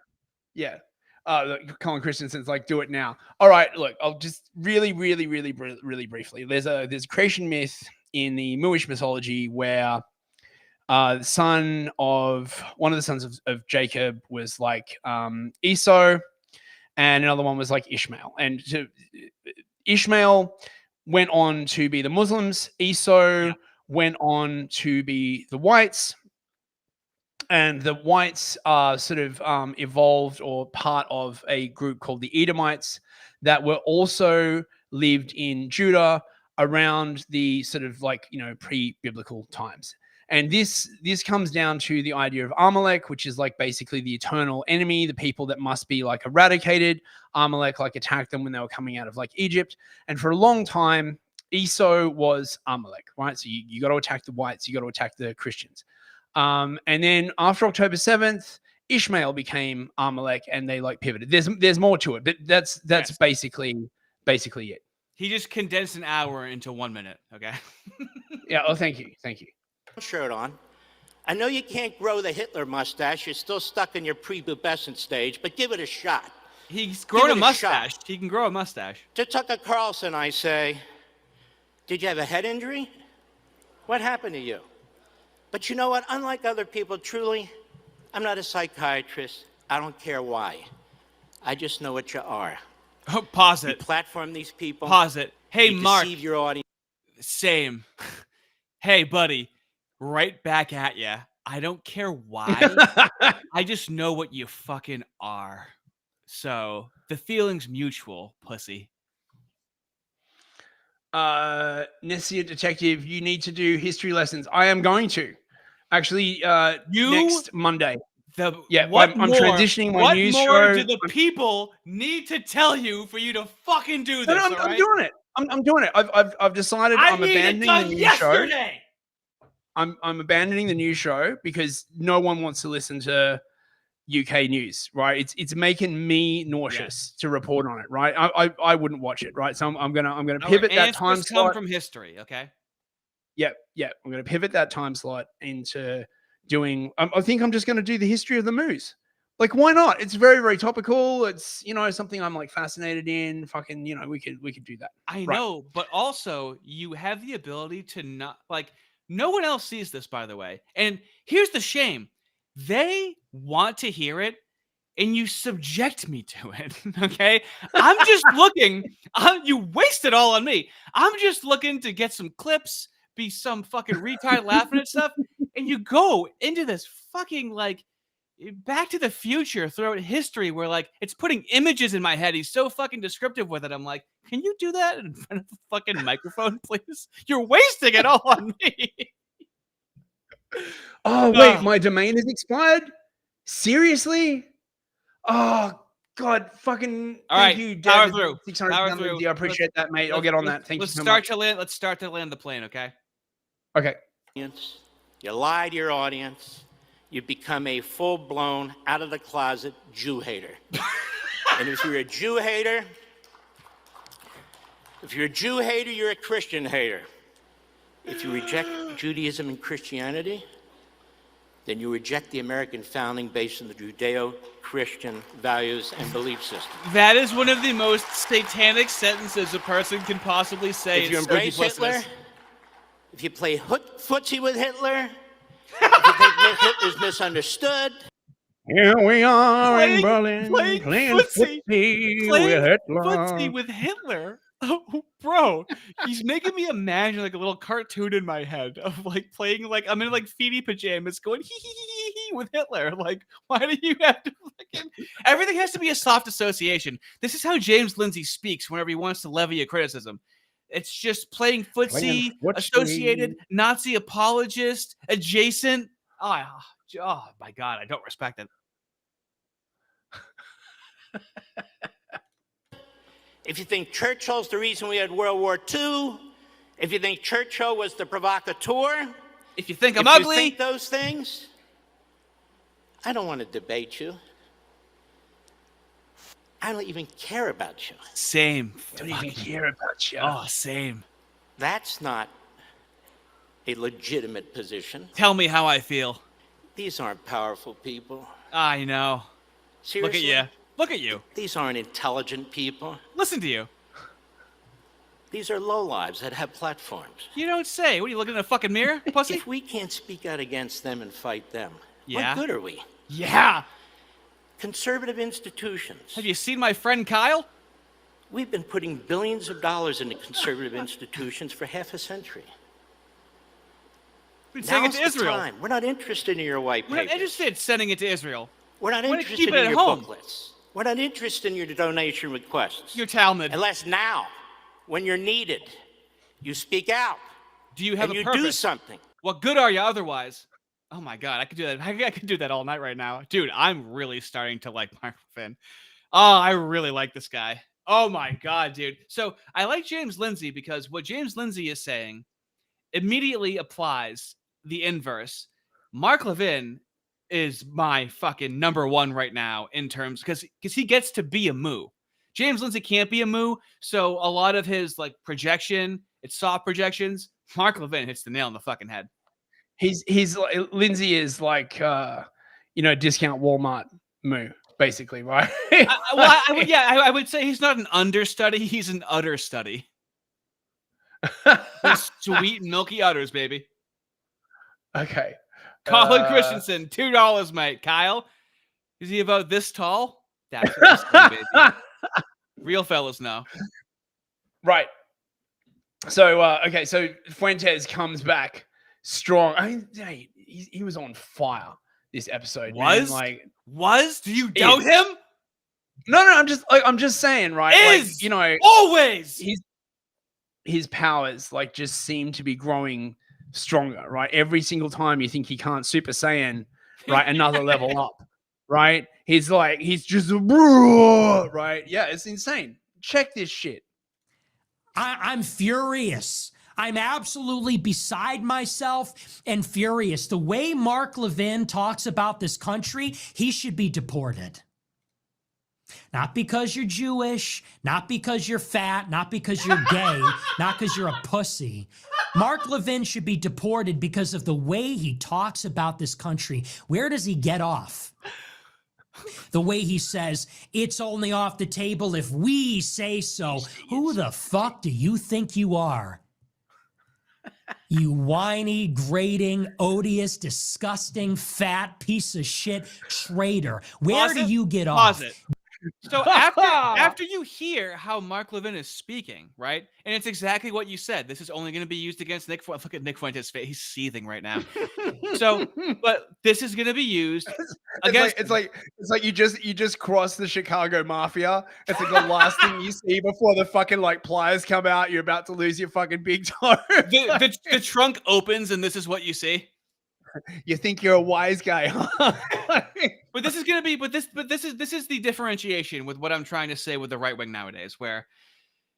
Look, Colin Christensen's like, do it now. All right, look, I'll just really briefly. There's a creation myth in the Mooish mythology where one of the sons of Jacob was like Esau, and another one was like Ishmael. And Ishmael went on to be the Muslims. Esau went on to be the whites. And the whites are sort of evolved or part of a group called the Edomites that were also lived in Judah around the sort of like, pre-biblical times. And this comes down to the idea of Amalek, which is like basically the eternal enemy, the people that must be like eradicated. Amalek like attacked them when they were coming out of like Egypt. And for a long time, Esau was Amalek, right? So you got to attack the whites, you got to attack the Christians. And then after October 7th, Ishmael became Amalek, and they like pivoted. There's more to it, but that's basically it. He just condensed an hour into 1 minute. Okay. Yeah. Oh, thank you. Shirt on. I know you can't grow the Hitler mustache. You're still stuck in your prepubescent stage, but give it a shot. He's grown a mustache. He can grow a mustache. To Tucker Carlson, I say, did you have a head injury? What happened to you? But you know what? Unlike other people, truly, I'm not a psychiatrist. I don't care why. I just know what you are. Oh, pause it. You platform these people. Pause it. Hey, you Mark. deceive your audience. Same. Hey, buddy. Right back at ya. I don't care why. I just know what you fucking are. So the feeling's mutual, pussy. Nessia Detective, you need to do history lessons. I am going to. Actually, next Monday. I'm transitioning my news show. What more do the people need to tell you for you to fucking do this? I'm doing it. I'm doing it. I've decided I'm abandoning the news show. I'm abandoning the news show because no one wants to listen to UK news, right? It's making me nauseous to report on it, right? I wouldn't watch it, right? So I'm gonna pivot that time slot from history, okay? Yeah. I'm gonna pivot that time slot into doing. I think I'm just gonna do the history of the moose. Like, why not? It's very, very topical. It's, something I'm like fascinated in. Fucking, we could do that. I know, but also you have the ability to not like. No one else sees this, by the way. And here's the shame. They want to hear it, and you subject me to it, okay? I'm just looking. You waste it all on me. I'm just looking to get some clips, be some fucking retard laughing at stuff, and you go into this fucking, like, Back to the Future throughout history where, like, it's putting images in my head. He's so fucking descriptive with it. I'm like, can you do that in front of a fucking microphone, please? You're wasting it all on me. Oh, wait, my domain is expired? Seriously? Oh, God, fucking thank you, power through. Power through. I appreciate that, mate. I'll get on that. Thank you so much. Let's start to land the plane, okay? Okay. You lie to your audience. You become a full-blown, out-of-the-closet Jew hater. And if you're a Jew hater, you're a Christian hater. If you reject Judaism and Christianity, then you reject the American founding based on the Judeo-Christian values and belief system. That is one of the most satanic sentences a person can possibly say. If you embrace Hitler, if you play footsie with Hitler, if you think Hitler's misunderstood. Here we are in Berlin playing footsie with Hitler. Oh, bro, he's making me imagine like a little cartoon in my head of like playing like I'm in like feety pajamas going hee with Hitler. Like, why do you have to fucking everything has to be a soft association? This is how James Lindsay speaks whenever he wants to levy a criticism. It's just playing footsie, associated, Nazi apologist, adjacent. Oh my God, I don't respect it. If you think Churchill's the reason we had World War II, if you think Churchill was the provocateur, if you think I'm ugly, you think those things, I don't want to debate you. I don't even care about you. Same. Don't even care about you. Oh, same. That's not a legitimate position. Tell me how I feel. These aren't powerful people. I know. Seriously? Look at you. Look at you. These aren't intelligent people. Listen to you. These are lowlives that have platforms. You don't say. What are you looking in a fucking mirror, pussy? If we can't speak out against them and fight them, what good are we? Yeah. Conservative institutions. Have you seen my friend Kyle? We've been putting billions of dollars into conservative institutions for half a century. We're sending it to Israel. Time. We're not interested in your white papers. We're not interested in sending it to Israel. We're not interested keep it in at your home. booklets. We're not interested in your donation requests. Your Talmud. Unless now, when you're needed, you speak out. Do you have and a you purpose? do something. What good are you otherwise? Oh my God, I could do that. I could do that all night right now. Dude, I'm really starting to like Mark Levin. Oh, I really like this guy. Oh my God, dude. So I like James Lindsay because what James Lindsay is saying immediately applies the inverse. Mark Levin is my fucking number one right now in terms because he gets to be a moo. James Lindsay can't be a moo, so a lot of his like projection, it's soft projections. Mark Levin hits the nail on the fucking head. He's Lindsay is like discount Walmart moo, basically, right? I would say he's not an understudy, he's an utter study. Sweet milky udders, baby. Okay. Colin Christensen, $2, mate. Kyle, is he about this tall? That's baby. Real fellas know. Right. So, okay. So Fuentes comes back strong. I mean, hey, he was on fire this episode. Man. Do you doubt him? No. I'm just saying, right? Is always his powers just seem to be growing stronger, right? Every single time you think he can't Super Saiyan, right? Another level up, right? He's just right. Yeah, it's insane. Check this shit. I'm furious. I'm absolutely beside myself and furious. The way Mark Levin talks about this country, he should be deported. Not because you're Jewish, not because you're fat, not because you're gay, not because you're a pussy. Mark Levin should be deported because of the way he talks about this country. Where does he get off? The way he says, it's only off the table if we say so. Who the fuck do you think you are? You whiny, grating, odious, disgusting, fat piece of shit traitor. Where do you get off? So after you hear how Mark Levin is speaking, right? And it's exactly what you said. This is only going to be used against Nick Fuentes. Look at Nick Fuentes' face. He's seething right now. So, but this is going to be used against... It's like you just cross the Chicago Mafia. It's like the last thing you see before the fucking pliers come out. You're about to lose your fucking big toe. the trunk opens and this is what you see. You think you're a wise guy, huh? But this is going to be, this is the differentiation with what I'm trying to say with the right wing nowadays, where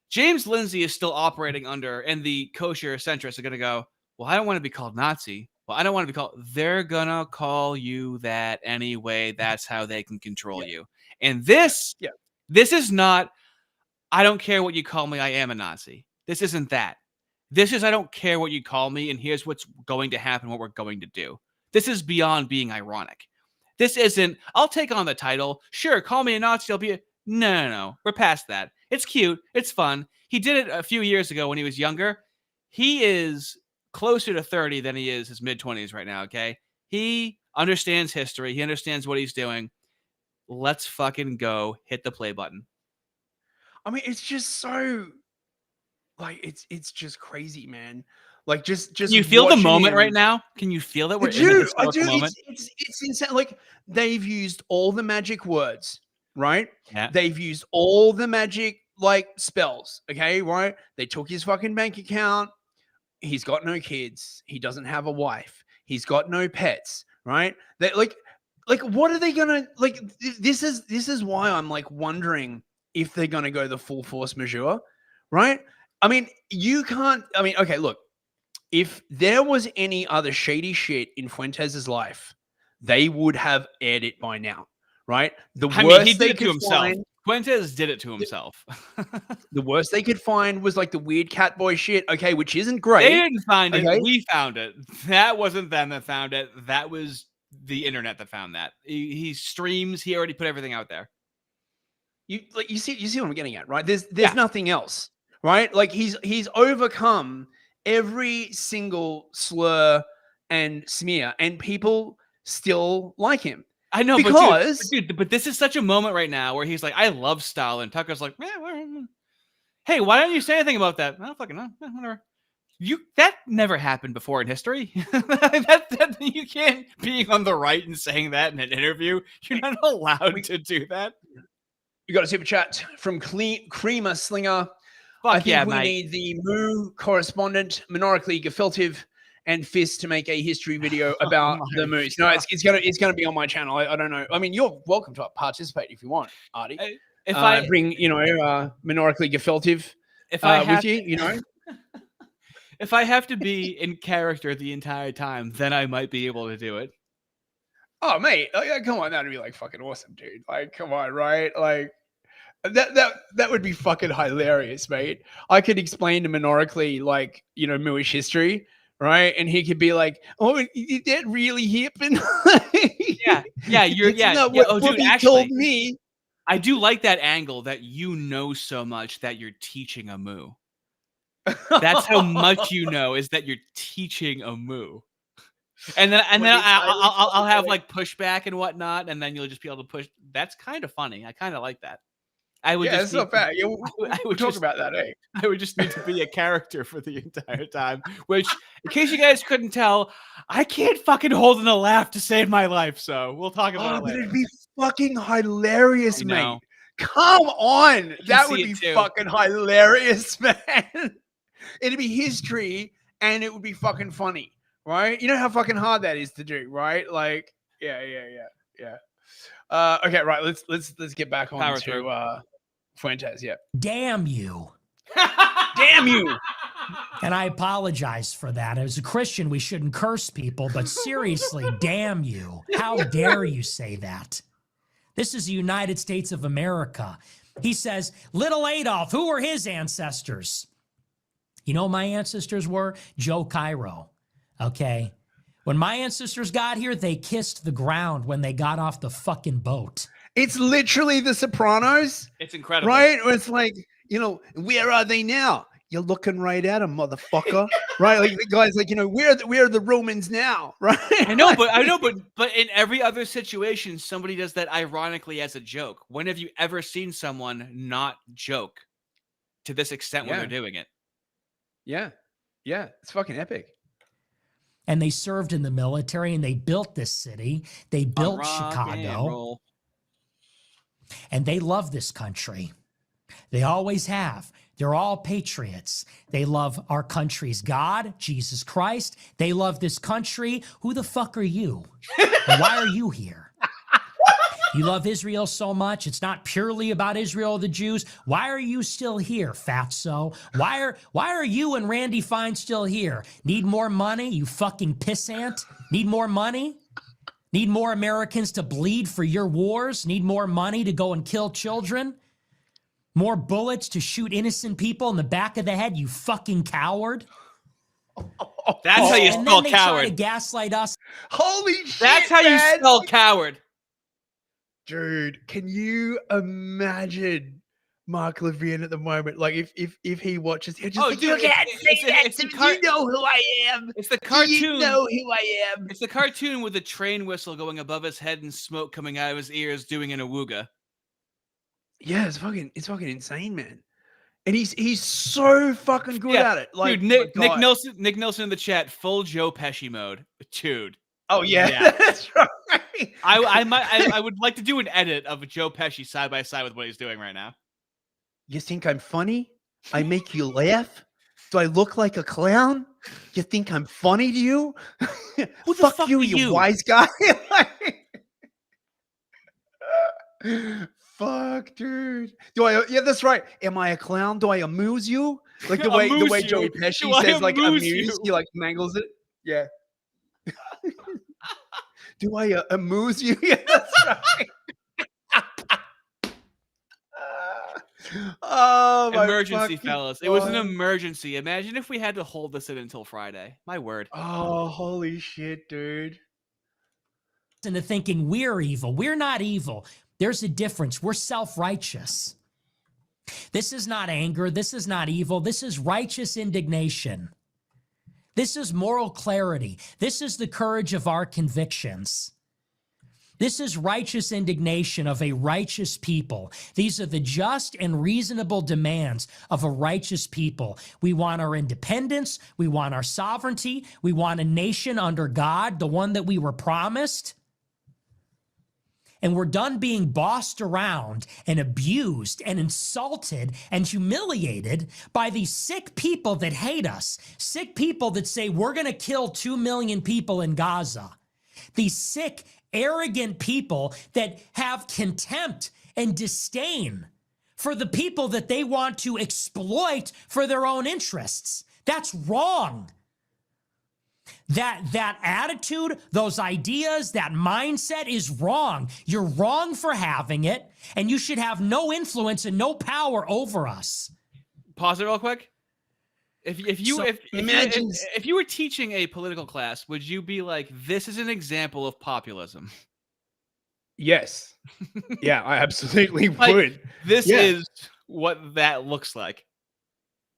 James Lindsay is still operating under, and the kosher centrists are going to go, well, I don't want to be called Nazi. Well, I don't want to be called, they're going to call you that anyway. That's how they can control you. And this is not, I don't care what you call me. I am a Nazi. This isn't that. This is, I don't care what you call me, and here's what's going to happen, what we're going to do. This is beyond being ironic. This isn't, I'll take on the title. Sure, call me a Nazi. I'll be a... No. We're past that. It's cute. It's fun. He did it a few years ago when he was younger. He is closer to 30 than he is his mid-20s right now, okay? He understands history. He understands what he's doing. Let's fucking go. Hit the play button. I mean, it's just so... it's just crazy, man. Just Can you feel the moment right now? Can you feel that we're in a historical moment? It's insane. They've used all the magic words, right? Yeah. They've used all the magic spells, okay, right? They took his fucking bank account. He's got no kids. He doesn't have a wife. He's got no pets, right? They what are they gonna This is why I'm wondering if they're gonna go the full force majeure, right? I mean, you can't. I mean, okay, look. If there was any other shady shit in Fuentes' life, they would have aired it by now, right? He did it to himself. Fuentes did it to himself. The worst they could find was the weird cat boy shit, okay, which isn't great. They didn't find it. We found it. That wasn't them that found it. That was the internet that found that. He streams. He already put everything out there. You see what I'm getting at, right? There's nothing else, right? He's overcome every single slur and smear, and people still like him. I know, because but this is such a moment right now where he's like, I love Stalin. Tucker's like, hey, why don't you say anything about that? I don't fucking know. Whatever. That never happened before in history. You can't be on the right and saying that in an interview. You're not allowed to do that. We got a super chat from Creamer Slinger. Fuck we need the Moo correspondent, monorically gefilte, and Fist to make a history video about the Moos. No, it's gonna be on my channel. I don't know. I mean, you're welcome to participate if you want, Artie. If I bring monorically gefilte with you, If I have to be in character the entire time, then I might be able to do it. Oh, mate, come on, that'd be fucking awesome, dude. Come on, right? That would be fucking hilarious, mate. I could explain to monorically Mooish history, right? And he could be like, "Oh, did that really happen?" Dude, actually told me. I do like that angle that you know so much that you're teaching a moo. That's how much you know, is that you're teaching a moo. And then When it's I'll have like pushback and whatnot, and then you'll just be able to push. That's kind of funny. I kind of like that. I would Yeah, just it's not bad. Yeah, I we'll would talk just, about that, eh? I would just need to be a character for the entire time. Which, in case you guys couldn't tell, I can't fucking hold in a laugh to save my life. So we'll talk about Oh, it but later. it'd be fucking hilarious, I mate. know. Come on. That would see be it too. fucking hilarious, man. It'd be history and it would be fucking funny, right? You know how fucking hard that is to do, right? Like, yeah. Okay, right. Let's get back on Power to through. Fuentes. Yeah. Damn you. Damn you. And I apologize for that. As a Christian, we shouldn't curse people, but seriously, damn you. How dare you say that? This is the United States of America. He says, little Adolf, who were his ancestors? You know who my ancestors were? Joe Cairo, okay? When my ancestors got here, they kissed the ground when they got off the fucking boat. It's literally The Sopranos. It's incredible. Right? Where it's like, you know, where are they now? You're looking right at them, motherfucker. Right? Like the guy's like, you know, where are the Romans now? Right? I know, but in every other situation, somebody does that ironically as a joke. When have you ever seen someone not joke to this extent when they're doing it? Yeah. It's fucking epic. And they served in the military and they built this city. They built Chicago. And they love this country. They always have. They're all patriots. They love our country's God, Jesus Christ. They love this country. Who the fuck are you? And why are you here? You love Israel so much. It's not purely about Israel or the Jews. Why are you still here, fatso? Why are you and Randy Fine still here? Need more money, you fucking pissant? Need more money? Need more Americans to bleed for your wars? Need more money to go and kill children? More bullets to shoot innocent people in the back of the head, you fucking coward? That's how you spell and then they try coward. to gaslight us. Holy shit, That's how you man. spell coward. Dude, can you imagine Mark Levin at the moment? Like if he watches, he'll just like, dude, you can't say that to me. You know who I am. It's the cartoon. You know who I am. It's the cartoon with a train whistle going above his head and smoke coming out of his ears doing an awooga. Yeah, it's fucking insane, man. And he's so fucking good at it. Like, dude, Nick Nelson in the chat, full Joe Pesci mode. Dude. Oh yeah. That's right. I would like to do an edit of Joe Pesci side by side with what he's doing right now. You think I'm funny? I make you laugh? Do I look like a clown? You think I'm funny to you? Who the fuck you, are you you? wise guy. Fuck, dude. Yeah, that's right. Am I a clown? Do I amuse you? Like the way Joey Pesci says, like amuse, he like mangles it. Yeah. Do I amuse you? Yeah, that's right. Oh, my emergency, fucking fellas. It was an God. emergency. Imagine if we had to hold this in until Friday. My word. Oh, holy shit, dude. Into thinking we're evil. We're not evil. There's a difference. We're self-righteous. This is not anger. This is not evil. This is righteous indignation. This is moral clarity. This is the courage of our convictions. This is righteous indignation of a righteous people. These are the just and reasonable demands of a righteous people. We want our independence. We want our sovereignty. We want a nation under God, the one that we were promised. And we're done being bossed around and abused and insulted and humiliated by these sick people that hate us. Sick people that say we're going to kill 2 million people in Gaza. These sick, arrogant people that have contempt and disdain for the people that they want to exploit for their own interests. That's wrong. That attitude, those ideas, that mindset is wrong. You're wrong for having it, and you should have no influence and no power over us. Pause it real quick. If you were teaching a political class, would you be like, this is an example of populism? Yes. Yeah, I absolutely Like, would. This is what that looks like.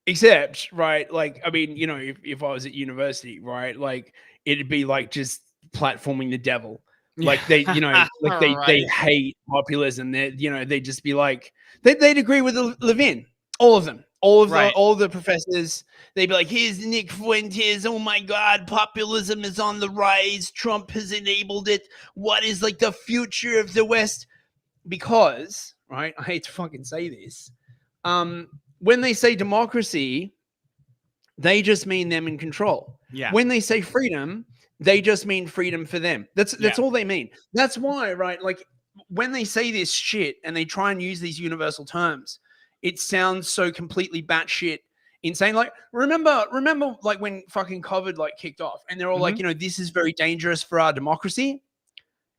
Except, right, like, I mean, you know, if I was at university, right, like, it'd be like just platforming the devil. Like they, you know, like they hate populism. They, you know, they'd just be like, they'd agree with Levin, all of them, all of the professors. They'd be like, here's Nick Fuentes. Oh my God, populism is on the rise. Trump has enabled it. What is like the future of the West? Because, right, I hate to fucking say this. When they say democracy, they just mean them in control. Yeah. When they say freedom, they just mean freedom for them. That's all they mean. That's why, right? Like when they say this shit and they try and use these universal terms, it sounds so completely batshit insane. Like remember like when fucking COVID like kicked off and they're all like, you know, this is very dangerous for our democracy.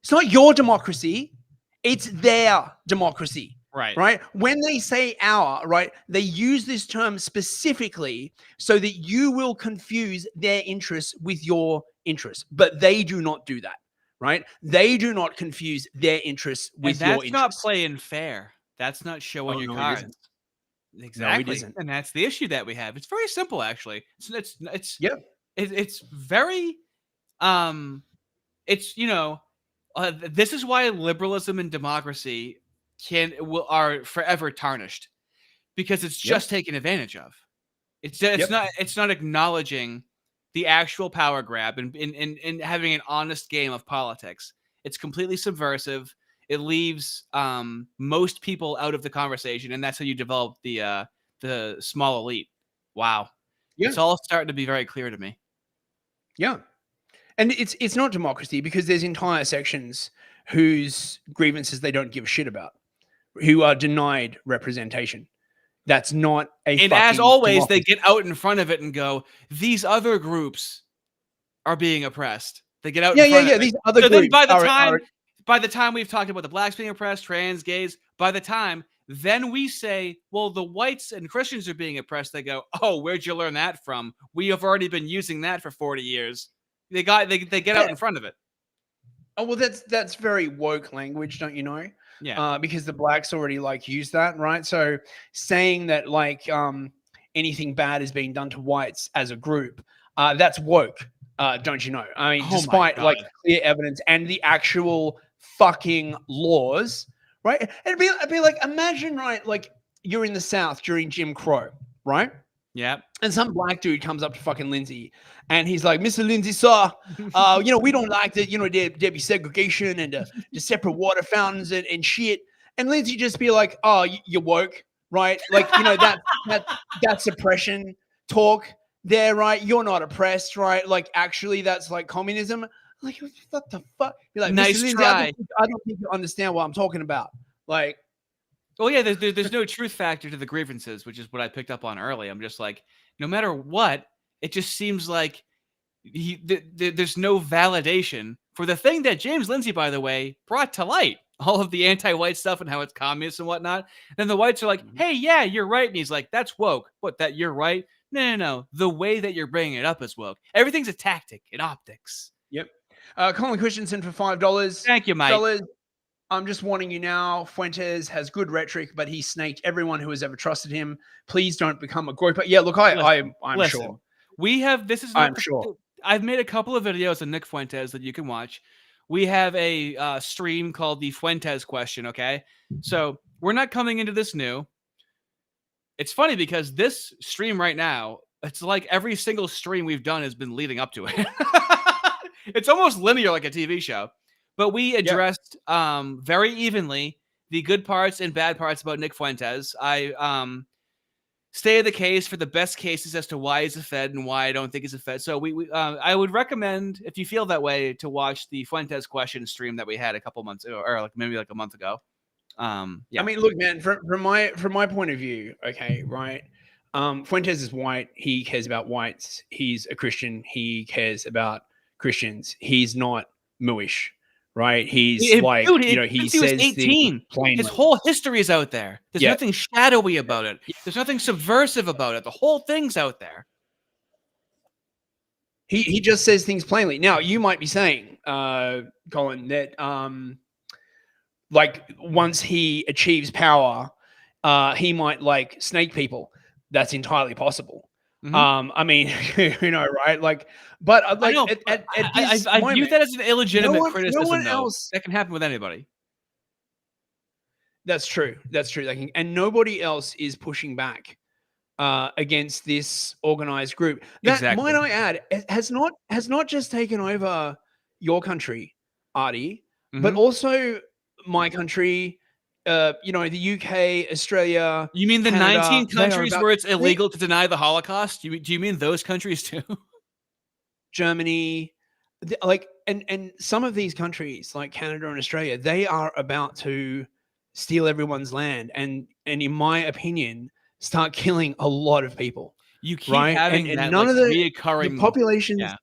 It's not your democracy. It's their democracy. Right. When they say our, right, they use this term specifically so that you will confuse their interests with your interests, but they do not do that, right? They do not confuse their interests with your interests. That's not playing fair. That's not showing your cards. Exactly. No, it isn't. And that's the issue that we have. It's very simple, actually. It's very, it's, you know, this is why liberalism and democracy are forever tarnished, because it's just taken advantage of. It's not acknowledging the actual power grab and having an honest game of politics. It's completely subversive. It leaves most people out of the conversation, and that's how you develop the small elite. Wow. It's all starting to be very clear to me. Yeah. And it's not democracy, because there's entire sections whose grievances they don't give a shit about, who are denied representation. That's not a And as always, they get out in front of it and go, these other groups are being oppressed. They get out in front of it. These other groups by the time we've talked about the blacks being oppressed, trans, gays, by the time then we say, well, the whites and Christians are being oppressed, they go, oh, where'd you learn that from? We have already been using that for 40 years. They get out in front of it. Oh, well, that's very woke language, don't you know? Yeah. Because the blacks already like use that, right? So saying that like anything bad is being done to whites as a group, that's woke, don't you know? I mean, despite like clear evidence and the actual fucking laws, right? It'd be like, imagine, right? Like you're in the South during Jim Crow, right? Yeah. And some black dude comes up to fucking Lindsay and he's like, Mr. Lindsay, sir, you know, we don't like that, you know, there be segregation and the separate water fountains and shit. And Lindsay just be like, oh, you're woke, right? Like, you know, that's oppression talk there, right? You're not oppressed, right? Like, actually, that's like communism. Like, what the fuck? You're like, nice Mr. Lindsay, try. I don't think you understand what I'm talking about. Like, oh yeah, there's no truth factor to the grievances, which is what I picked up on early. I'm just like, no matter what, it just seems like there's no validation for the thing that James Lindsay, by the way, brought to light. All of the anti-white stuff and how it's communist and whatnot. And then the whites are like, hey, yeah, you're right. And he's like, that's woke. What, that you're right? No. The way that you're bringing it up is woke. Everything's a tactic in optics. Yep. Colin Christensen for $5. Thank you, Mike. Fellas, I'm just warning you now. Fuentes has good rhetoric, but he snaked everyone who has ever trusted him. Please don't become a groyper. Yeah, look, I'm sure. We have, this is, I'm sure. I've made a couple of videos on Nick Fuentes that you can watch. We have a stream called the Fuentes question, okay? So we're not coming into this new. It's funny because this stream right now, it's like every single stream we've done has been leading up to it. It's almost linear like a TV show. But we addressed very evenly the good parts and bad parts about Nick Fuentes. I stated the case for the best cases as to why he's a Fed and why I don't think he's a Fed. So I would recommend, if you feel that way, to watch the Fuentes question stream that we had a couple months ago, or like maybe like a month ago. I mean, look, man, from my point of view, okay, right? Fuentes is white. He cares about whites. He's a Christian. He cares about Christians. He's not mooish. Right, he's like, dude, you know, he since he was says 18. His whole history is out there. There's nothing shadowy about it. There's nothing subversive about it. The whole thing's out there. He just says things plainly. Now, you might be saying, Colin, that like once he achieves power, he might like snake people. That's entirely possible. I mean, right? Like, but I like know, at I this view moment, that as an illegitimate no criticism, one though. else. That can happen with anybody. That's true. That's true. And nobody else is pushing back against this organized group that, Exactly. might I add, has not just taken over your country, Artie, but also my country. The UK, Australia. You mean the Canada, 19 they are countries about- where it's illegal to deny the Holocaust? Do you mean those countries too? Germany, like, and some of these countries like Canada and Australia, they are about to steal everyone's land and in my opinion start killing a lot of people. You keep right? having and that none like of the reoccurring populations, Yeah.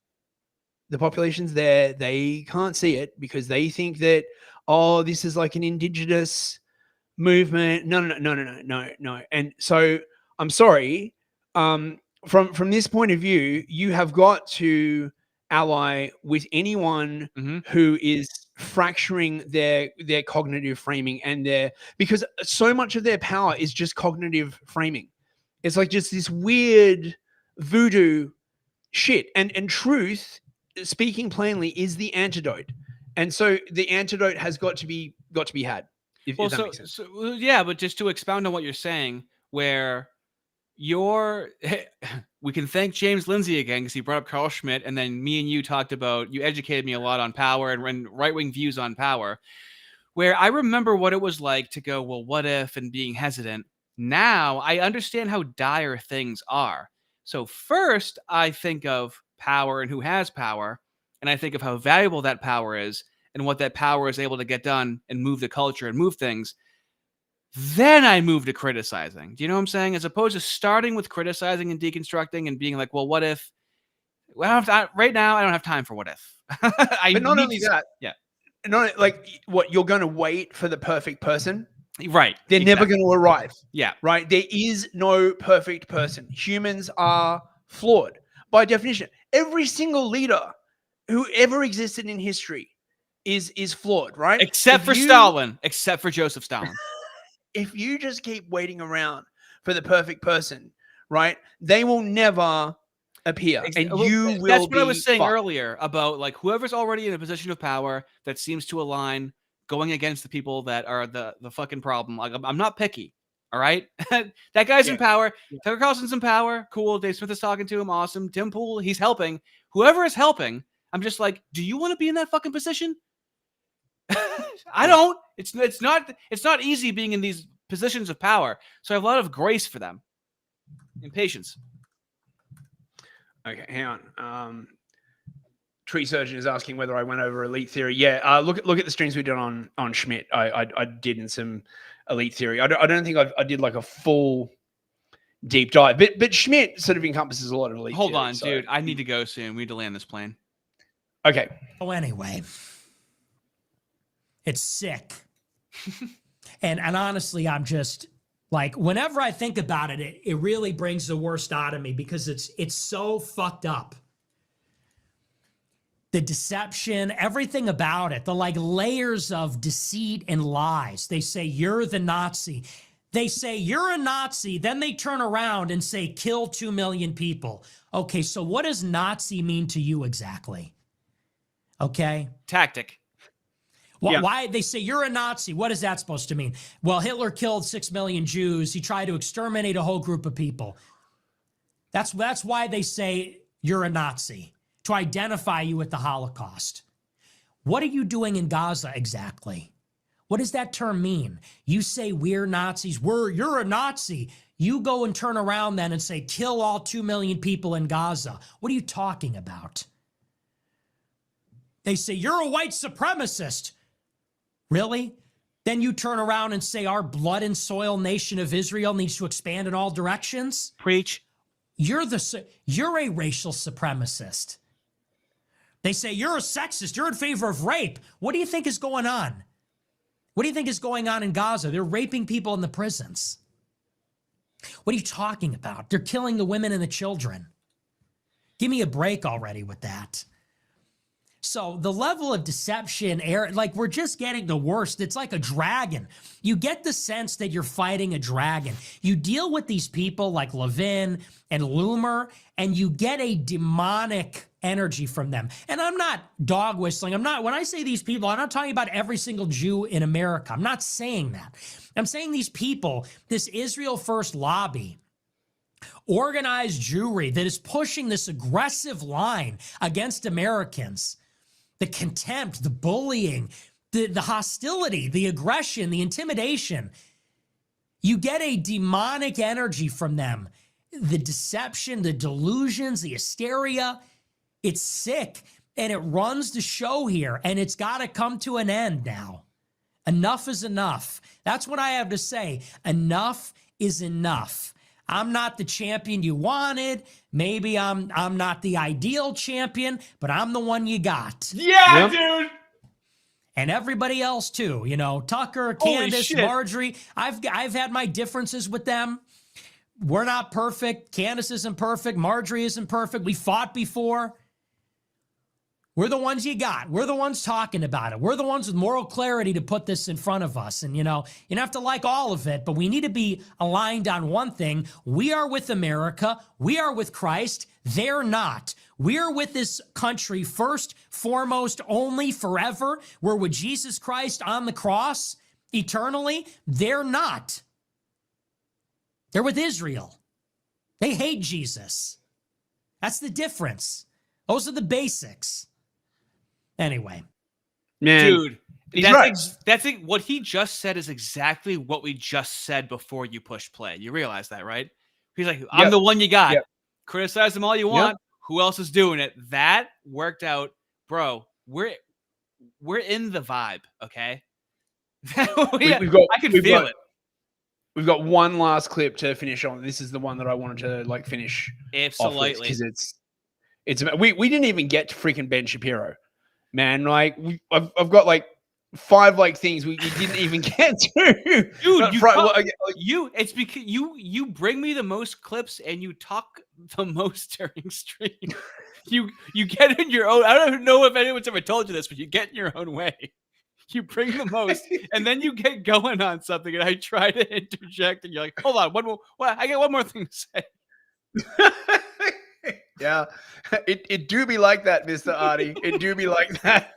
the populations there, they can't see it because they think that, oh, this is like an indigenous movement. No. And so I'm sorry. From this point of view, you have got to ally with anyone who is fracturing their cognitive framing and because so much of their power is just cognitive framing. It's like just this weird voodoo shit. And truth, speaking plainly, is the antidote. And so the antidote has got to be had. If that makes sense. Yeah, but just to expound on what you're saying, where we can thank James Lindsay again because he brought up Carl Schmitt, and then me and you talked about, you educated me a lot on power and right-wing views on power, where I remember what it was like to go, well, what if, and being hesitant. Now I understand how dire things are. So first I think of power and who has power, and I think of how valuable that power is and what that power is able to get done and move the culture and move things. Then I move to criticizing. Do you know what I'm saying? As opposed to starting with criticizing and deconstructing and being like, well, what if? Well, right now I don't have time for what if. But not only that, yeah. Not like what you're going to wait for the perfect person. Right. They're never going to arrive. Yeah. Right. There is no perfect person. Humans are flawed by definition. Every single leader who ever existed in history is flawed, right? Except for Stalin, except for Joseph Stalin. If you just keep waiting around for the perfect person, right, they will never appear, and you will. That's what I was saying earlier about like whoever's already in a position of power that seems to align going against the people that are the fucking problem. Like I'm not picky, all right. That guy's in power. Tucker Carlson's in power. Cool. Dave Smith is talking to him. Awesome. Tim Pool, he's helping. Whoever is helping, I'm just like, do you want to be in that fucking position? I don't. It's not easy being in these positions of power. So I have a lot of grace for them and patience. Okay, hang on. Tree Surgeon is asking whether I went over elite theory. Yeah, look at the streams we did on Schmitt. I did in some elite theory. I don't think I did like a full deep dive, but Schmitt sort of encompasses a lot of elite. Hold theory, on, dude. I need to go soon. We need to land this plane. Okay. Oh, anyway, it's sick. and honestly, I'm just like, whenever I think about it, it really brings the worst out of me because it's so fucked up. The deception, everything about it, the like layers of deceit and lies. They say, you're the Nazi. They say, you're a Nazi. Then they turn around and say, kill 2 million people. Okay, so what does Nazi mean to you exactly? Okay. Tactic. Why they say you're a Nazi? What is that supposed to mean? Well, Hitler killed 6 million Jews. He tried to exterminate a whole group of people. That's why they say you're a Nazi, to identify you with the Holocaust. What are you doing in Gaza exactly? What does that term mean? You say we're Nazis. You're a Nazi. You go and turn around then and say kill all 2 million people in Gaza. What are you talking about? They say you're a white supremacist. Really? Then you turn around and say our blood and soil nation of Israel needs to expand in all directions? Preach. You're a racial supremacist. They say you're a sexist. You're in favor of rape. What do you think is going on? What do you think is going on in Gaza? They're raping people in the prisons. What are you talking about? They're killing the women and the children. Give me a break already with that. So the level of deception, like we're just getting the worst. It's like a dragon. You get the sense that you're fighting a dragon. You deal with these people like Levin and Loomer, and you get a demonic energy from them. And I'm not dog whistling. When I say these people, I'm not talking about every single Jew in America. I'm not saying that. I'm saying these people, this Israel First lobby, organized Jewry that is pushing this aggressive line against Americans. The contempt, the bullying, the hostility, the aggression, the intimidation. You get a demonic energy from them. The deception, the delusions, the hysteria. It's sick, and it runs the show here, and it's got to come to an end now. Enough is enough. That's what I have to say. Enough is enough. I'm not the champion you wanted. Maybe I'm not the ideal champion, but I'm the one you got. Yeah, dude. And everybody else too. You know, Tucker, Candace, Marjorie. I've had my differences with them. We're not perfect. Candace isn't perfect. Marjorie isn't perfect. We fought before. We're the ones you got. We're the ones talking about it. We're the ones with moral clarity to put this in front of us. And, you know, you don't have to like all of it, but we need to be aligned on one thing. We are with America. We are with Christ. They're not. We're with this country first, foremost, only, forever. We're with Jesus Christ on the cross eternally. They're not. They're with Israel. They hate Jesus. That's the difference. Those are the basics. Anyway, man, dude, that's it. What he just said is exactly what we just said before you pushed play. You realize that, right? He's like, I'm the one you got. Criticize them all you want. Who else is doing it? That worked out, bro. We're in the vibe, okay? I can feel it. We've got one last clip to finish on. This is the one that I wanted to finish. Absolutely, because it's we didn't even get to freaking Ben Shapiro. Man, like I've got like 5 things we didn't even get to. Dude, it's because you bring me the most clips and you talk the most during stream. You get in your own. I don't know if anyone's ever told you this, but you get in your own way. You bring the most, and then you get going on something, and I try to interject, and you're like, "Hold on, one more. Well, I got one more thing to say." Yeah, it do be like that, Mr. Artie. It do be like that.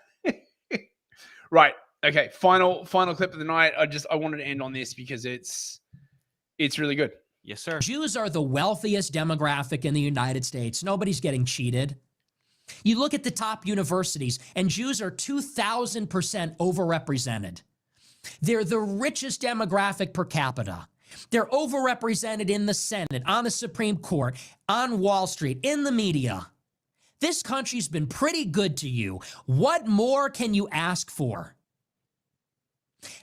Right. Okay. Final clip of the night. I wanted to end on this because it's really good. Yes, sir. Jews are the wealthiest demographic in the United States. Nobody's getting cheated. You look at the top universities, and Jews are 2,000% overrepresented. They're the richest demographic per capita. They're overrepresented in the Senate, on the Supreme Court, on Wall Street, in the media. This country's been pretty good to you. What more can you ask for?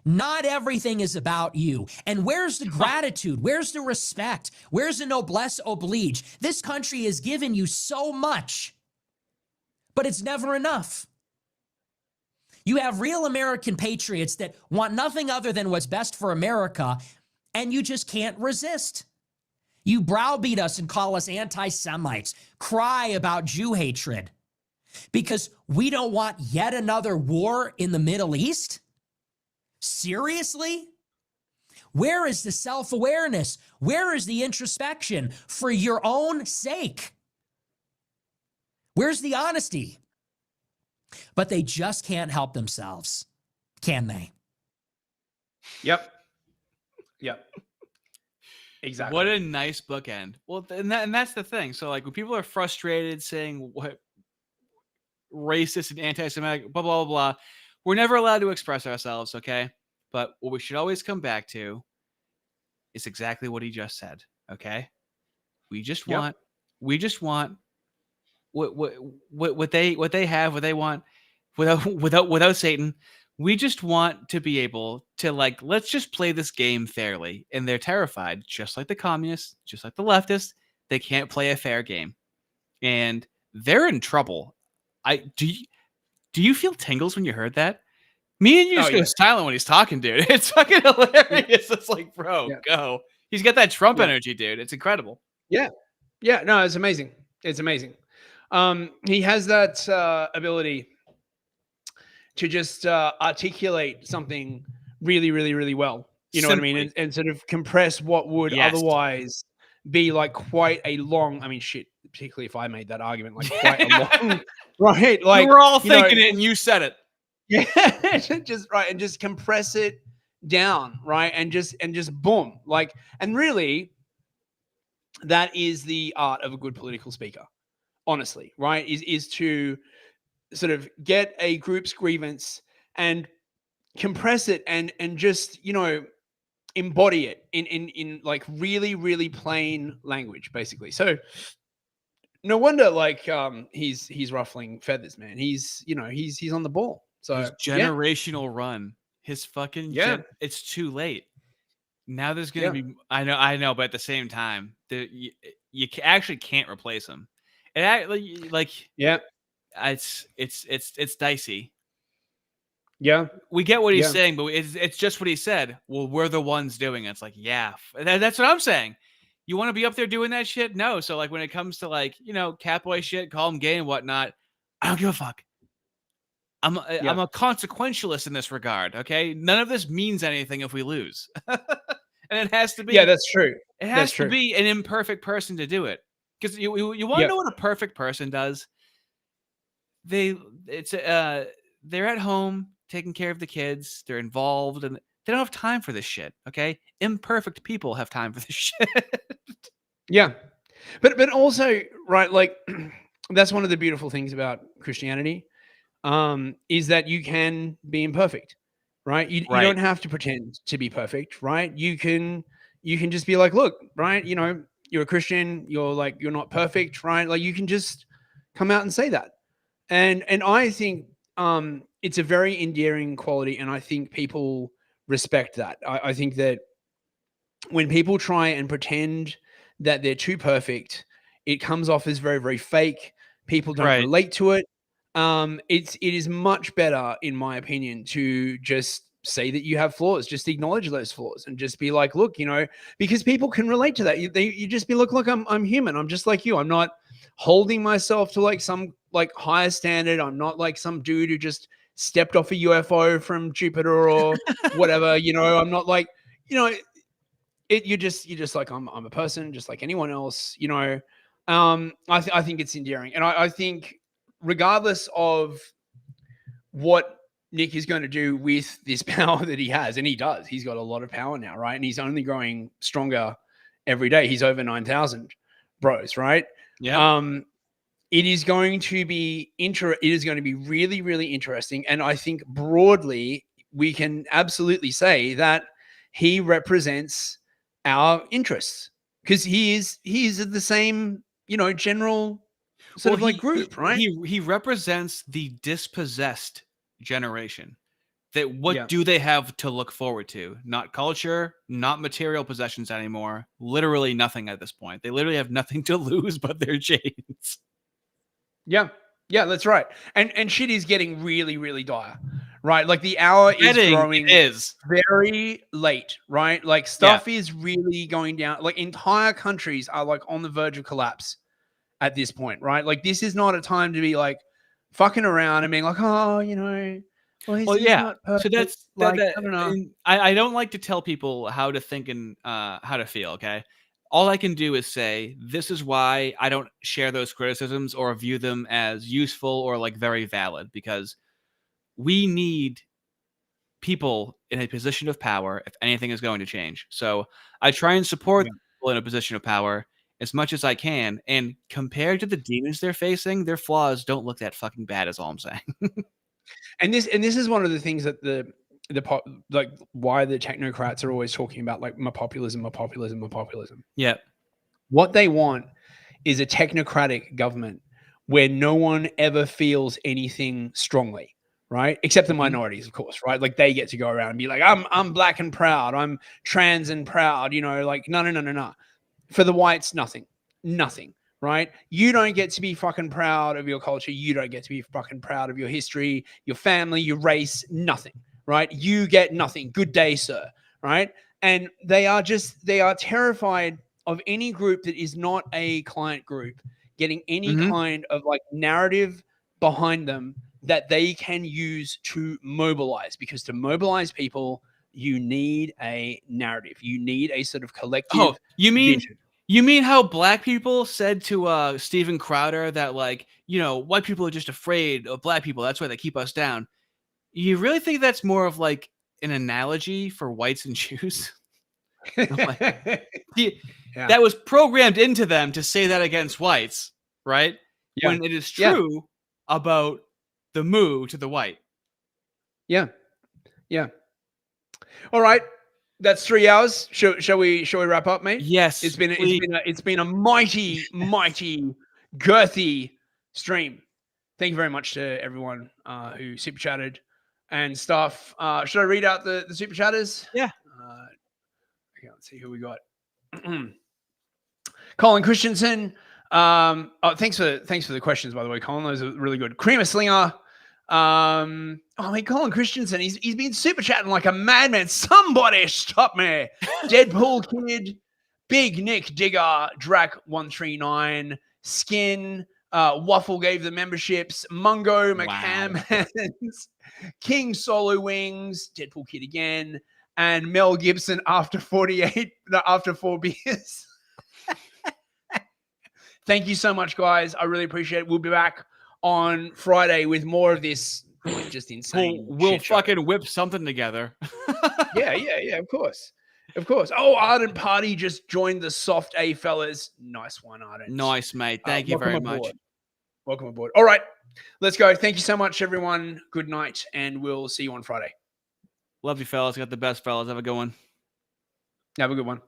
Not everything is about you. And where's the gratitude? Where's the respect? Where's the noblesse oblige? This country has given you so much, but it's never enough. You have real American patriots that want nothing other than what's best for America, and you just can't resist. You browbeat us and call us anti-Semites, cry about Jew hatred, because we don't want yet another war in the Middle East? Seriously? Where is the self-awareness? Where is the introspection for your own sake? Where's the honesty? But they just can't help themselves, can they? Yep. Exactly. What a nice bookend. Well, and that's the thing. So, like, when people are frustrated saying what racist and anti-Semitic, blah, blah, blah, blah, we're never allowed to express ourselves, okay? But what we should always come back to is exactly what he just said, okay? We just want what they have, what they want without Satan. We just want to be able to, like, let's just play this game fairly. And they're terrified, just like the communists, just like the leftists. They can't play a fair game. And they're in trouble. Do you feel tingles when you heard that? Me and you just go silent when he's talking, dude. It's fucking hilarious. It's like, bro, go. He's got that Trump energy, dude. It's incredible. Yeah. No, it's amazing. It's amazing. He has that ability to just articulate something really, really, really well. You know what I mean? And sort of compress what would otherwise be like quite a long, I mean, shit, particularly if I made that argument, like quite a long, right? Like we were all thinking it and you said it. Yeah, just right. And just compress it down, right? And just boom. Like, and really, that is the art of a good political speaker, honestly, right? Is to sort of get a group's grievance and compress it and just, you know, embody it in like really, really plain language, basically. So no wonder like he's ruffling feathers, man. He's, you know, he's on the ball. So his generational run, his fucking it's too late. Now there's gonna be I know, but at the same time, you actually can't replace him. And it's dicey. Yeah, we get what he's saying, but it's just what he said. Well, we're the ones doing it. It's like, yeah, that's what I'm saying. You want to be up there doing that shit? No. So like when it comes to like, you know, catboy shit, call him gay and whatnot, I don't give a fuck. I'm a consequentialist in this regard. Okay, none of this means anything if we lose, and it has to be. Yeah, that's true. It has to be an imperfect person to do it, because you want to know what a perfect person does. They're at home taking care of the kids. They're involved, and they don't have time for this shit. Okay, imperfect people have time for this shit. Yeah, but also, right, like that's one of the beautiful things about Christianity. Is that you can be imperfect, right? You don't have to pretend to be perfect, right? You can just be like, look, right, you know, you're a Christian, you're not perfect, right? Like you can just come out and say that. And I think it's a very endearing quality, and I think people respect that. I think that when people try and pretend that they're too perfect, it comes off as very, very fake. People don't relate to it. It is much better, in my opinion, to just say that you have flaws, just acknowledge those flaws, and just be like, look, you know, because people can relate to that. You just be, look, I'm human. I'm just like you. I'm not holding myself to like some like higher standard. I'm not like some dude who just stepped off a UFO from Jupiter or whatever. You know, I'm not like, you know, you're just like, I'm a person just like anyone else. You know, I think it's endearing, and I think, regardless of what Nick is going to do with this power that he has, and he does, he's got a lot of power now, right? And he's only growing stronger every day. He's over 9,000 bros, right? Yeah. It is going to be really, really interesting. And I think broadly, we can absolutely say that he represents our interests, because he is the same, you know, general sort of like group, right? He represents the dispossessed generation. That what do they have to look forward to? Not culture, not material possessions anymore. Literally nothing at this point. They literally have nothing to lose but their chains. Yeah, that's right. And shit is getting really, really dire, right? Like the hour is growing very late, right? Like stuff is really going down. Like entire countries are like on the verge of collapse at this point, right? Like this is not a time to be like fucking around and being like, oh, you know, he's not perfect. So that's like, I don't know. I don't like to tell people how to think and how to feel. Okay, all I can do is say this is why I don't share those criticisms or view them as useful or like very valid, because we need people in a position of power if anything is going to change. So I try and support people in a position of power as much as I can, and compared to the demons they're facing, their flaws don't look that fucking bad, is all I'm saying. and this is one of the things that like why the technocrats are always talking about like my populism. Yeah. What they want is a technocratic government where no one ever feels anything strongly, right? Except the minorities, of course, right? Like they get to go around and be like, I'm black and proud, I'm trans and proud, you know, like no. For the whites, nothing, right? You don't get to be fucking proud of your culture. You don't get to be fucking proud of your history, your family, your race, nothing, right? You get nothing. Good day, sir, right? And they are terrified of any group that is not a client group getting any kind of like narrative behind them that they can use to mobilize, because to mobilize people, you need a narrative. You need a sort of collective. Oh, you mean vision. you mean how black people said to Steven Crowder that, like, you know, white people are just afraid of black people, that's why they keep us down. You really think that's more of like an analogy for whites and Jews? Like, Yeah. that was programmed into them to say that against whites, right? Yeah. When it is Yeah. true about the moo to the white. Yeah. Yeah. All right. That's 3 hours. Shall we wrap up, mate? Yes. It's been please. it's been a mighty, mighty, girthy stream. Thank you very much to everyone who super chatted and stuff. Should I read out the super chatters? Yeah. Okay, let's see who we got. Colin Christensen. Thanks for the questions, by the way, Colin. Those are really good. Creamer Slinger. Colin Christensen. He's been super chatting like a madman. Somebody stop me. Deadpool Kid, Big Nick Digger, Drac139, Skin, Waffle gave the memberships, Mungo McHamhands, King Solo Wings, Deadpool Kid again, and Mel Gibson after 4 beers. Thank you so much, guys. I really appreciate it. We'll be back on Friday with more of this just insane. We'll fucking whip something together. Yeah, of course. Oh, Ardent Party just joined the Soft A fellas. Nice one, Ardent. Nice, mate. Thank you very much. Welcome aboard. All right, let's go. Thank you so much, everyone. Good night, and we'll see you on Friday. Love you, fellas. Got the best fellas. Have a good one. Have a good one.